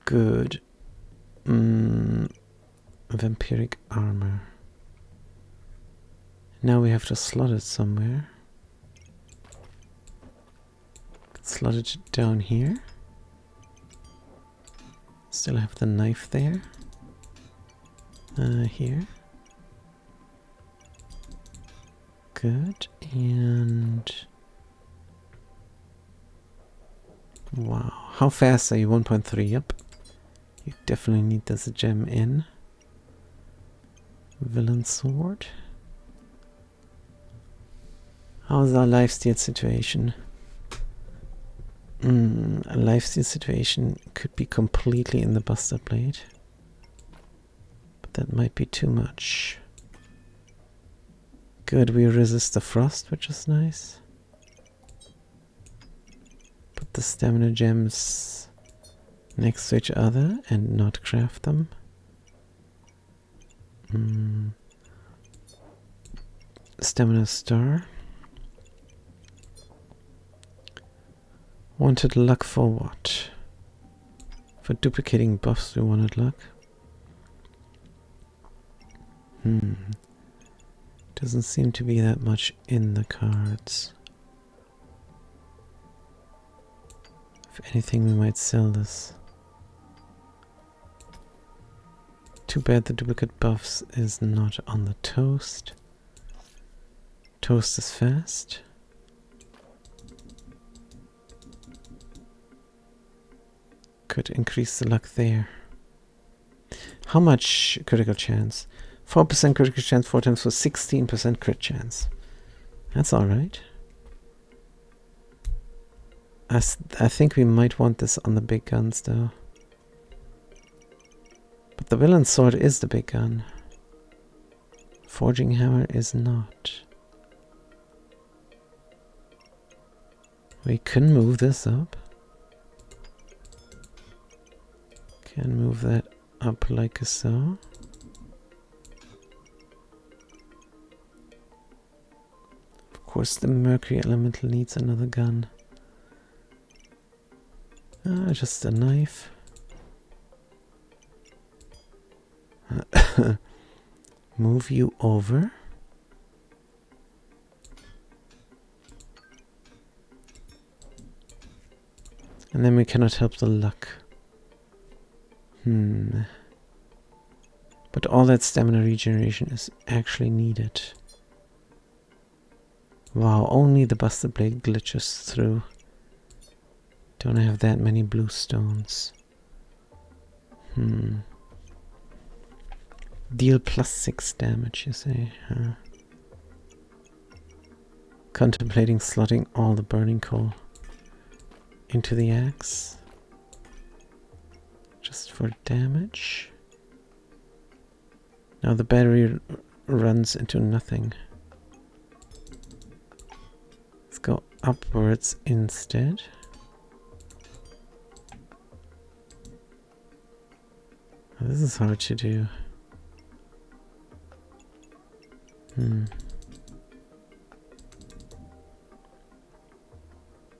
Good. Vampiric armor. Now we have to slot it somewhere. Slot it down here. Still have the knife there. Here. Good. And wow. How fast are you? 1.3. Yep. You definitely need this gem in. Villain sword. How's our lifesteal situation? A lifesteal situation could be completely in the Buster Blade. But that might be too much. Good, we resist the frost, which is nice. Put the stamina gems next to each other and not craft them. Stamina star. Wanted luck for what? For duplicating buffs we wanted luck. Doesn't seem to be that much in the cards. If anything, we might sell this. Too bad the duplicate buffs is not on the toast. Toast is fast. Could increase the luck there. How much critical chance? 4% critical chance, 4 times for 16% crit chance. That's alright. I think we might want this on the big guns though. But the villain sword is the big gun. Forging hammer is not. We can move this up. Can move that up like so. Of course the mercury elemental needs another gun. Just a knife. Move you over. And then we cannot help the luck. But all that stamina regeneration is actually needed. Wow, only the Buster Blade glitches through. Don't have that many blue stones. Deal +6 damage, you say? Contemplating slotting all the burning coal into the axe. Just for damage. Now the battery runs into nothing. Let's go upwards instead. This is hard to do.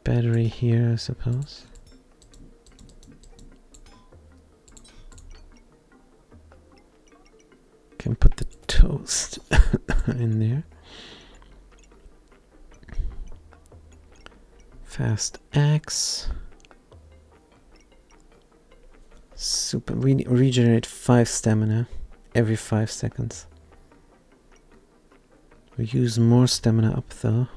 Battery here, I suppose. ghost in there. Fast axe. Super. We regenerate 5 stamina every 5 seconds. We use more stamina up though.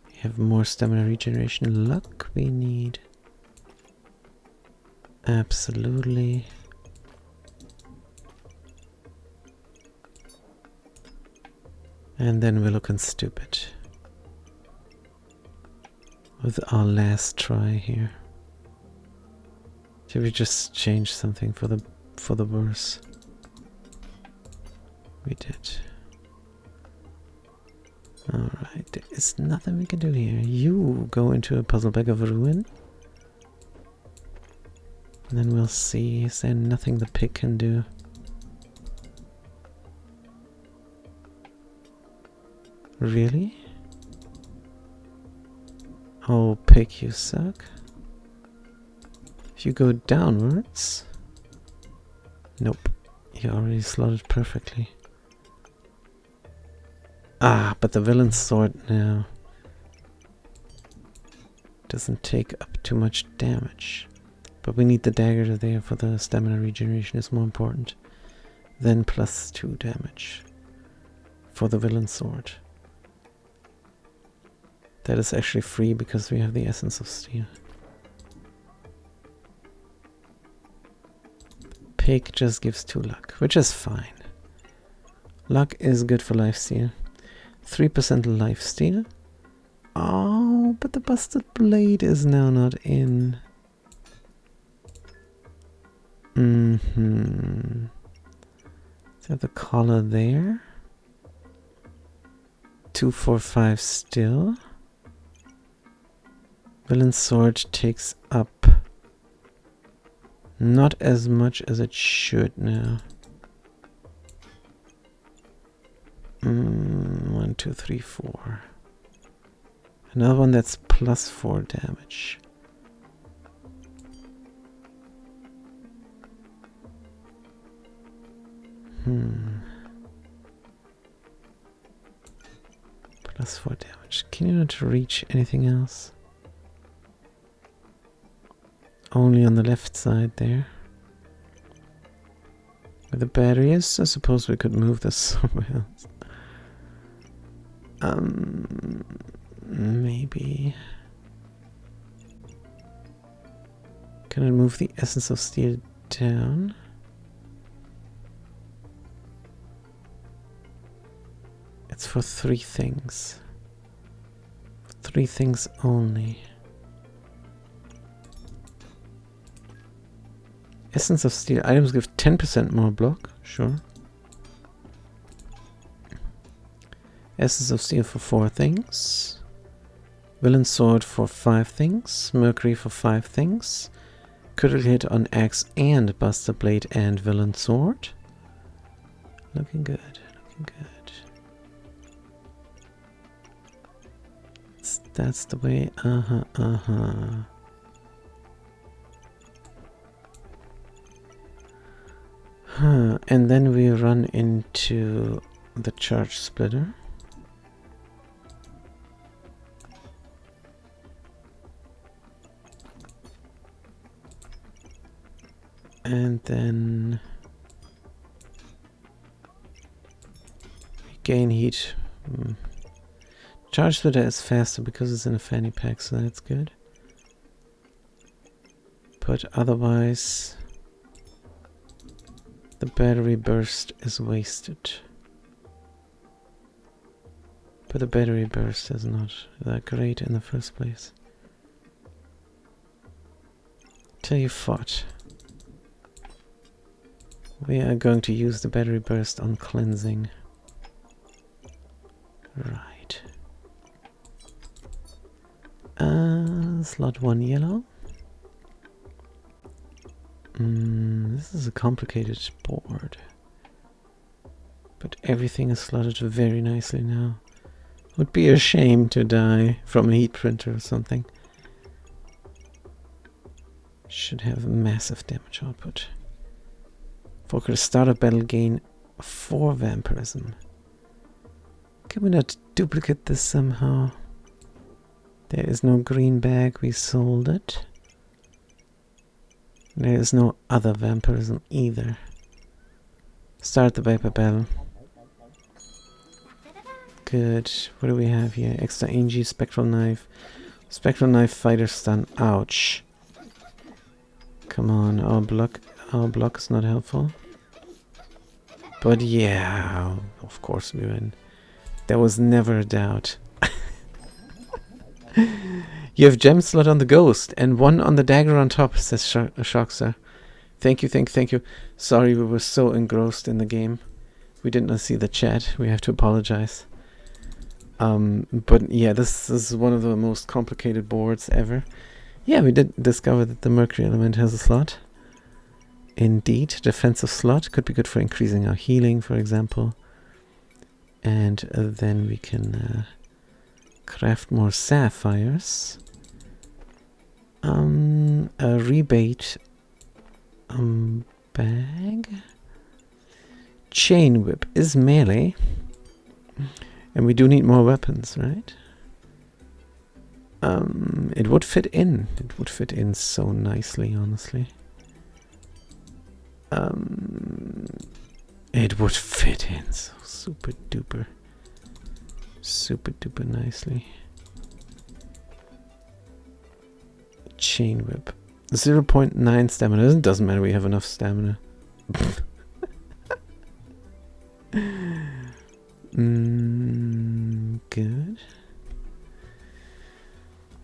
We have more stamina regeneration. Luck we need. Absolutely. And then we're looking stupid with our last try here. Should we just change something for the worse? We did. Alright, there is nothing we can do here. You go into a puzzle bag of ruin. And then we'll see. Is there nothing the pig can do? Really? Oh, pig, you suck. If you go downwards... Nope. You already slotted perfectly. Ah, but the villain's sword now doesn't take up too much damage. But we need the dagger there for the stamina regeneration. Is more important than +2 damage for the villain sword. That is actually free because we have the Essence of Steel. Pig just gives 2 luck, which is fine. Luck is good for lifesteal. 3% lifesteal. Oh, but the busted blade is now not in. Is that the collar there? 2, 4, 5 still. Villain sword takes up not as much as it should now. 1, 2, 3, 4. Another one that's +4 damage. +4 damage. Can you not reach anything else? Only on the left side there. Where the battery is, I suppose we could move this somewhere else. Maybe. Can I move the Essence of Steel down? It's for 3 things. 3 things only. Essence of Steel items give 10% more block, sure. Essence of Steel for 4 things. Villain Sword for 5 things. Mercury for 5 things. Critical hit on Axe and Buster Blade and Villain Sword. Looking good, looking good. That's the way, And then we run into the charge splitter. And then we gain heat. Charge splitter is faster because it's in a fanny pack, so that's good. But otherwise, the battery burst is wasted. But the battery burst is not that great in the first place. Tell you what. We are going to use the battery burst on cleansing. Right. Slot 1 yellow. This is a complicated board. But everything is slotted very nicely now. Would be a shame to die from a heat printer or something. Should have massive damage output. Focus start a battle gain 4 vampirism. Can we not duplicate this somehow? There is no green bag, we sold it. There is no other vampirism either. Start the Viper battle. Good. What do we have here? Extra NG, Spectral Knife. Spectral Knife, Fighter Stun. Ouch. Come on, our block is not helpful. But yeah, of course we win. There was never a doubt. You have gem slot on the ghost and 1 on the dagger on top, says Shockster. Thank you. Sorry, we were so engrossed in the game. We did not see the chat. We have to apologize. But yeah, this is one of the most complicated boards ever. Yeah, we did discover that the Mercury element has a slot. Indeed, defensive slot could be good for increasing our healing, for example. And then we can craft more sapphires. A rebate bag. Chain whip is melee. And we do need more weapons, right? It would fit in. It would fit in so nicely, honestly. It would fit in so super duper nicely. Chain whip. 0.9 stamina. It doesn't matter, we have enough stamina. Good.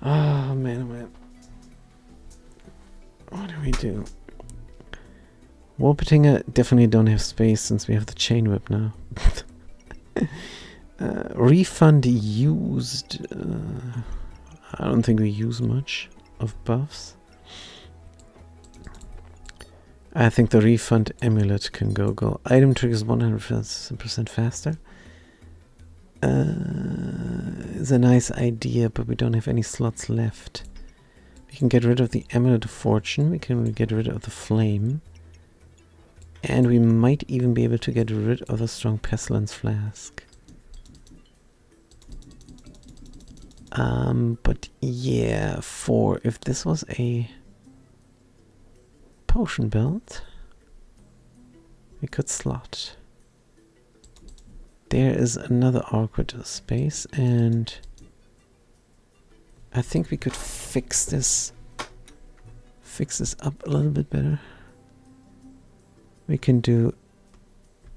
Oh man. What do we do? Wolpertinger definitely don't have space since we have the chain whip now. Refund used. I don't think we use much of buffs. I think the refund amulet can go. Item triggers 100% faster. Is a nice idea, but we don't have any slots left. We can get rid of the amulet of fortune. We can get rid of the flame. And we might even be able to get rid of the strong pestilence flask. But yeah, if this was a potion build, we could slot. There is another awkward space, and I think we could fix this up a little bit better. We can do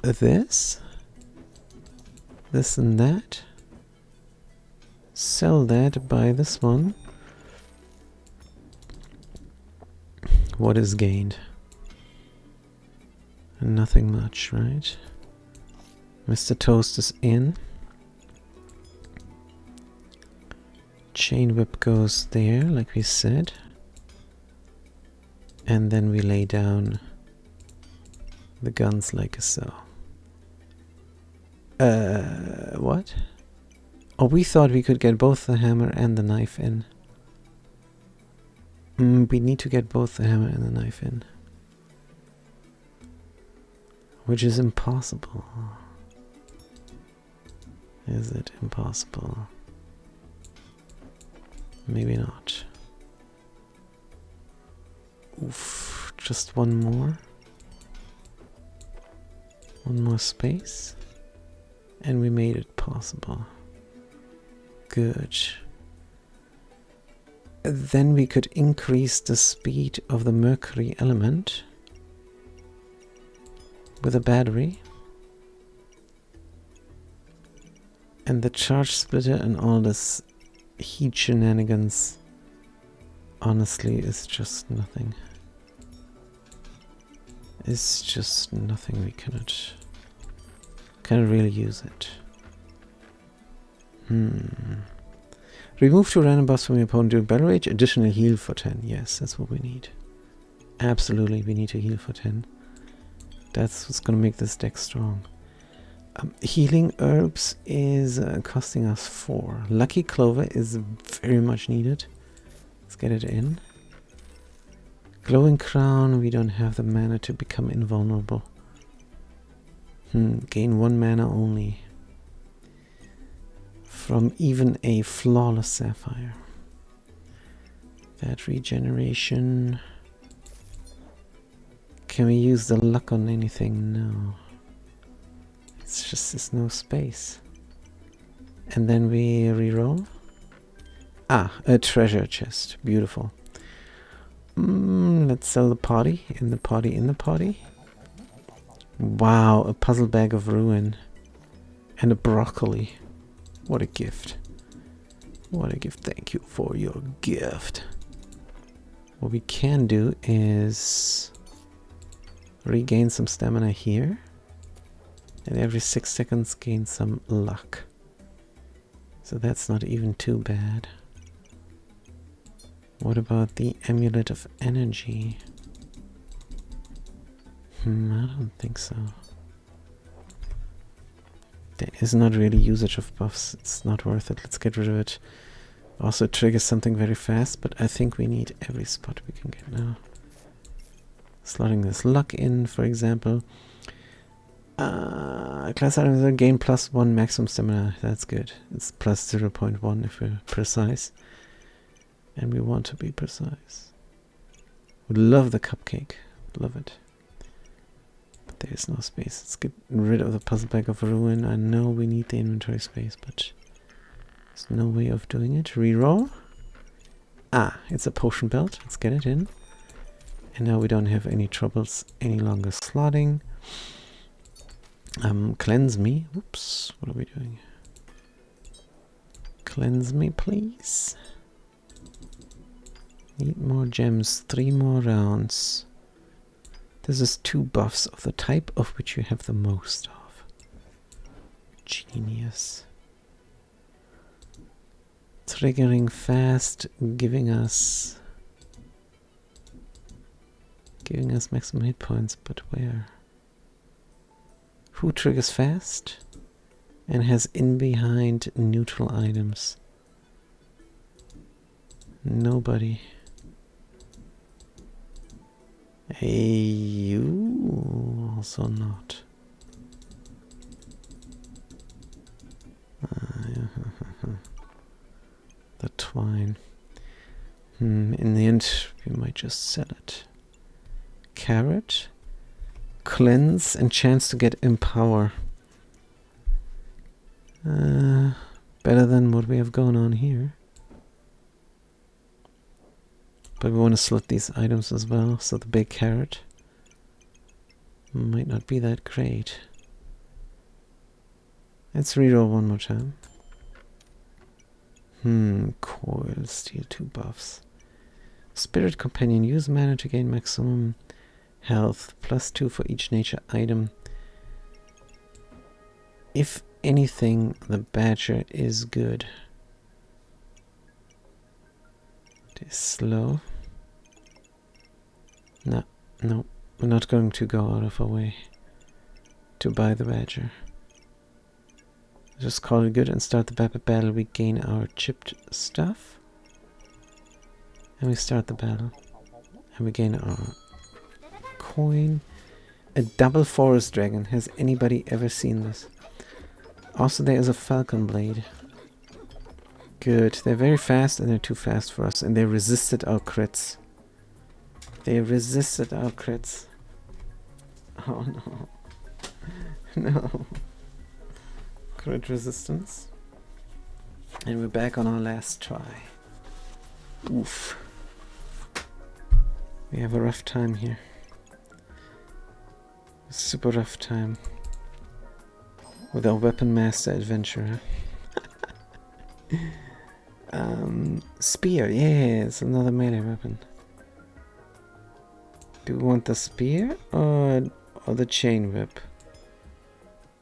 this and that. Sell that, buy this one. What is gained? Nothing much, right? Mr. Toast is in. Chain whip goes there, like we said. And then we lay down the guns like so. What? Oh, we thought we could get both the hammer and the knife in. We need to get both the hammer and the knife in. Which is impossible. Is it impossible? Maybe not. Oof, just one more. One more space. And we made it possible. Good. Then we could increase the speed of the mercury element with a battery. And the charge splitter and all this heat shenanigans honestly is just nothing. It's just nothing. We cannot really use it. Remove 2 random buffs from your opponent during battle rage. Additional heal for 10. Yes, that's what we need. Absolutely, we need to heal for 10. That's what's going to make this deck strong. Healing herbs is costing us 4. Lucky Clover is very much needed. Let's get it in. Glowing Crown, we don't have the mana to become invulnerable. Gain 1 mana only. From even a flawless sapphire. That regeneration. Can we use the luck on anything? No. It's just there's no space. And then we reroll. Ah, a treasure chest. Beautiful. Let's sell the potty. In the potty, in the potty. Wow, a puzzle bag of ruin. And a broccoli. What a gift. What a gift. Thank you for your gift. What we can do is regain some stamina here. And every 6 seconds gain some luck. So that's not even too bad. What about the Amulet of Energy? I don't think so. There is not really usage of buffs. It's not worth it. Let's get rid of it. Also it triggers something very fast, but I think we need every spot we can get now. Slotting this luck in, for example. Class items gain +1 maximum stamina. That's good. It's plus 0.1 if we're precise. And we want to be precise. Would love the cupcake. Love it. But there is no space. Let's get rid of the puzzle bag of ruin. I know we need the inventory space, but there's no way of doing it. Reroll. Ah, it's a potion belt. Let's get it in. And now we don't have any troubles any longer slotting. Cleanse me. Oops, what are we doing? Cleanse me, please. Need more gems. 3 more rounds. This is 2 buffs of the type of which you have the most of. Genius. Triggering fast, giving us maximum hit points, but where? Who triggers fast and has in behind neutral items? Nobody. Hey, you also not. The twine. In the end, we might just sell it. Carrot. Cleanse and chance to get Empower. Better than what we have going on here. But we want to slot these items as well, so the big carrot might not be that great. Let's reroll one more time. Coil, steal 2 buffs. Spirit Companion, use mana to gain maximum health, +2 for each nature item. If anything, the Badger is good. It is slow. No, we're not going to go out of our way to buy the Badger. Just call it good and start the battle. We gain our chipped stuff. And we start the battle. And we gain our coin. A double forest dragon. Has anybody ever seen this? Also, there is a falcon blade. Good. They're very fast and they're too fast for us. And they resisted our crits. They resisted our crits. Oh no. No. Crit resistance. And we're back on our last try. Oof. We have a rough time here. A super rough time. With our Weapon Master adventurer. Spear, yes, another melee weapon. Do we want the spear or the chain whip?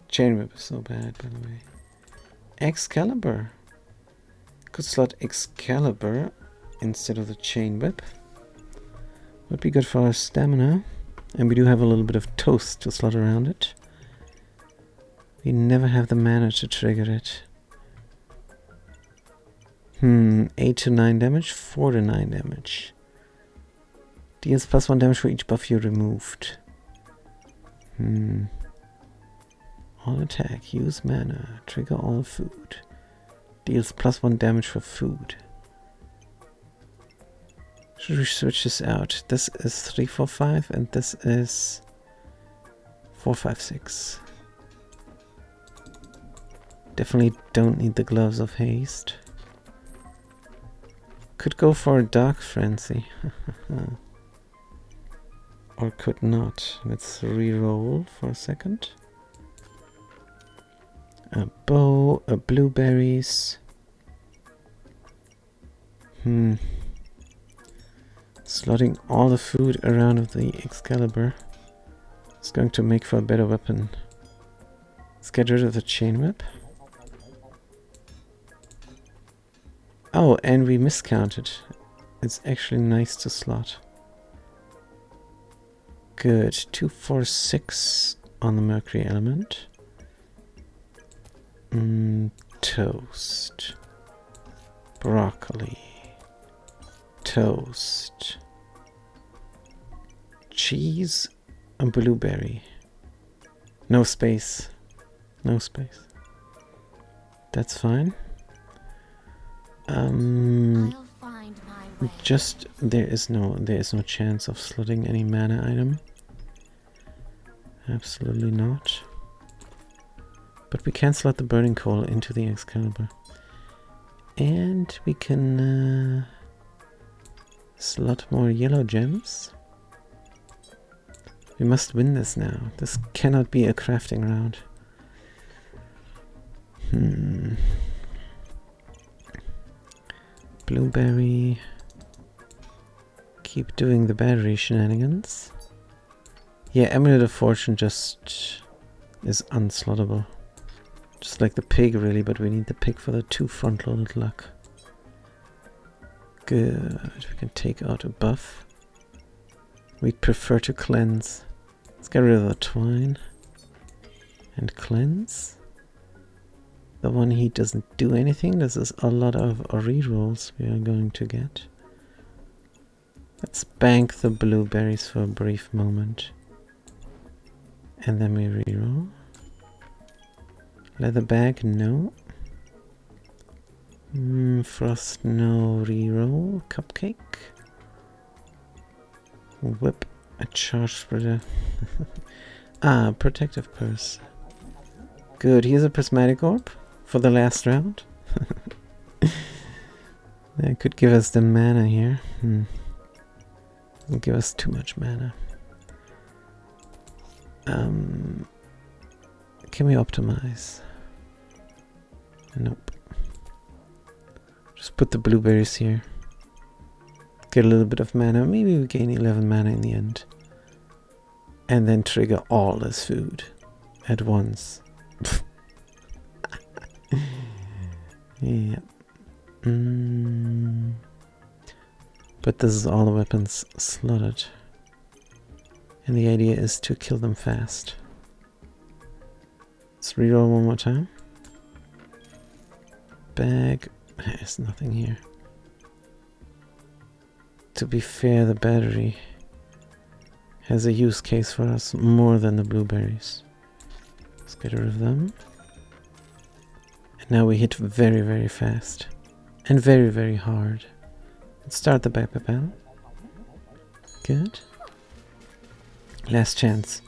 Chain whip is so bad, by the way. Excalibur. Could slot Excalibur instead of the chain whip. Would be good for our stamina. And we do have a little bit of toast to slot around it. We never have the mana to trigger it. 8 to 9 damage, 4 to 9 damage. Deals +1 damage for each buff you removed. on attack. Use mana. Trigger all food. Deals +1 damage for food. Should we switch this out? This is 345 and this is 456. Definitely don't need the gloves of haste. Could go for a dark frenzy. Or could not. Let's re-roll for a second. A bow, a blueberries. Slotting all the food around of the Excalibur is going to make for a better weapon. Let's get rid of the chain whip. Oh, and we miscounted. It's actually nice to slot. Good. 246 on the mercury element. Toast. Broccoli. Toast. Cheese. A blueberry. No space. No space. That's fine. Just there is no chance of slotting any mana item. Absolutely not. But we can slot the burning coal into the Excalibur. And we can slot more yellow gems. We must win this now. This cannot be a crafting round. Blueberry. Keep doing the battery shenanigans. Yeah, Amulet of Fortune just is unslottable. Just like the pig really, but we need the pig for the 2 front-loaded luck. Good. We can take out a buff. We'd prefer to cleanse. Let's get rid of the twine. And cleanse. The one he doesn't do anything. This is a lot of rerolls we are going to get. Let's bank the blueberries for a brief moment. And then we reroll. Leather bag, no. Frost, no. Reroll. Cupcake. Whip. A charge spreader. Ah, protective purse. Good, here's a prismatic orb for the last round. That could give us the mana here. Doesn't give us too much mana. Can we optimize? Nope. Just put the blueberries here. Get a little bit of mana. Maybe we gain 11 mana in the end. And then trigger all this food at once. Yeah. But this is all the weapons slotted. And the idea is to kill them fast. Let's reroll one more time. Bag. There's nothing here. To be fair, the battery has a use case for us more than the blueberries. Let's get rid of them. And now we hit very, very fast. And very, very hard. Let's start the backpack battle. Good. Last chance.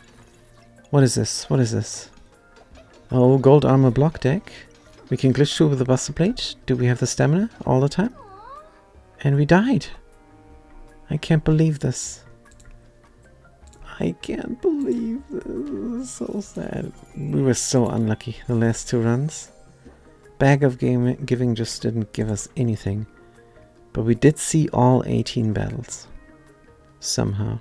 What is this? What is this? Oh, gold armor block deck. We can glitch through with the buster plate. Do we have the stamina all the time? And we died. I can't believe this. I can't believe this. This is so sad. We were so unlucky the last 2 runs. Bag of Giving just didn't give us anything. But we did see all 18 battles. Somehow.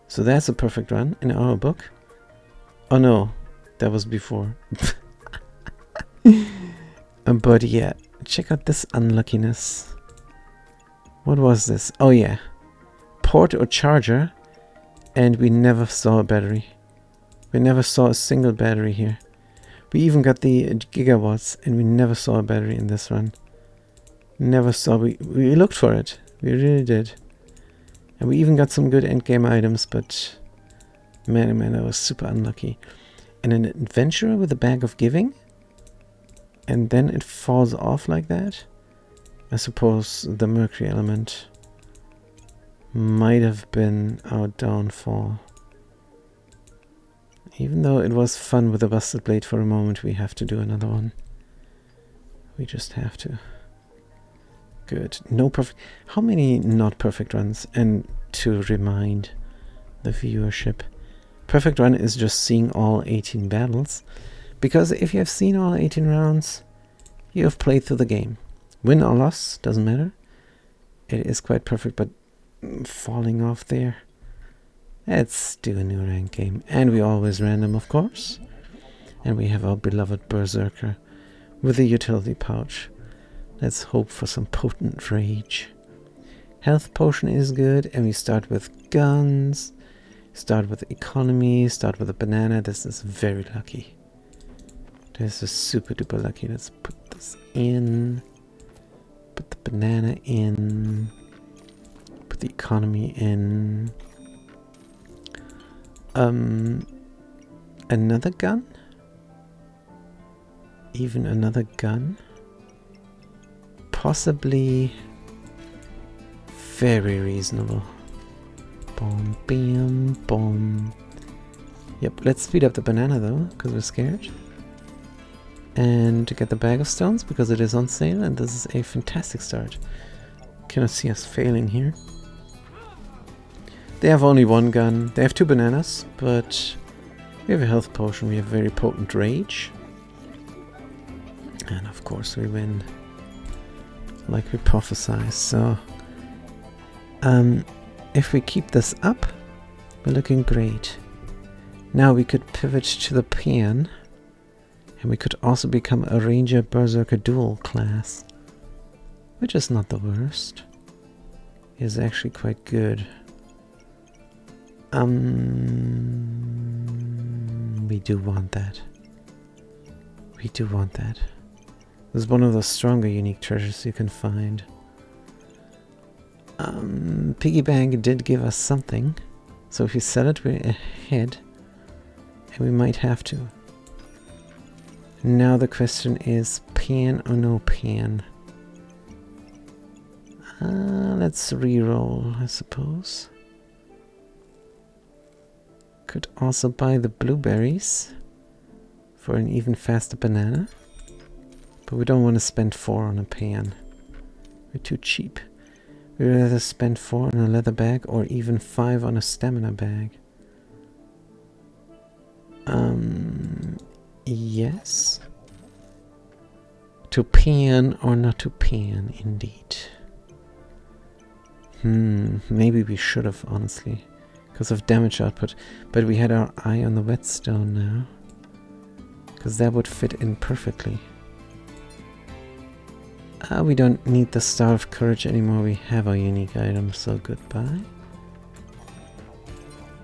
So that's a perfect run in our book. Oh no, that was before. But yeah, check out this unluckiness. What was this? Oh yeah. Port or charger. And we never saw a battery. We never saw a single battery here. We even got the gigawatts and we never saw a battery in this run. Never saw. We looked for it. We really did. And we even got some good endgame items, but man, oh man, I was super unlucky. And an adventurer with a bag of giving? And then it falls off like that? I suppose the mercury element might have been our downfall. Even though it was fun with the busted blade for a moment, we have to do another one. We just have to. Good. No perfect. How many not perfect runs? And to remind the viewership, perfect run is just seeing all 18 battles. Because if you have seen all 18 rounds, you have played through the game. Win or loss, doesn't matter. It is quite perfect, but falling off there. Let's do a new rank game. And we always random, of course. And we have our beloved Berserker with a utility pouch. Let's hope for some potent rage. Health potion is good, and we start with guns. Start with economy, start with a banana. This is very lucky. This is super duper lucky. Let's put this in. Put the banana in. Put the economy in. Another gun? Even another gun? Possibly very reasonable. Boom, bam, boom. Yep, let's speed up the banana though, because we're scared. And to get the bag of stones, because it is on sale, and this is a fantastic start. Cannot see us failing here. They have only one gun. They have 2 bananas, but we have a health potion. We have very potent rage. And of course we win. Like we prophesized. So if we keep this up, we're looking great. Now we could pivot to the Pan, and we could also become a Ranger Berserker dual class, which is not the worst. It is actually quite good. We do want that. We do want that. This is one of the stronger unique treasures you can find. Piggy Bank did give us something, so if you sell it, we're ahead, and we might have to. Now the question is, Pan or no Pan? Let's re-roll, I suppose. Could also buy the blueberries for an even faster banana, but we don't want to spend 4 on a Pan. We're too cheap. We'd rather spend 4 on a leather bag or even 5 on a stamina bag. Yes. To Pan or not to Pan, indeed. Maybe we should have, honestly, because of damage output. But we had our eye on the whetstone now, because that would fit in perfectly. We don't need the Star of Courage anymore. We have our unique item, so goodbye.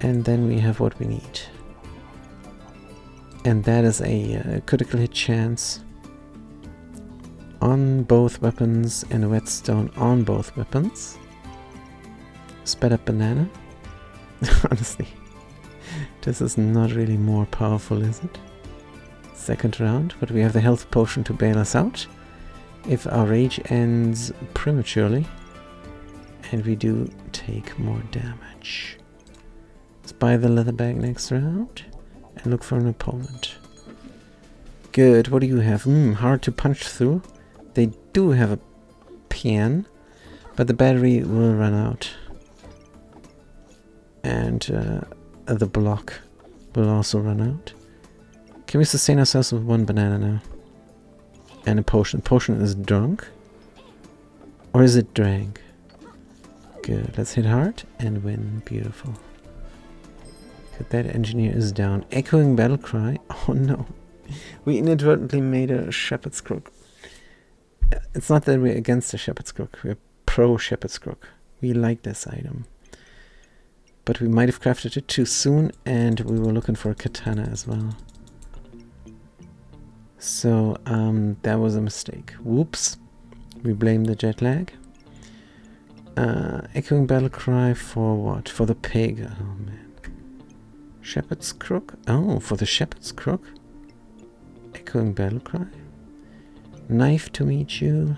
And then we have what we need. And that is a critical hit chance on both weapons and a whetstone on both weapons. Sped up banana. Honestly, this is not really more powerful, is it? Second round, but we have the health potion to bail us out if our rage ends prematurely, and we do take more damage. Let's buy the leather bag next round and look for an opponent. Good, what do you have? Hard to punch through. They do have a Pan, but the battery will run out. And the block will also run out. Can we sustain ourselves with 1 banana now? And a potion. Potion is drunk? Or is it drank? Good. Let's hit hard and win. Beautiful. Good. That engineer is down. Echoing battle cry. Oh no. We inadvertently made a shepherd's crook. It's not that we're against the shepherd's crook. We're pro shepherd's crook. We like this item. But we might have crafted it too soon, and we were looking for a katana as well. So that was a mistake. Whoops. We blame the jet lag. Echoing battle cry for what? For the pig. Oh man. Shepherd's Crook. Oh, for the Shepherd's Crook. Echoing battle cry. Knife to meet you.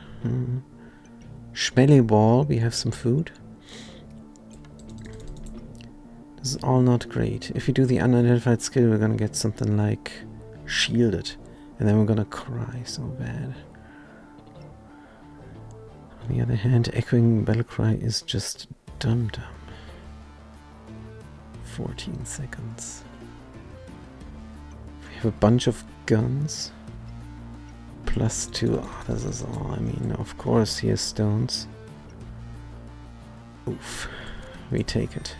Smelly ball. We have some food. This is all not great. If we do the unidentified skill, we're gonna get something like shielded. And then we're gonna cry so bad. On the other hand, echoing battle cry is just dumb. 14 seconds. We have a bunch of guns. +2. Oh, this is all. I mean, of course, he has stones. Oof. We take it.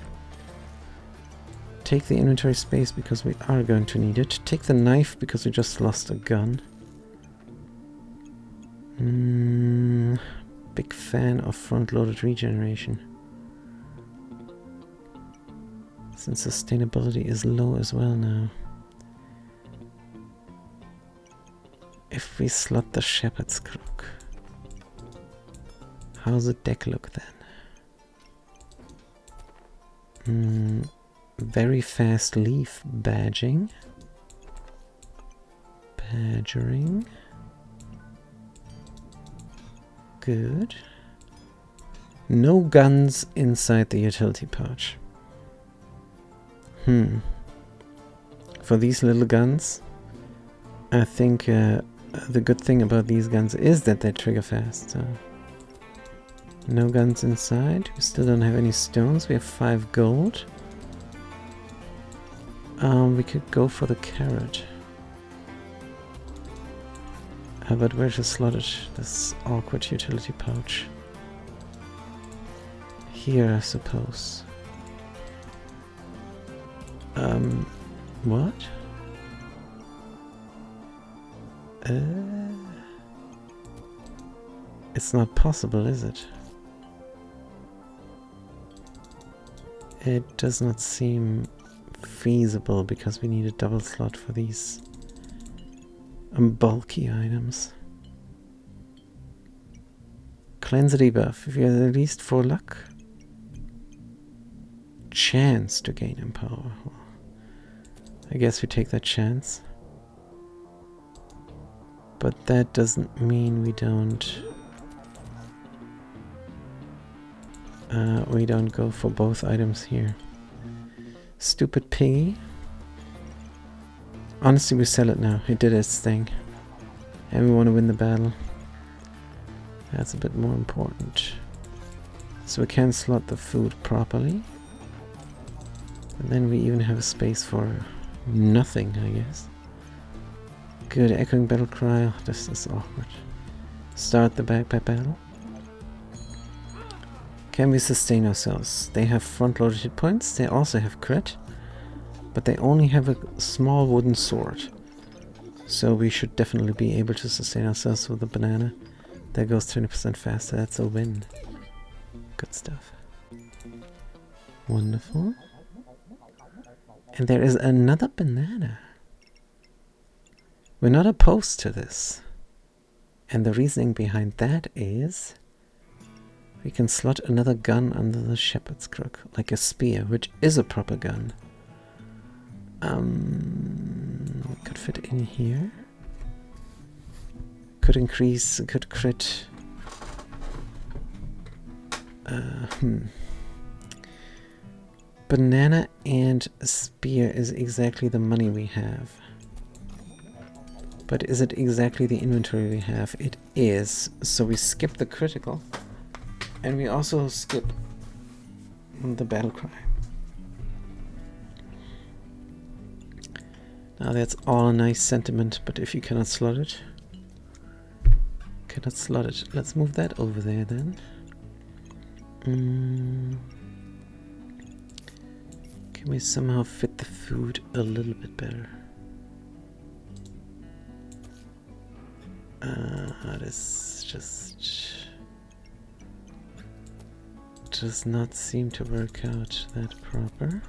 Take the inventory space because we are going to need it. Take the knife because we just lost a gun. Big fan of front-loaded regeneration. Since sustainability is low as well now. If we slot the Shepherd's Crook, how's the deck look then? Very fast leaf badging. Badgering. Good. No guns inside the utility pouch. For these little guns, I think the good thing about these guns is that they trigger fast. So. No guns inside. We still don't have any stones. We have 5 gold. We could go for the carrot. But where to slot it? This awkward utility pouch. Here, I suppose. What? It's not possible, is it? It does not seem feasible because we need a double slot for these bulky items. Cleanse debuff. If you have at least 4 luck. Chance to gain empower. Well, I guess we take that chance. But that doesn't mean we don't go for both items here. Stupid piggy. Honestly, we sell it now. It did its thing. And we want to win the battle. That's a bit more important. So we can slot the food properly. And then we even have a space for nothing, I guess. Good, echoing battle cry. Oh, this is awkward. Start the backpack battle. Can we sustain ourselves? They have front-loaded hit points. They also have crit. But they only have a small wooden sword. So we should definitely be able to sustain ourselves with a banana. That goes 20% faster. That's a win. Good stuff. Wonderful. And there is another banana. We're not opposed to this. And the reasoning behind that is we can slot another gun under the Shepherd's Crook, like a spear, which is a proper gun. Could fit in here. Could increase, could crit. Banana and spear is exactly the money we have. But is it exactly the inventory we have? It is. So we skip the critical. And we also skip the battle cry. Now that's all a nice sentiment, but if you cannot slot it, let's move that over there then. Can we somehow fit the food a little bit better? This just does not seem to work out that proper,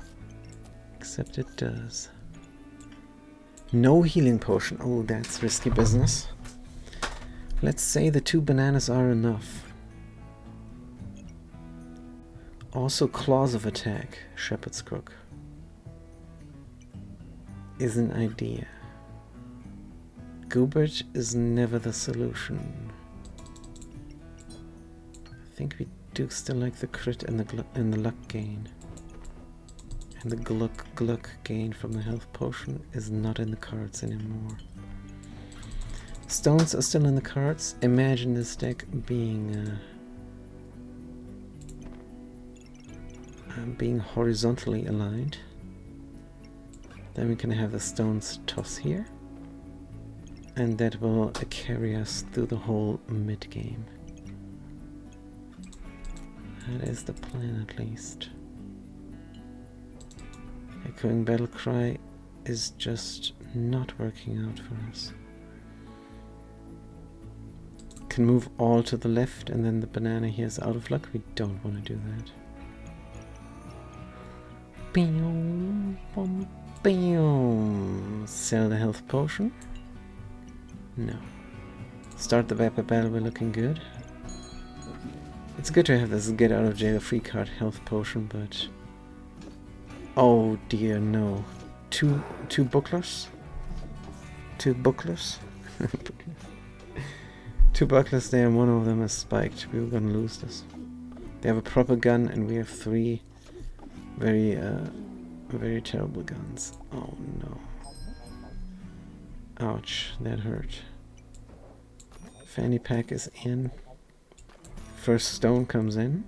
except it does. No healing potion. Oh, that's risky business. Let's say the 2 bananas are enough. Also claws of attack, Shepherd's Crook. is an idea. Goobert is never the solution. I think we do still like the crit and the luck gain. And the gluck gain from the health potion is not in the cards anymore. Stones are still in the cards. Imagine this deck being horizontally aligned. Then we can have the stones toss here. And that will carry us through the whole mid-game. That is the plan, at least. Echoing Battle Cry is just not working out for us. Can move all to the left and then the banana here is out of luck. We don't want to do that. Boom, boom, boom. Sell the health potion. No. Start the battle, we're looking good. It's good to have this get out of jail free card health potion, but oh dear, no. Two bucklers? Two bucklers? Two bucklers there and one of them is spiked. We were gonna lose this. They have a proper gun and we have three very terrible guns. Oh no. Ouch, that hurt. Fanny pack is in. First stone comes in.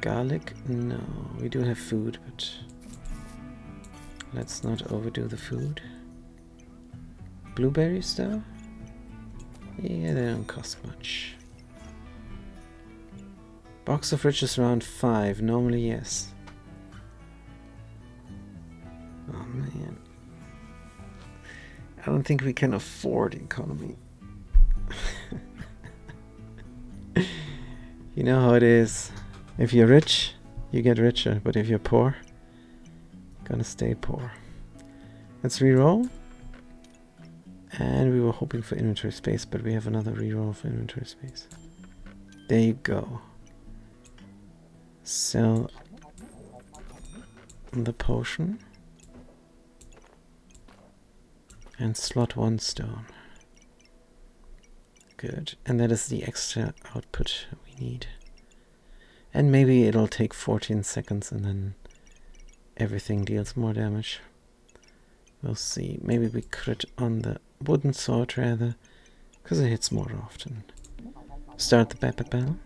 Garlic? No, we do have food, but let's not overdo the food. Blueberries though? Yeah, they don't cost much. Box of riches around 5, normally yes. Oh man. I don't think we can afford economy. You know how it is. If you're rich, you get richer, but if you're poor, you're gonna stay poor. Let's reroll. And we were hoping for inventory space, but we have another reroll for inventory space. There you go. Sell the potion. And slot 1 stone. Good. And that is the extra output we need. And maybe it'll take 14 seconds and then everything deals more damage. We'll see. Maybe we crit on the wooden sword rather, because it hits more often. Start the battle.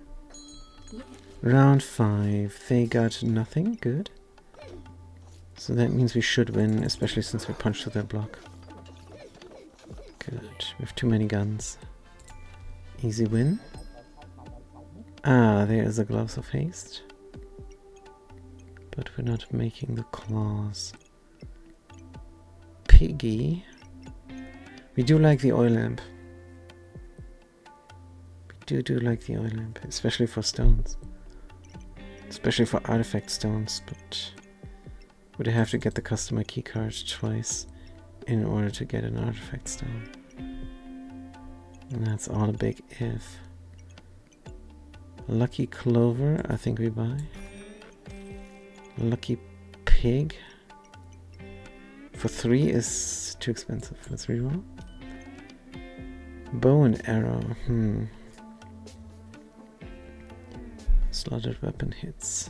Round 5. They got nothing. Good. So that means we should win, especially since we punched through their block. Good. We have too many guns. Easy win. Ah, there's the Gloves of Haste. But we're not making the claws. Piggy. We do like the oil lamp. We do like the oil lamp, especially for stones. Especially for artifact stones, but would have to get the customer keycard twice in order to get an artifact stone. And that's all a big if. Lucky Clover, I think we buy. Lucky Pig. For 3 is too expensive. Let's reroll. Bow and arrow. Slotted weapon hits.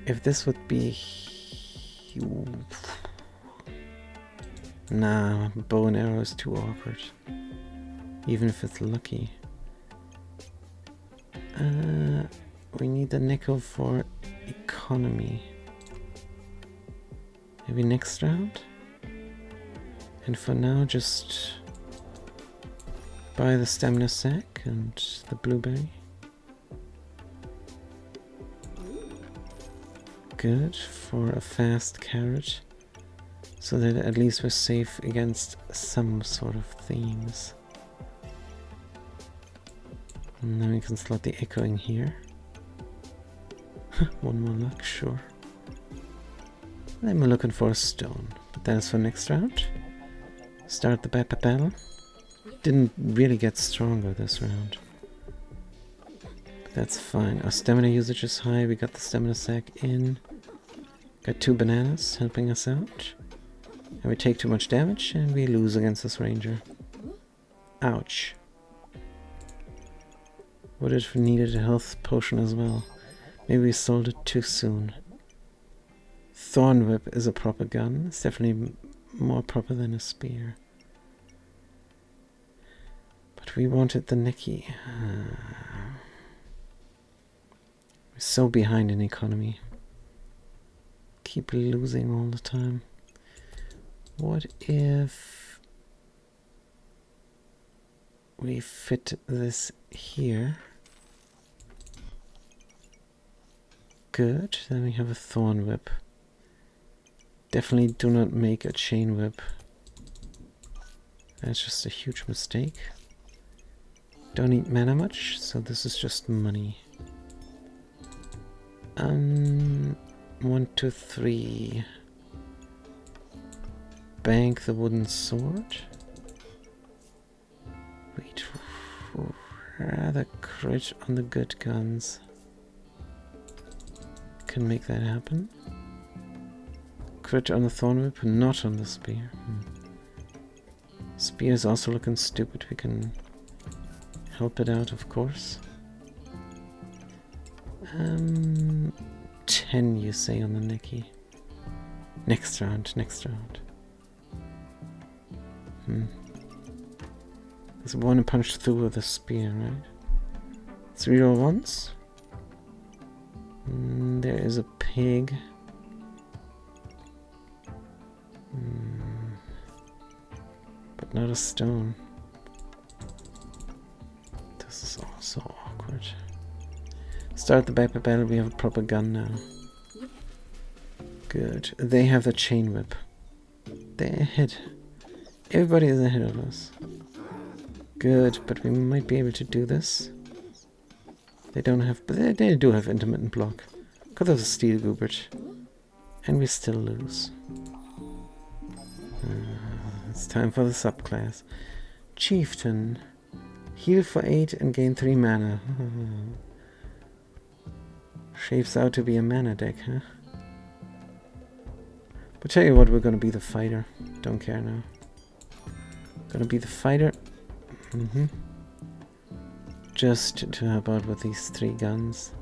If this would be... Nah, bow and arrow is too awkward. Even if it's lucky. We need the nickel for economy. Maybe next round? And for now, just buy the stamina sack and the blueberry. Good for a fast carrot, so that at least we're safe against some sort of themes. And then we can slot the echoing here. One more luck, sure. Then we're looking for a stone. But that is for next round. Start the battle. Didn't really get stronger this round. But that's fine. Our stamina usage is high. We got the stamina sack in. Got 2 bananas helping us out. And we take too much damage and we lose against this ranger. Ouch. Would have needed a health potion as well. Maybe we sold it too soon. Thorn Whip is a proper gun. It's definitely more proper than a spear. But we wanted the Nicky. We're so behind in economy. Keep losing all the time. What if we fit this here? Good. Then we have a Thorn Whip. Definitely do not make a Chain Whip. That's just a huge mistake. Don't need mana much, so this is just money. 1, 2, 3. Bank the wooden sword. Wait, rather crit on the good guns. Can make that happen. Crit on the Thorn Whip, not on the spear. Spear is also looking stupid. We can help it out, of course. 10 you say on the Nicky. Next round, next round. There's one punch through with a spear, right? 3 roll once. There is a pig. But not a stone. This is all so awkward. Start the back battle, we have a proper gun now. Good. They have the Chain Whip. They're ahead. Everybody is ahead of us. Good, but we might be able to do this. They don't have, but they do have intermittent block. Because of the Steel Goobert. And we still lose. It's time for the subclass. Chieftain. Heal for 8 and gain 3 mana. Shapes out to be a mana deck, huh? But tell you what, we're gonna be the fighter. Don't care now. Gonna be the fighter. Just to help out with these 3 guns.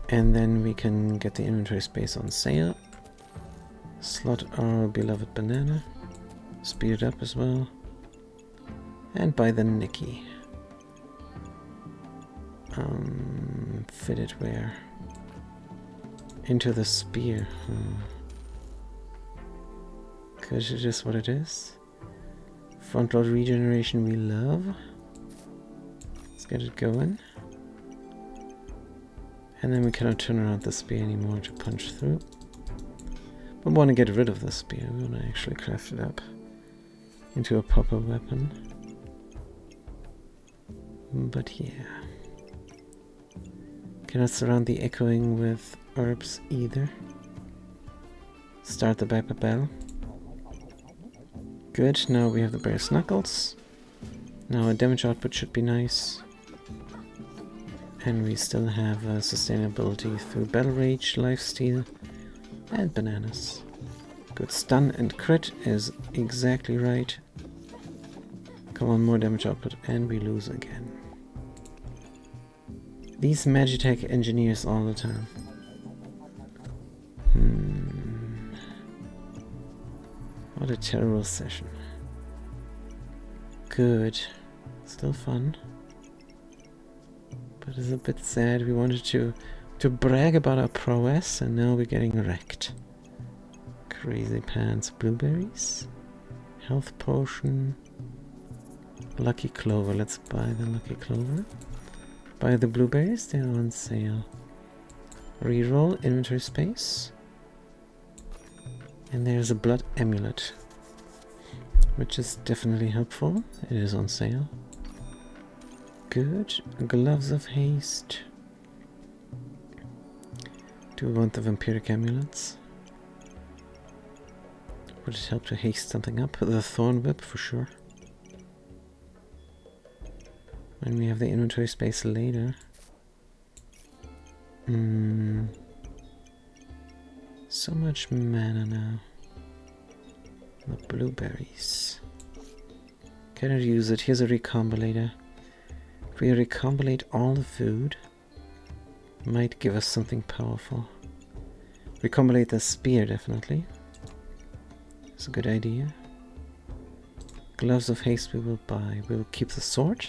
And then we can get the inventory space on sale. Slot our beloved banana. Speed it up as well. And buy the Nicky. Fit it where? Into the spear. Because it is what it is. Front load regeneration we love. Let's get it going. And then we cannot turn around the spear anymore to punch through. But we want to get rid of the spear. We want to actually craft it up into a proper weapon. But yeah. Cannot surround the echoing with herbs either. Start the back battle. Good, now we have the Bear's Knuckles. Now our damage output should be nice. And we still have sustainability through Battle Rage, Lifesteal, and Bananas. Good, stun and crit is exactly right. Come on, more damage output, and we lose again. These Magitech engineers all the time. What a terrible session. Good. Still fun. But it's a bit sad. We wanted to brag about our prowess and now we're getting wrecked. Crazy pants. Blueberries. Health potion. Lucky clover. Let's buy the lucky clover. Buy the blueberries. They're on sale. Reroll. Inventory space. And there's a blood amulet, which is definitely helpful. It is on sale. Good. Gloves of haste. Do we want the vampiric amulets? Would it help to haste something up? The Thorn Whip for sure. When we have the inventory space later. So much mana now. The blueberries. Cannot use it. Here's a recombinator. If we recombinate all the food, might give us something powerful. Recombinate the spear, definitely. It's a good idea. Gloves of haste we will buy. We'll keep the sword.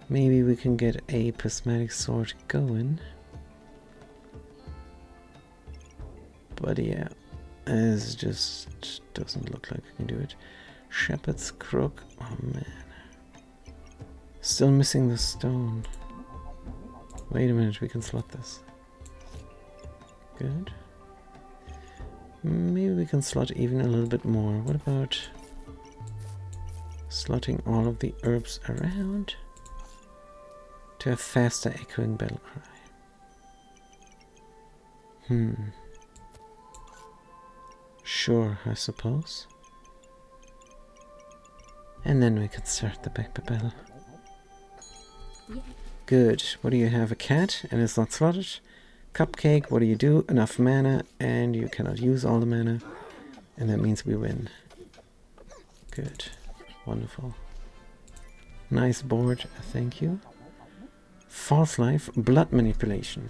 Maybe we can get a prismatic sword going. But yeah, it just doesn't look like we can do it. Shepherd's crook. Oh man. Still missing the stone. Wait a minute, we can slot this. Good. Maybe we can slot even a little bit more. What about slotting all of the herbs around to have faster echoing battle cry? Sure, I suppose. And then we can start the back battle. Good. What do you have? A cat, and it's not slotted. Cupcake, what do you do? Enough mana, and you cannot use all the mana. And that means we win. Good. Wonderful. Nice board, thank you. False life, blood manipulation.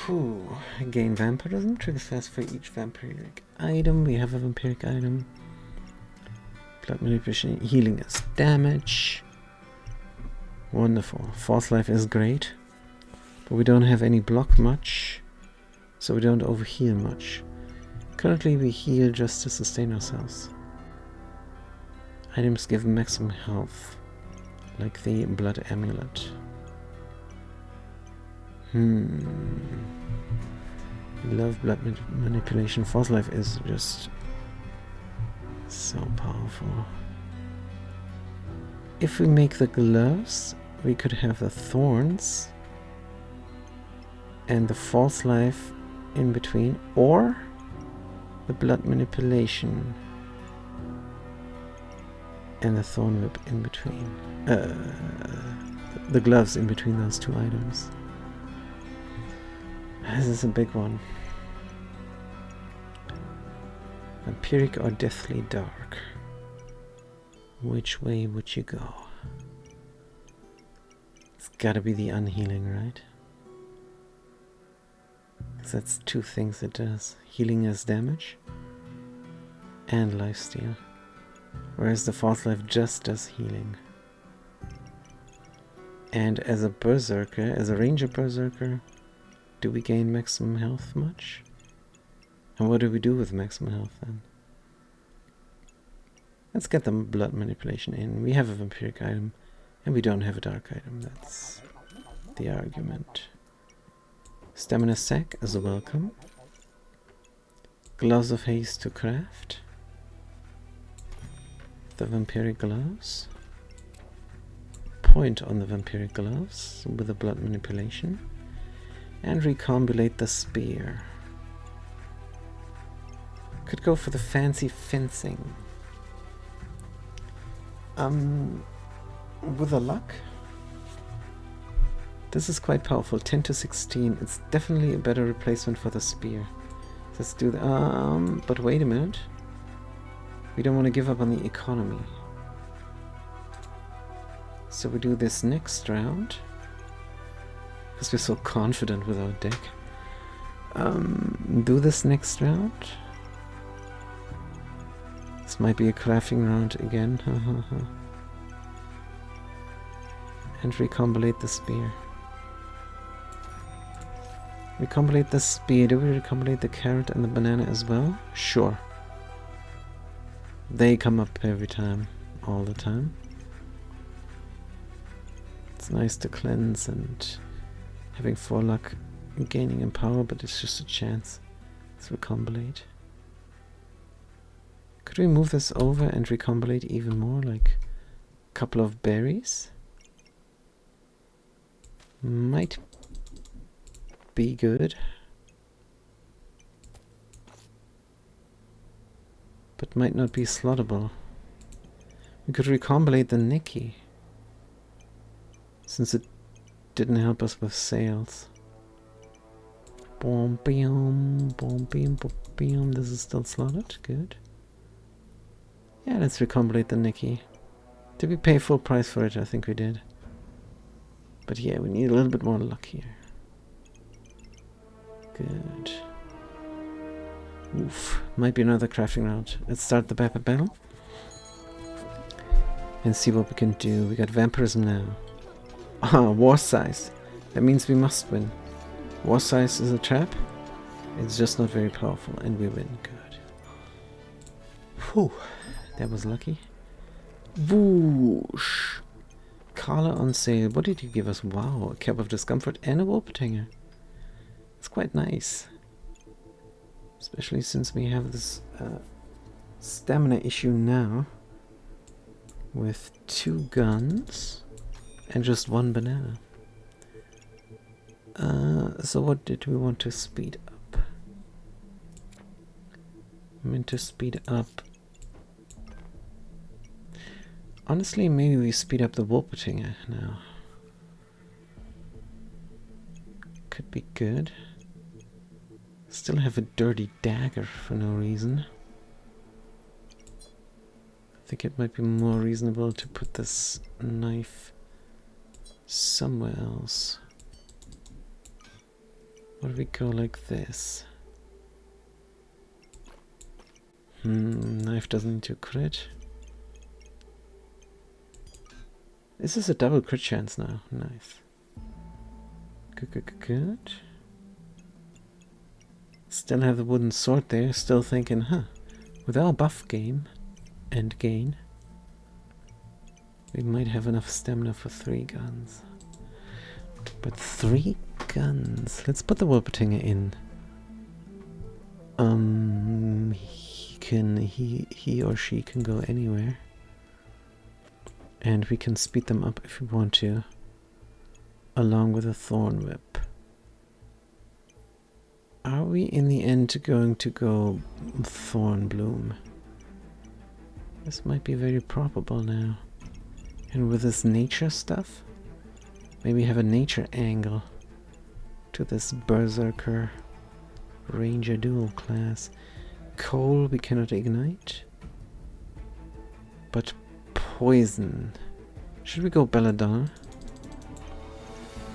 Whew. Gain vampirism, triggers fast for each vampiric item. We have a vampiric item. Blood manipulation, healing is damage. Wonderful. False life is great. But we don't have any block much, so we don't overheal much. Currently we heal just to sustain ourselves. Items give maximum health, like the blood amulet. Love blood manipulation. False life is just so powerful. If we make the gloves, we could have the thorns and the false life in between, or the blood manipulation and the thorn whip in between. The gloves in between those two items. This is a big one. Vampiric or deathly dark? Which way would you go? It's gotta be the unhealing, right? Because that's two things it does. Healing is damage and lifesteal. Whereas the false life just does healing. And as a berserker, as a ranger berserker, do we gain maximum health much? And what do we do with maximum health then? Let's get the blood manipulation in. We have a vampiric item, and we don't have a dark item. That's the argument. Stamina sack is welcome. Gloves of haste to craft. The vampiric gloves. Point on the vampiric gloves with the blood manipulation. And recombinate the spear. Could go for the fancy fencing. With a luck, this is quite powerful. 10 to 16. It's definitely a better replacement for the spear. Let's do the but wait a minute. We don't want to give up on the economy. So we do this next round. Because we're so confident with our deck. Do this next round. This might be a crafting round again. And recombinate the spear. Recombinate the spear. Do we recombinate the carrot and the banana as well? Sure. They come up every time. All the time. It's nice to cleanse and having 4 luck gaining in power, but it's just a chance. Let's recombinate. Could we move this over and recombinate even more, like a couple of berries? Might be good. But might not be slottable. We could recombinate the Nicky. Since it didn't help us with sales. Boom, boom, boom, boom, boom, boom. This is still slotted. Good. Yeah, let's recombinate the Nikki. Did we pay full price for it? I think we did. But yeah, we need a little bit more luck here. Good. Oof. Might be another crafting round. Let's start the battle. And see what we can do. We got vampirism now. Ah, war size. That means we must win. War size is a trap. It's just not very powerful, and we win. Good. Whew. That was lucky. Whoosh. Carla on sale. What did you give us? Wow, a cap of discomfort and a Wolpertinger. It's quite nice. Especially since we have this stamina issue now. With 2 guns and just 1 banana. So what did we want to speed up? I meant to speed up. Honestly, maybe we speed up the Wolpertinger now. Could be good. Still have a dirty dagger for no reason. I think it might be more reasonable to put this knife somewhere else. What if we go like this? Knife doesn't need to crit. This is a double crit chance now. Nice. Good. Still have the wooden sword there. Still thinking, with our buff game and gain, we might have enough stamina for 3 guns. But 3 guns. Let's put the Wolpertinger in. He or she can go anywhere. And we can speed them up if we want to. Along with a Thorn Whip. Are we in the end going to go Thorn Bloom? This might be very probable now. And with this nature stuff, maybe have a nature angle to this Berserker Ranger dual class. Coal we cannot ignite. But poison. Should we go Belladonna?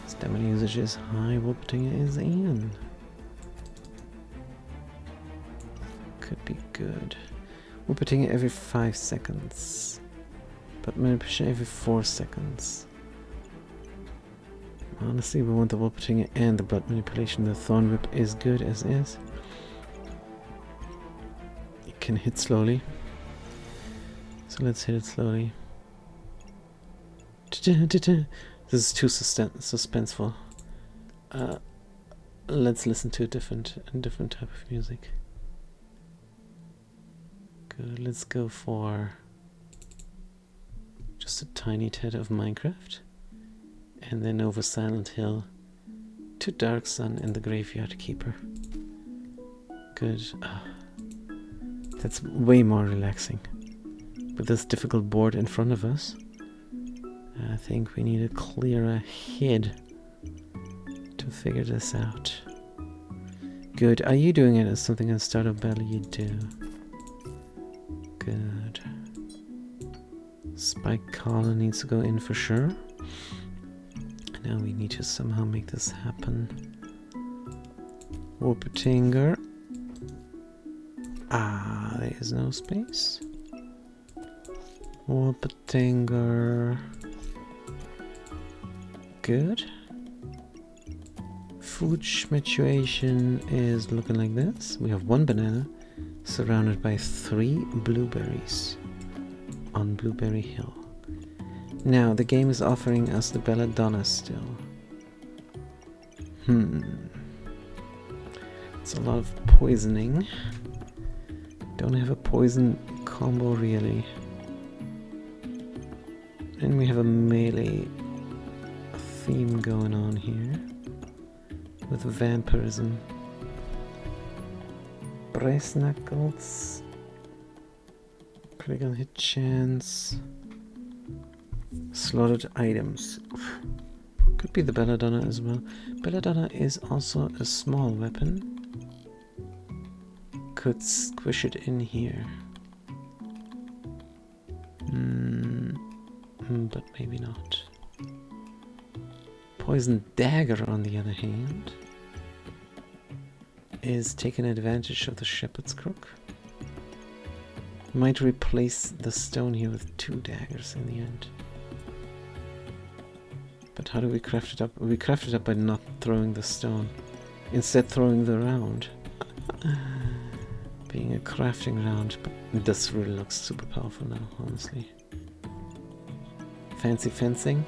Stamina usage is high, Wolpertinger is in. Could be good. Wolpertinger every 5 seconds. But manipulation every 4 seconds. Honestly, we want the Wolpertinger and the blood manipulation. The Thorn Whip is good as is. It can hit slowly. So let's hit it slowly. This is too suspenseful. Let's listen to a different type of music. Good, let's go for just a tiny tad of Minecraft. And then over Silent Hill to Dark Sun and the Graveyard Keeper. Good. That's way more relaxing. With this difficult board in front of us, I think we need a clearer head to figure this out. Good. Are you doing it as something in Start of Battle? You do. Good. Spike Collar needs to go in for sure. Now we need to somehow make this happen. Wolpertinger. There is no space. Wolpertinger. Good. Food maturation is looking like this. We have 1 banana surrounded by 3 blueberries on Blueberry Hill. Now, the game is offering us the Belladonna still. It's a lot of poisoning. Don't have a poison combo really. And we have a melee theme going on here. With vampirism. Brace knuckles. Critical hit chance. Slotted items. Could be the Belladonna as well. Belladonna is also a small weapon. Could squish it in here. But maybe not. Poison Dagger, on the other hand, is taking advantage of the Shepherd's Crook. Might replace the stone here with 2 daggers in the end. But how do we craft it up? We craft it up by not throwing the stone. Instead throwing the round. Being a crafting round. But this really looks super powerful now, honestly. Fancy fencing.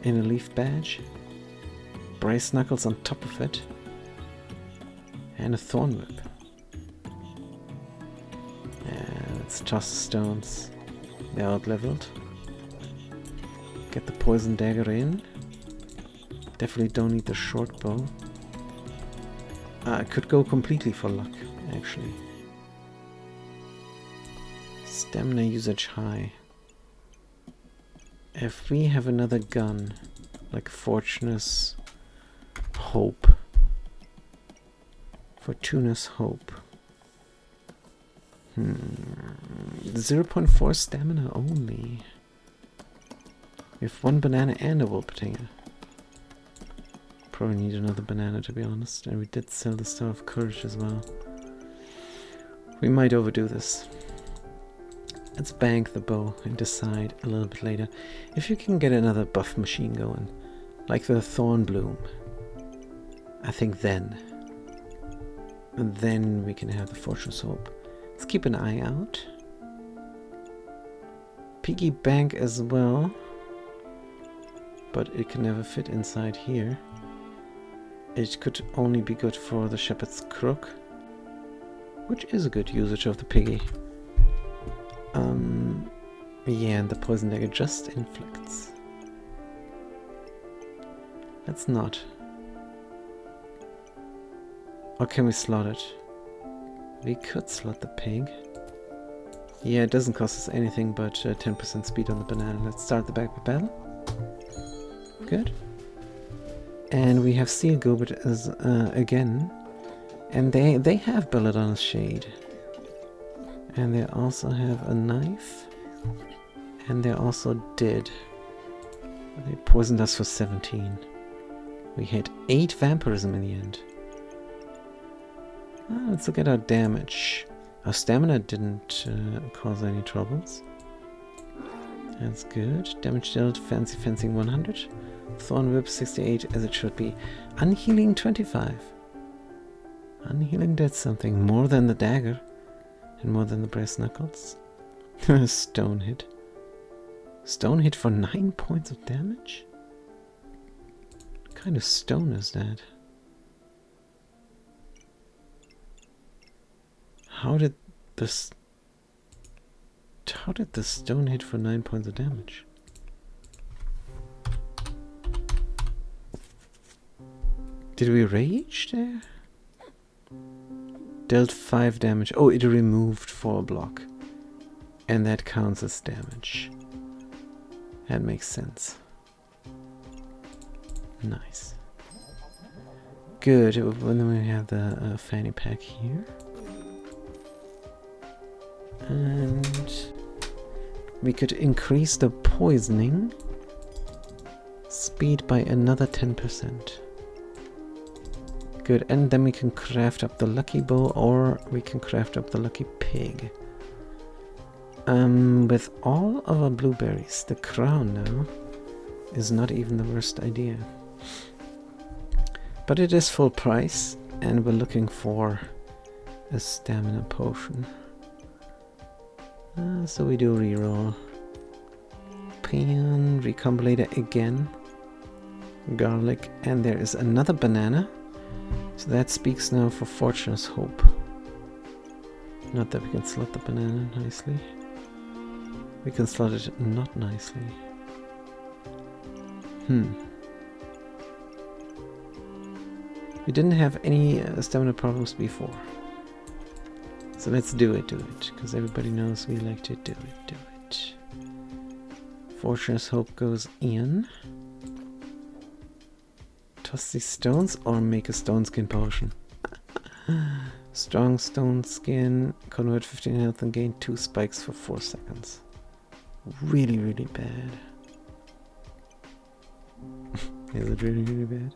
In a leaf badge. Brace knuckles on top of it. And a thorn whip. And let's toss the stones. They're out leveled. Get the poison dagger in. Definitely don't need the short bow. I could go completely for luck, actually. Stamina usage high. If we have another gun, like Fortuna's Hope. Fortuna's Hope. 0.4 stamina only. We have 1 banana and a Wolpertinger. Probably need another banana, to be honest. And we did sell the Star of Courage as well. We might overdo this. Let's bank the bow and decide a little bit later if you can get another buff machine going, like the Thorn Bloom. I think then we can have the Fortune's Hope. Let's keep an eye out. Piggy bank as well, but it can never fit inside here. It could only be good for the Shepherd's Crook, which is a good usage of the piggy. Yeah, and the poison dagger just inflicts. Let's not. Or can we slot it? We could slot the pig. Yeah, it doesn't cost us anything but 10% speed on the banana. Let's start the back battle. Good. And we have Steel Gobert as again. And they have Belladonna's Shade. And they also have a knife. And they also did. They poisoned us for 17. We hit 8 vampirism in the end. Let's look at our damage. Our stamina didn't cause any troubles. That's good. Damage dealt, fancy fencing 100. Thorn whip 68 as it should be. Unhealing 25. Unhealing did something more than the dagger. And more than the brass knuckles. Stone hit. Stone hit for 9 points of damage? What kind of stone is that? How did the stone hit for 9 points of damage? Did we rage there? Dealt 5 damage. Oh, it removed 4 block. And that counts as damage. That makes sense. Nice. Good. And then we have the fanny pack here. And we could increase the poisoning speed by another 10%. Good, and then we can craft up the lucky bow, or we can craft up the lucky pig. With all of our blueberries, the crown now is not even the worst idea. But it is full price, and we're looking for a stamina potion. So we do reroll. Peon, recombinator again. Garlic, and there is another banana. So that speaks now for Fortuna's Hope. Not that we can slot the banana nicely. We can slot it not nicely. We didn't have any stamina problems before. So let's do it, because everybody knows we like to do it. Fortuna's Hope goes in. Trust these stones or make a stone skin potion. Strong stone skin, convert 15 health and gain 2 spikes for 4 seconds. Really, really bad. Is it really, really bad?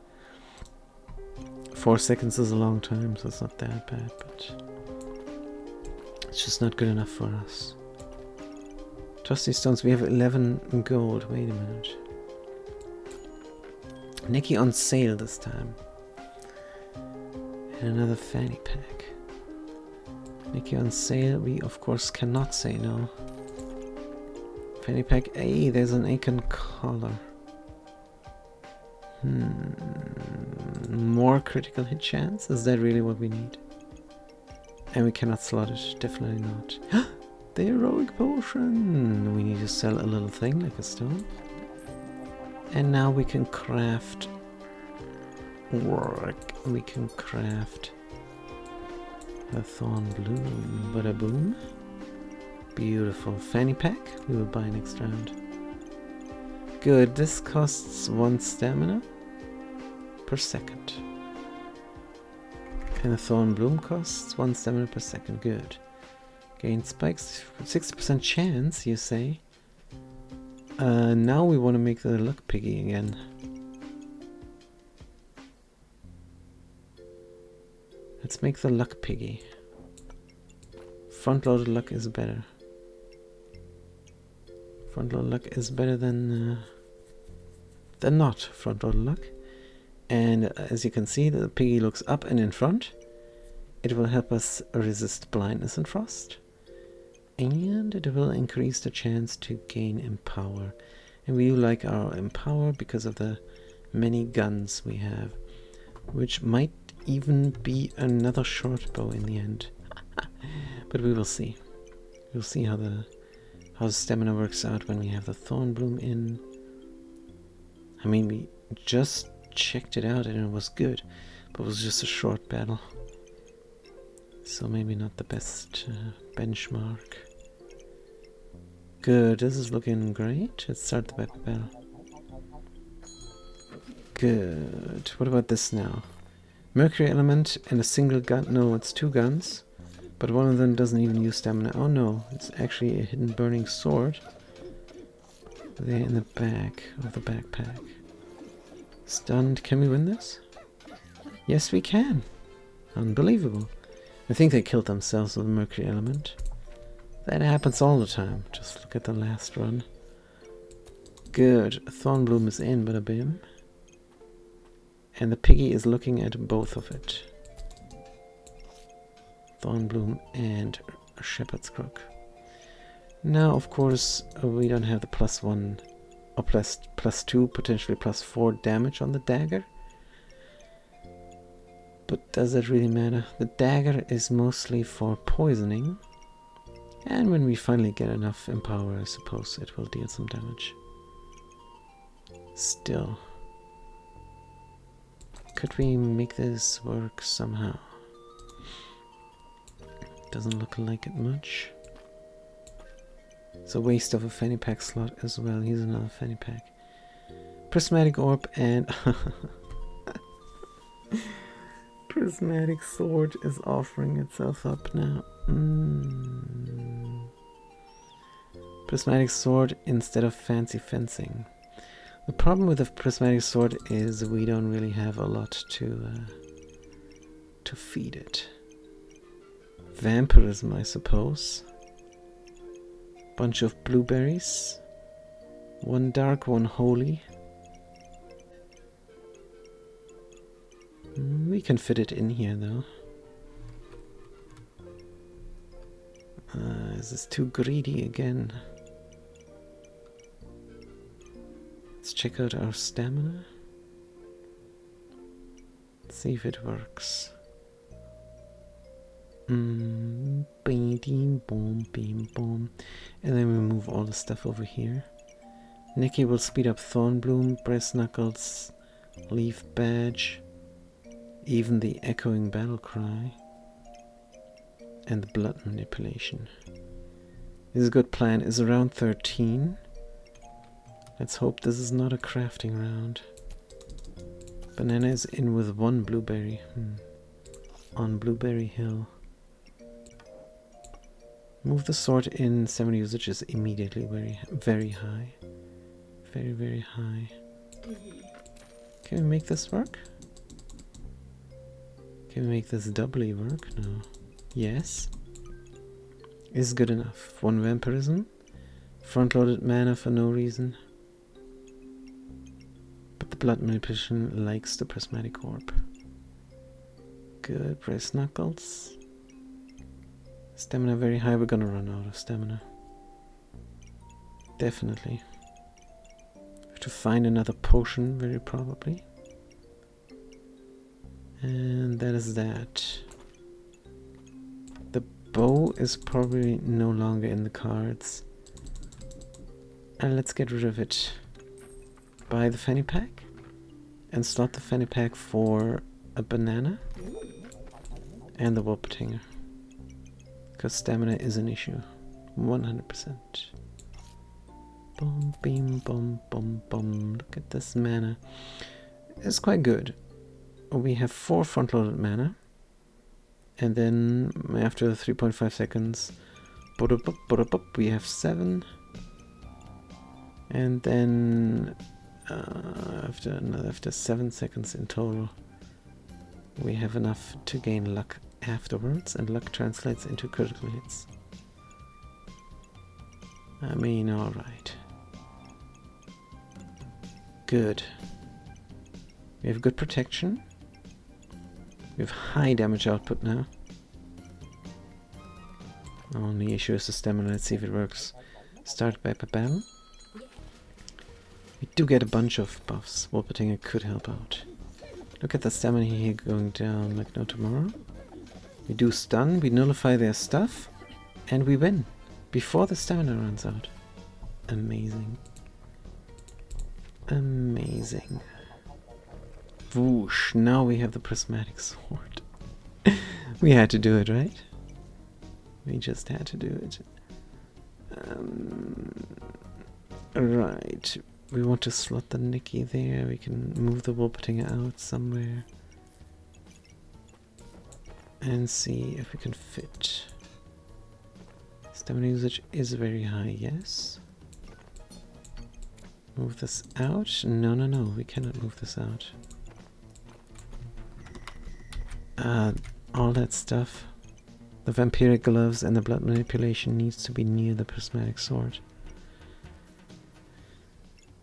4 seconds is a long time, so it's not that bad, but it's just not good enough for us. Trusty stones, we have 11 gold. Wait a minute. Nikki on sale this time. And another fanny pack. Nikki on sale, we of course cannot say no. Fanny pack, hey, there's an Acorn collar. More critical hit chance? Is that really what we need? And we cannot slot it, definitely not. The heroic potion! We need to sell a little thing like a stone. And now we can craft work. We can craft a thorn bloom. Bada boom. Beautiful. Fanny pack we will buy next round. Good. This costs 1 stamina per second. And a thorn bloom costs 1 stamina per second. Good. Gain spikes. 60% chance, you say? Now we want to make the luck piggy again. Let's make the luck piggy. Front-loaded luck is better. Front-loaded luck is better than not front-loaded luck. And as you can see, the piggy looks up and in front. It will help us resist blindness and frost. And it will increase the chance to gain empower. And we do like our empower because of the many guns we have. Which might even be another short bow in the end. But we will see. We'll see how the stamina works out when we have the thorn bloom in. I mean, we just checked it out and it was good. But it was just a short battle. So maybe not the best benchmark. Good, this is looking great. Let's start the battle. Good. What about this now? Mercury element and a single gun. No, it's 2 guns. But one of them doesn't even use stamina. Oh no, it's actually a hidden burning sword. There in the back of the backpack. Stunned. Can we win this? Yes, we can. Unbelievable. I think they killed themselves with the mercury element. That happens all the time. Just look at the last run. Good. Thornbloom is in, bada bim. And the piggy is looking at both of it. Thornbloom and a shepherd's crook. Now, of course, we don't have the +1 or +2, potentially +4 damage on the dagger. But does it really matter? The dagger is mostly for poisoning. And when we finally get enough empower, I suppose it will deal some damage. Still. Could we make this work somehow? Doesn't look like it much. It's a waste of a fanny pack slot as well. Here's another fanny pack. Prismatic orb and... Prismatic sword is offering itself up now. Prismatic sword instead of fancy fencing. The problem with the prismatic sword is we don't really have a lot to feed it. Vampirism, I suppose. Bunch of blueberries. 1 dark, 1 holy. We can fit it in here though. Is this too greedy again? Let's check out our stamina. Let's see if it works. Boom, boom, boom. And then we move all the stuff over here. Nikki will speed up Thornbloom, Brass Knuckles, Leaf Badge, even the echoing battle cry, and the blood manipulation. This is a good plan. Is around 13. Let's hope this is not a crafting round. Banana is in with 1 blueberry. On Blueberry Hill. Move the sword in. 7 usage is immediately very high. Very high. Can we make this work? Can we make this doubly work? No. Yes. Is good enough. 1 vampirism. Front-loaded mana for no reason. But the blood manipulation likes the prismatic orb. Good. Brace knuckles. Stamina very high. We're gonna run out of stamina. Definitely. Have to find another potion, very probably. And that is that. The bow is probably no longer in the cards. And let's get rid of it. Buy the fanny pack. And slot the fanny pack for a banana. And the Wolpertinger. Because stamina is an issue. 100%. Boom, beam, boom, boom, boom. Look at this mana. It's quite good. We have 4 front-loaded mana. And then after 3.5 seconds, we have 7. And then after 7 seconds in total, we have enough to gain luck afterwards, and luck translates into critical hits. I mean, alright. Good. We have good protection. We have high damage output now. Only issue is the stamina. Let's see if it works. Start by battle. We do get a bunch of buffs. Wolpertinger could help out. Look at the stamina here going down like no tomorrow. We do stun, we nullify their stuff, and we win before the stamina runs out. Amazing. Amazing. Whoosh, now we have the prismatic sword. We had to do it, right? We just had to do it. Right. We want to slot the Nikki there. We can move the Wolpertinger out somewhere. And see if we can fit. Stamina usage is very high, yes. Move this out? No, we cannot move this out. All that stuff. The vampiric gloves and the blood manipulation needs to be near the prismatic sword.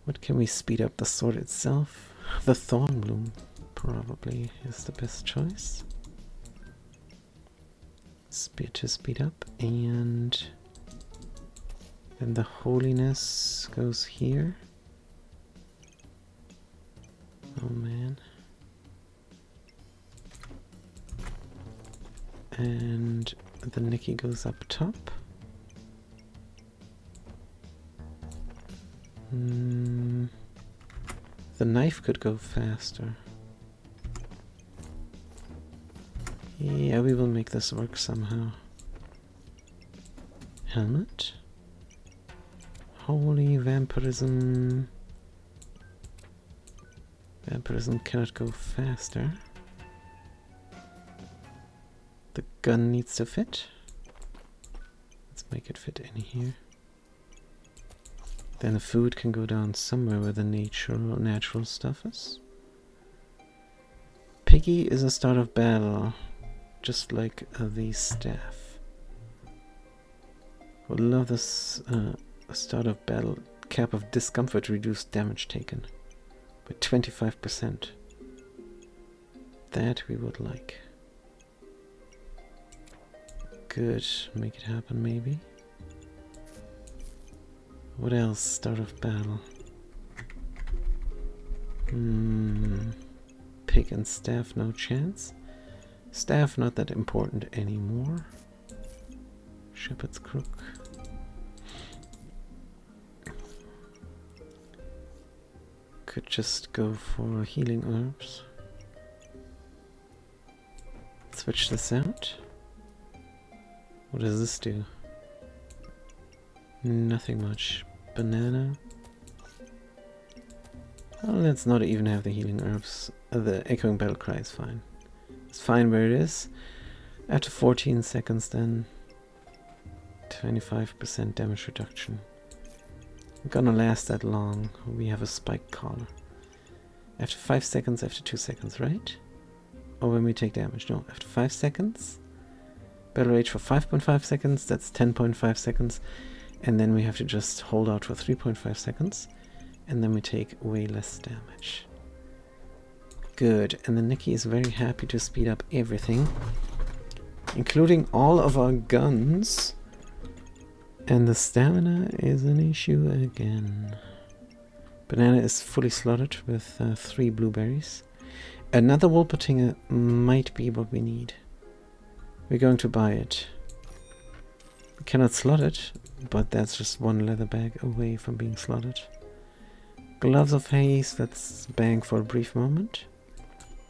What can we speed up? The sword itself? The Thorn Bloom probably is the best choice. Speed to speed up, and then the holiness goes here. Oh man. And the Nikki goes up top. The knife could go faster. Yeah, we will make this work somehow. Helmet. Holy vampirism. Vampirism cannot go faster. The gun needs to fit. Let's make it fit in here. Then the food can go down somewhere where the natural stuff is. Piggy is a start of battle, just like the staff. Would love this start of battle. Cap of discomfort, reduced damage taken by 25%. That we would like. Good, make it happen maybe. What else? Start of battle. Pick and staff, no chance. Staff, not that important anymore. Shepherd's crook. Could just go for healing herbs. Switch this out. What does this do? Nothing much. Banana. Well, let's not even have the healing herbs. The echoing battle cry is fine. It's fine where it is. After 14 seconds then 25% damage reduction. Not gonna last that long. We have a spike collar. After 5 seconds, after 2 seconds, right? Or when we take damage. No, after 5 seconds. Battle rage for 5.5 seconds, that's 10.5 seconds. And then we have to just hold out for 3.5 seconds. And then we take way less damage. Good, and then Nikki is very happy to speed up everything. Including all of our guns. And the stamina is an issue again. Banana is fully slotted with 3 blueberries. Another Wolpertinger might be what we need. We're going to buy it. We cannot slot it, but that's just 1 leather bag away from being slotted. Gloves of Haste, let's bang for a brief moment.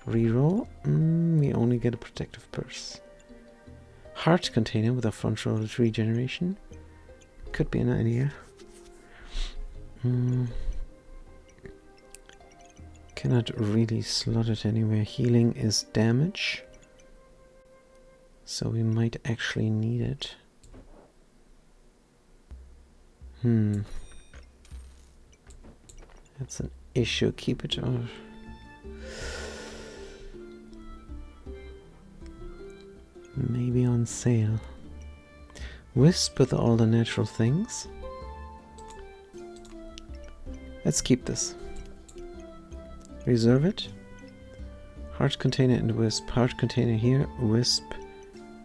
Reroll, we only get a protective purse. Heart container with a front roll regeneration. Could be an idea. Cannot really slot it anywhere. Healing is damage. So we might actually need it. That's an issue. Keep it or... maybe on sale. Wisp with all the natural things. Let's keep this. Reserve it. Heart container and wisp. Heart container here, wisp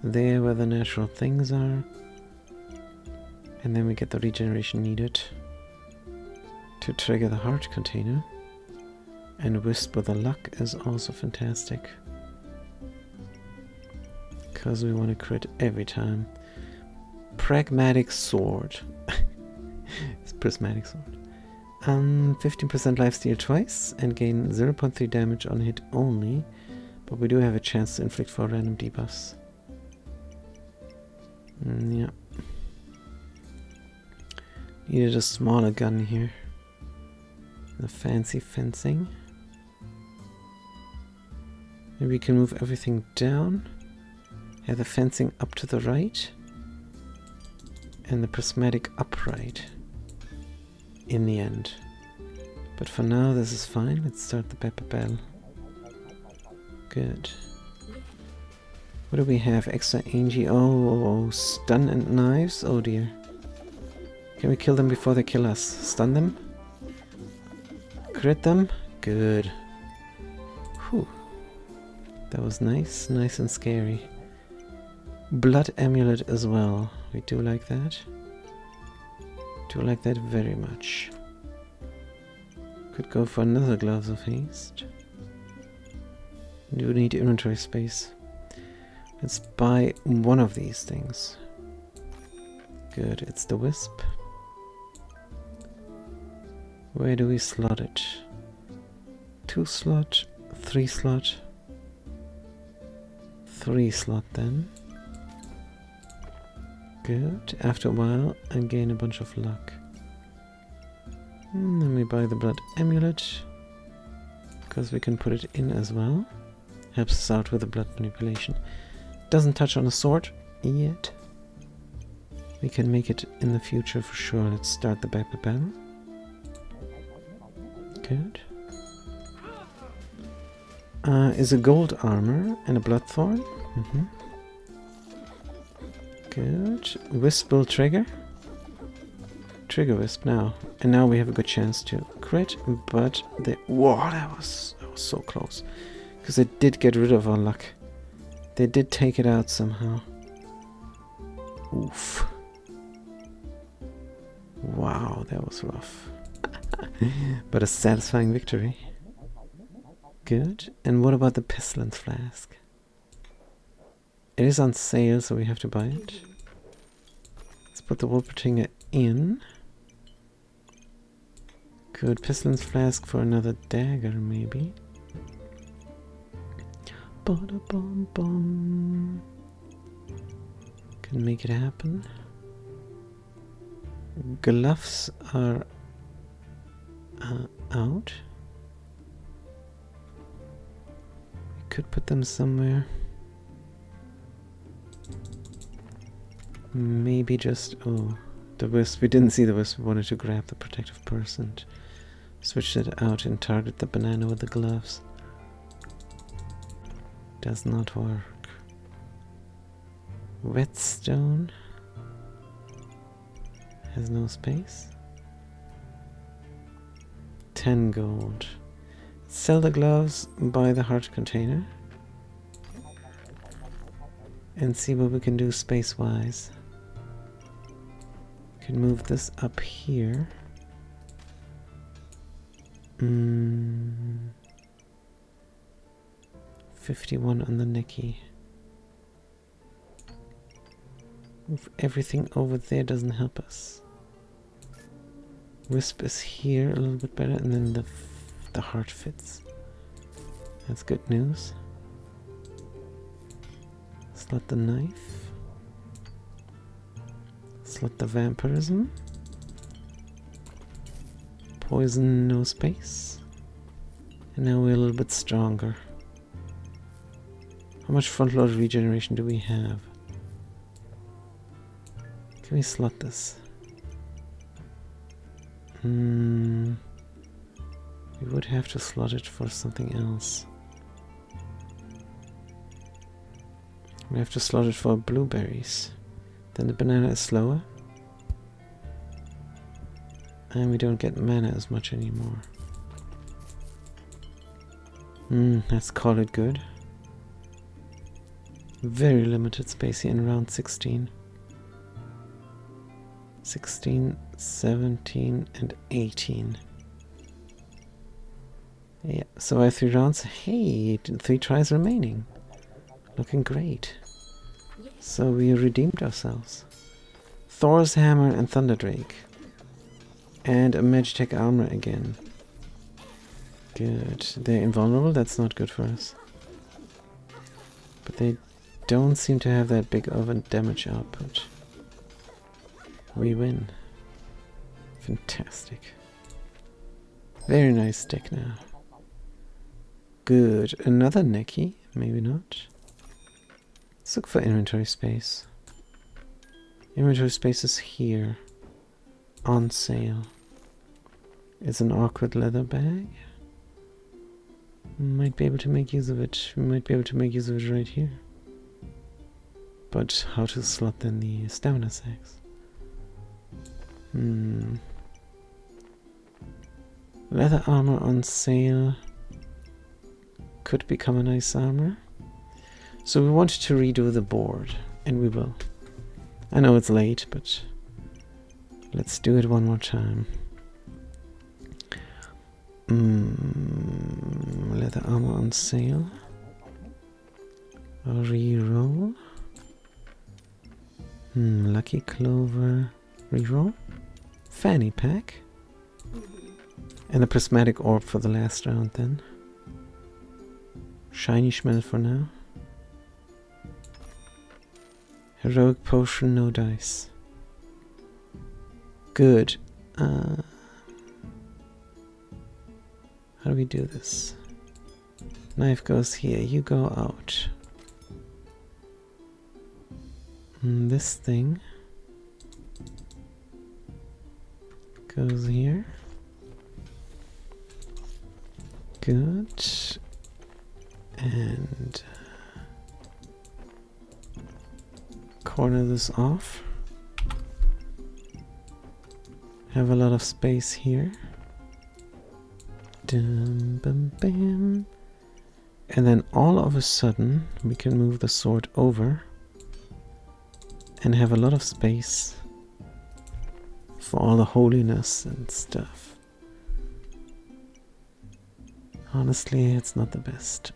there where the natural things are. And then we get the regeneration needed to trigger the heart container. And wisp with the luck is also fantastic. Because we want to crit every time. Pragmatic sword. It's prismatic sword. 15% lifesteal twice and gain 0.3 damage on hit only, but we do have a chance to inflict 4 random debuffs. Yeah. Needed a smaller gun here. The fancy fencing. Maybe we can move everything down. Have the fencing up to the right. And the prismatic upright. In the end. But for now this is fine. Let's start the pepper battle. Good. What do we have? Extra Angie. Oh, stun and knives. Oh dear. Can we kill them before they kill us? Stun them? Crit them? Good. Whew. That was nice. Nice and scary. Blood amulet as well. We do like that. Do like that very much. Could go for another Gloves of Haste. Do need inventory space. Let's buy one of these things. Good, it's the wisp. Where do we slot it? 2 slot, 3 slot. 3 slot then. Good. After a while, I gain a bunch of luck. And then we buy the blood amulet, because we can put it in as well. Helps us out with the blood manipulation. Doesn't touch on a sword yet. We can make it in the future for sure. Let's start the battle. Good. Is a gold armor and a bloodthorn. Good. Wisp will trigger. Trigger wisp now. And now we have a good chance to crit, but they... Whoa, that was so close. Because they did get rid of our luck. They did take it out somehow. Oof. Wow, that was rough. But a satisfying victory. Good. And what about the pestilence flask? It is on sale, so we have to buy it. Let's put the Wolpertinger in. Good. Pestilence flask for another dagger, maybe. Ba-da-bum-bum. Can make it happen. Gloves are out. could put them somewhere. Maybe just... oh, the wisp. We didn't see the wisp. We wanted to grab the protective person. Switch it out and target the banana with the gloves. Does not work. Whetstone. Has no space. 10 gold. Sell the gloves, buy the heart container. And see what we can do space-wise. Can move this up here. 51 on the Nicky. Move everything over there doesn't help us. Wisp is here a little bit better, and then the heart fits. That's good news. Slot the knife. Slot the vampirism. Poison, no space. And now we're a little bit stronger. How much front load regeneration do we have? Can we slot this? We would have to slot it for something else. We have to slot it for blueberries. Then the banana is slower. And we don't get mana as much anymore. Let's call it good. Very limited space here in round 16. 16, 17, and 18. Yeah, so I have 3 rounds. Hey, 3 tries remaining. Looking great. So we redeemed ourselves. Thor's Hammer and Thunderdrake. And a Magitech armor again. Good. They're invulnerable, that's not good for us. But they don't seem to have that big of a damage output. We win. Fantastic. Very nice deck now. Good. Another Neki? Maybe not. Let's look for inventory space. Inventory space is here. On sale. It's an awkward leather bag. Might be able to make use of it. We might be able to make use of it right here. But how to slot then the stamina sacks? Leather armor on sale. Could become a nice armor. So we wanted to redo the board, and we will. I know it's late, but let's do it one more time. Leather armor on sale. Reroll. Lucky Clover. Reroll. Fanny pack. And a prismatic orb for the last round then. Shiny Schmell for now. Heroic potion, no dice. Good. How do we do this? Knife goes here, you go out. This thing goes here. Good. And corner this off. Have a lot of space here. Dum, bum, bam. And then all of a sudden we can move the sword over and have a lot of space for all the holiness and stuff. Honestly, it's not the best.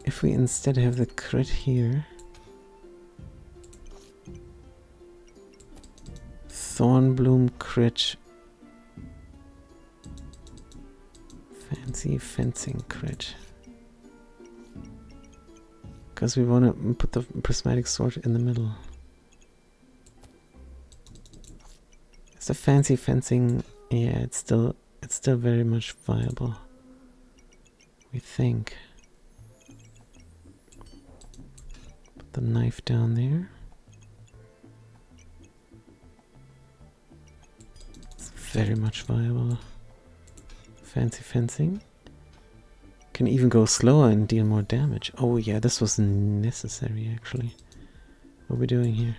If we instead have the crit here, Thornbloom crit, fancy fencing crit, because we want to put the prismatic sword in the middle. It's a fancy fencing. Yeah, it's still very much viable. We think. Put the knife down there. It's very much viable. Fancy fencing. Can even go slower and deal more damage. Oh yeah, this was necessary actually. What are we doing here?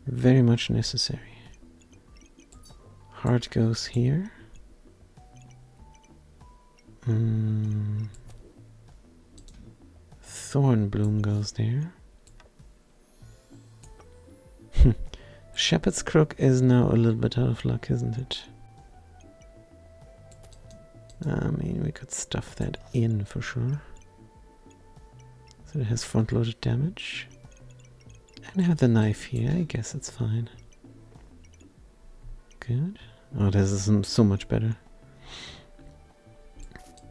Very much necessary. Heart goes here. Thorn bloom goes there. Shepherd's crook is now a little bit out of luck, isn't it? I mean, we could stuff that in for sure. So it has front-loaded damage. And I have the knife here, I guess it's fine. Good. Oh, this is so much better.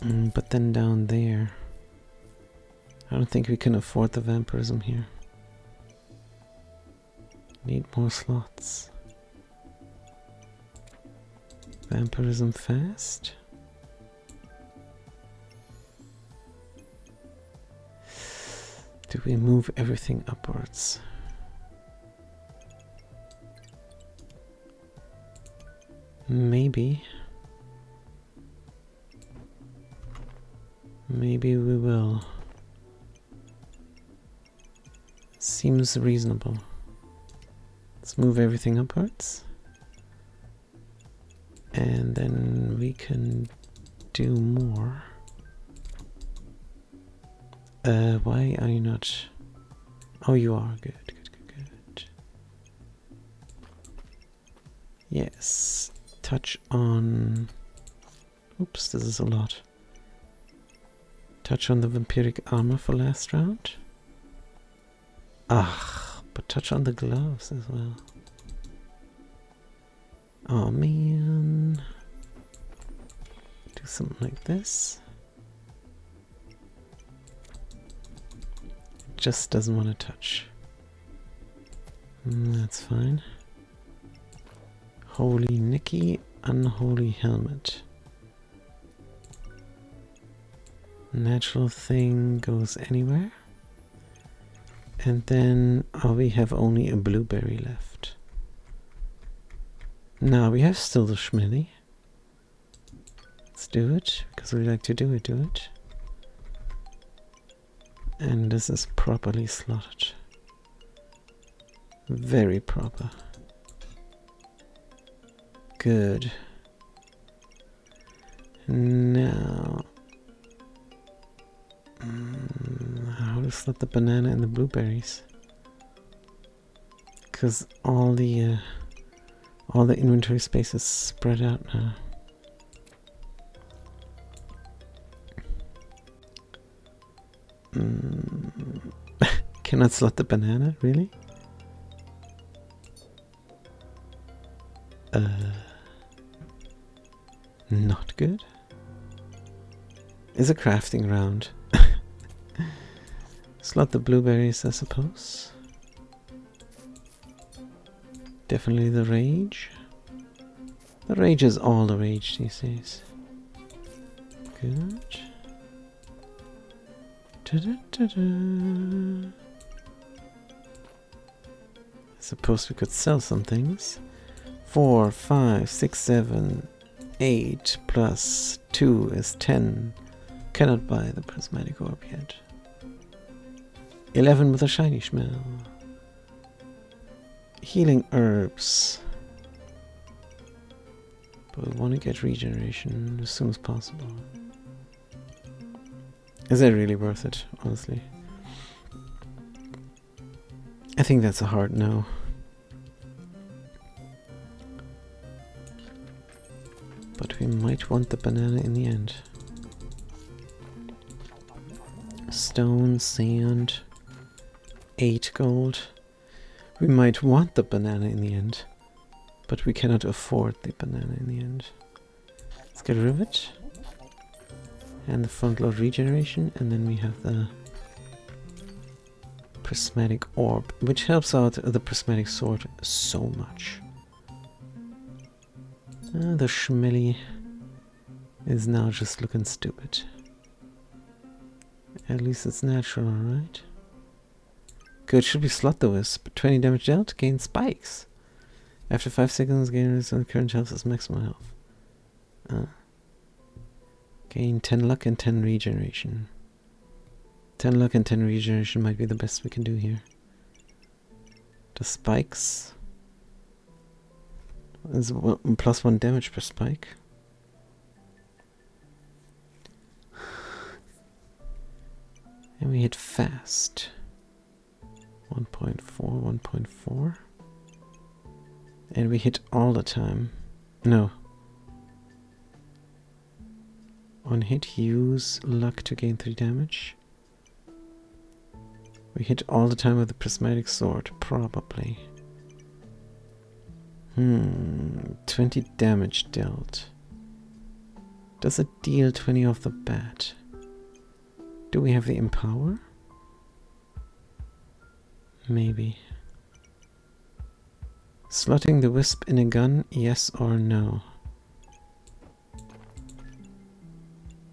But then down there, I don't think we can afford the vampirism here. Need more slots. Vampirism fast. Do we move everything upwards? Maybe. Maybe we will. Seems reasonable. Let's move everything upwards. And then we can do more. Why are you not? Oh, you are. Good, good, good, good. Yes. Touch on... Oops, this is a lot. Touch on the vampiric armor for last round. Ah, but touch on the gloves as well. Oh man. Do something like this. Just doesn't want to touch. That's fine. Holy Nicky, unholy helmet. Natural thing goes anywhere. And then we have only a blueberry left. Now we have still the Schmelly. Let's do it, because we like to do it. And this is properly slotted. Very proper. Good. Now... how to slot the banana and the blueberries? Because all the inventory space is spread out now. Cannot slot the banana, really? Not good. Is a crafting round. Slot the blueberries, I suppose. Definitely the rage. The rage is all the rage these days. Good. I suppose we could sell some things. 4, 5, 6, 7, 8 plus 2 is 10. Cannot buy the prismatic orb yet. 11 with a shiny smell. Healing herbs. But we want to get regeneration as soon as possible. Is that really worth it, honestly? I think that's a hard no. But we might want the banana in the end. Stone, sand, 8 gold. We might want the banana in the end, but we cannot afford the banana in the end. Let's get rid of it. And the front load regeneration, and then we have the prismatic orb, which helps out the prismatic sword so much. The Schmelly is now just looking stupid. At least it's natural, alright? Good, should we slot the wisp? 20 damage dealt, gain spikes. After 5 seconds, gain resistance current health as maximum health. Gain 10 luck and 10 regeneration. 10 luck and 10 regeneration might be the best we can do here. The spikes is +1 damage per spike. And we hit fast. 1.4, 1.4. And we hit all the time. No. On hit, use luck to gain 3 damage. We hit all the time with the prismatic sword, probably. 20 damage dealt. Does it deal 20 off the bat? Do we have the empower? Maybe. Slotting the wisp in a gun, yes or no?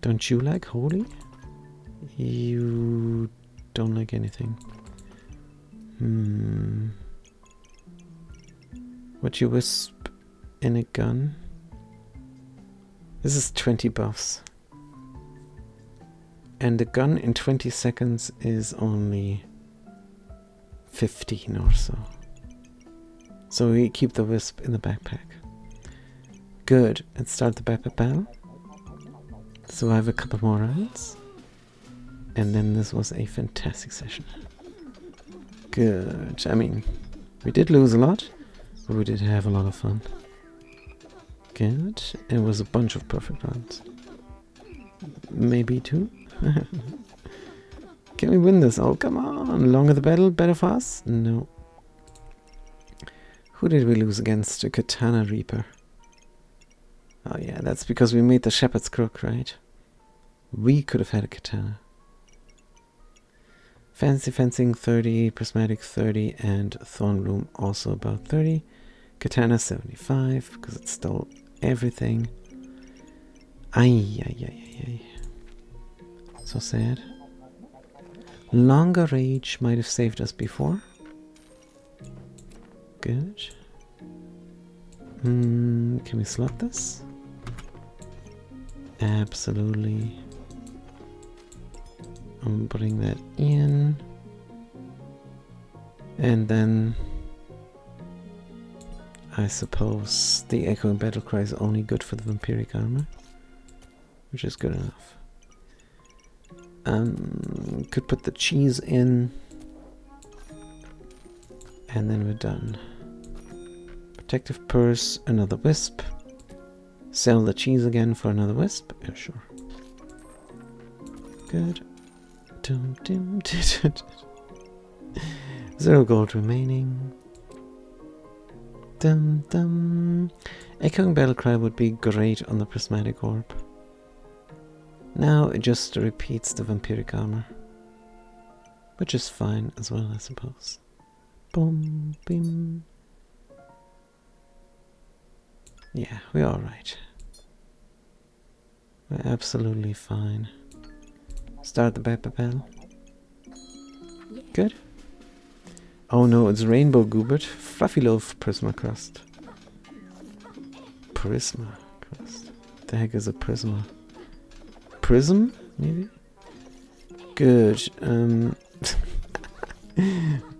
Don't you like holy? You don't like anything. Would you wisp in a gun? This is 20 buffs. And the gun in 20 seconds is only 15 or so. So we keep the wisp in the backpack. Good. Let's start the backpack battle. So I have a couple more rounds. And then this was a fantastic session. Good. I mean, we did lose a lot, but we did have a lot of fun. Good. It was a bunch of perfect rounds. Maybe 2. Can we win this? Oh, come on. Longer the battle, better for us? No. Who did we lose against? A Katana Reaper. Oh yeah, that's because we made the Shepherd's Crook, right? We could have had a Katana. Fancy Fencing 30, Prismatic 30, and Thorn Bloom also about 30. Katana 75, because it stole everything. Ay, ay, ay, ay, ay. So sad. Longer Rage might have saved us before. Good. Can we slot this? Absolutely. I'm putting that in. And then I suppose the Echoing Battlecry is only good for the Vampiric Armor, which is good enough. Could put the cheese in, and then we're done. Protective Purse, another wisp. Sell the cheese again for another wisp. Yeah, sure. Good. 0 gold remaining. Echoing Battlecry would be great on the Prismatic Orb. Now it just repeats the Vampiric Armor, which is fine as well, I suppose. Boom, bim. Yeah, we're alright. We're absolutely fine. Start the backpack battle. Good. Oh no, it's Rainbow Goobert. Fluffy Loaf Prisma Crust. Prisma Crust. What the heck is a Prisma? Prism, maybe? Good.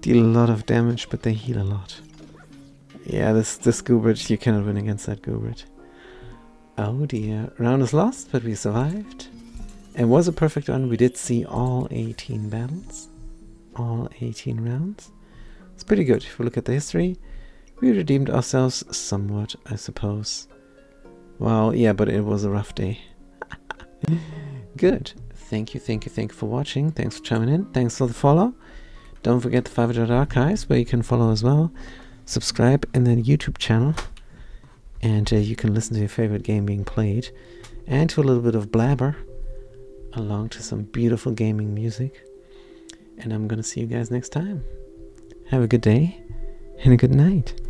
Deal a lot of damage, but they heal a lot. Yeah, this Goobert, you cannot win against that Goobert. Oh dear. Round is lost, but we survived. It was a perfect run. We did see all 18 battles. All 18 rounds. It's pretty good. If we look at the history, we redeemed ourselves somewhat, I suppose. Well, yeah, but it was a rough day. Good. Thank you for watching. Thanks for chiming in. Thanks for the follow. Don't forget the 500 Archives, where you can follow as well. Subscribe in the YouTube channel. And you can listen to your favorite game being played. And to a little bit of blabber. Along to some beautiful gaming music. And I'm going to see you guys next time. Have a good day and a good night.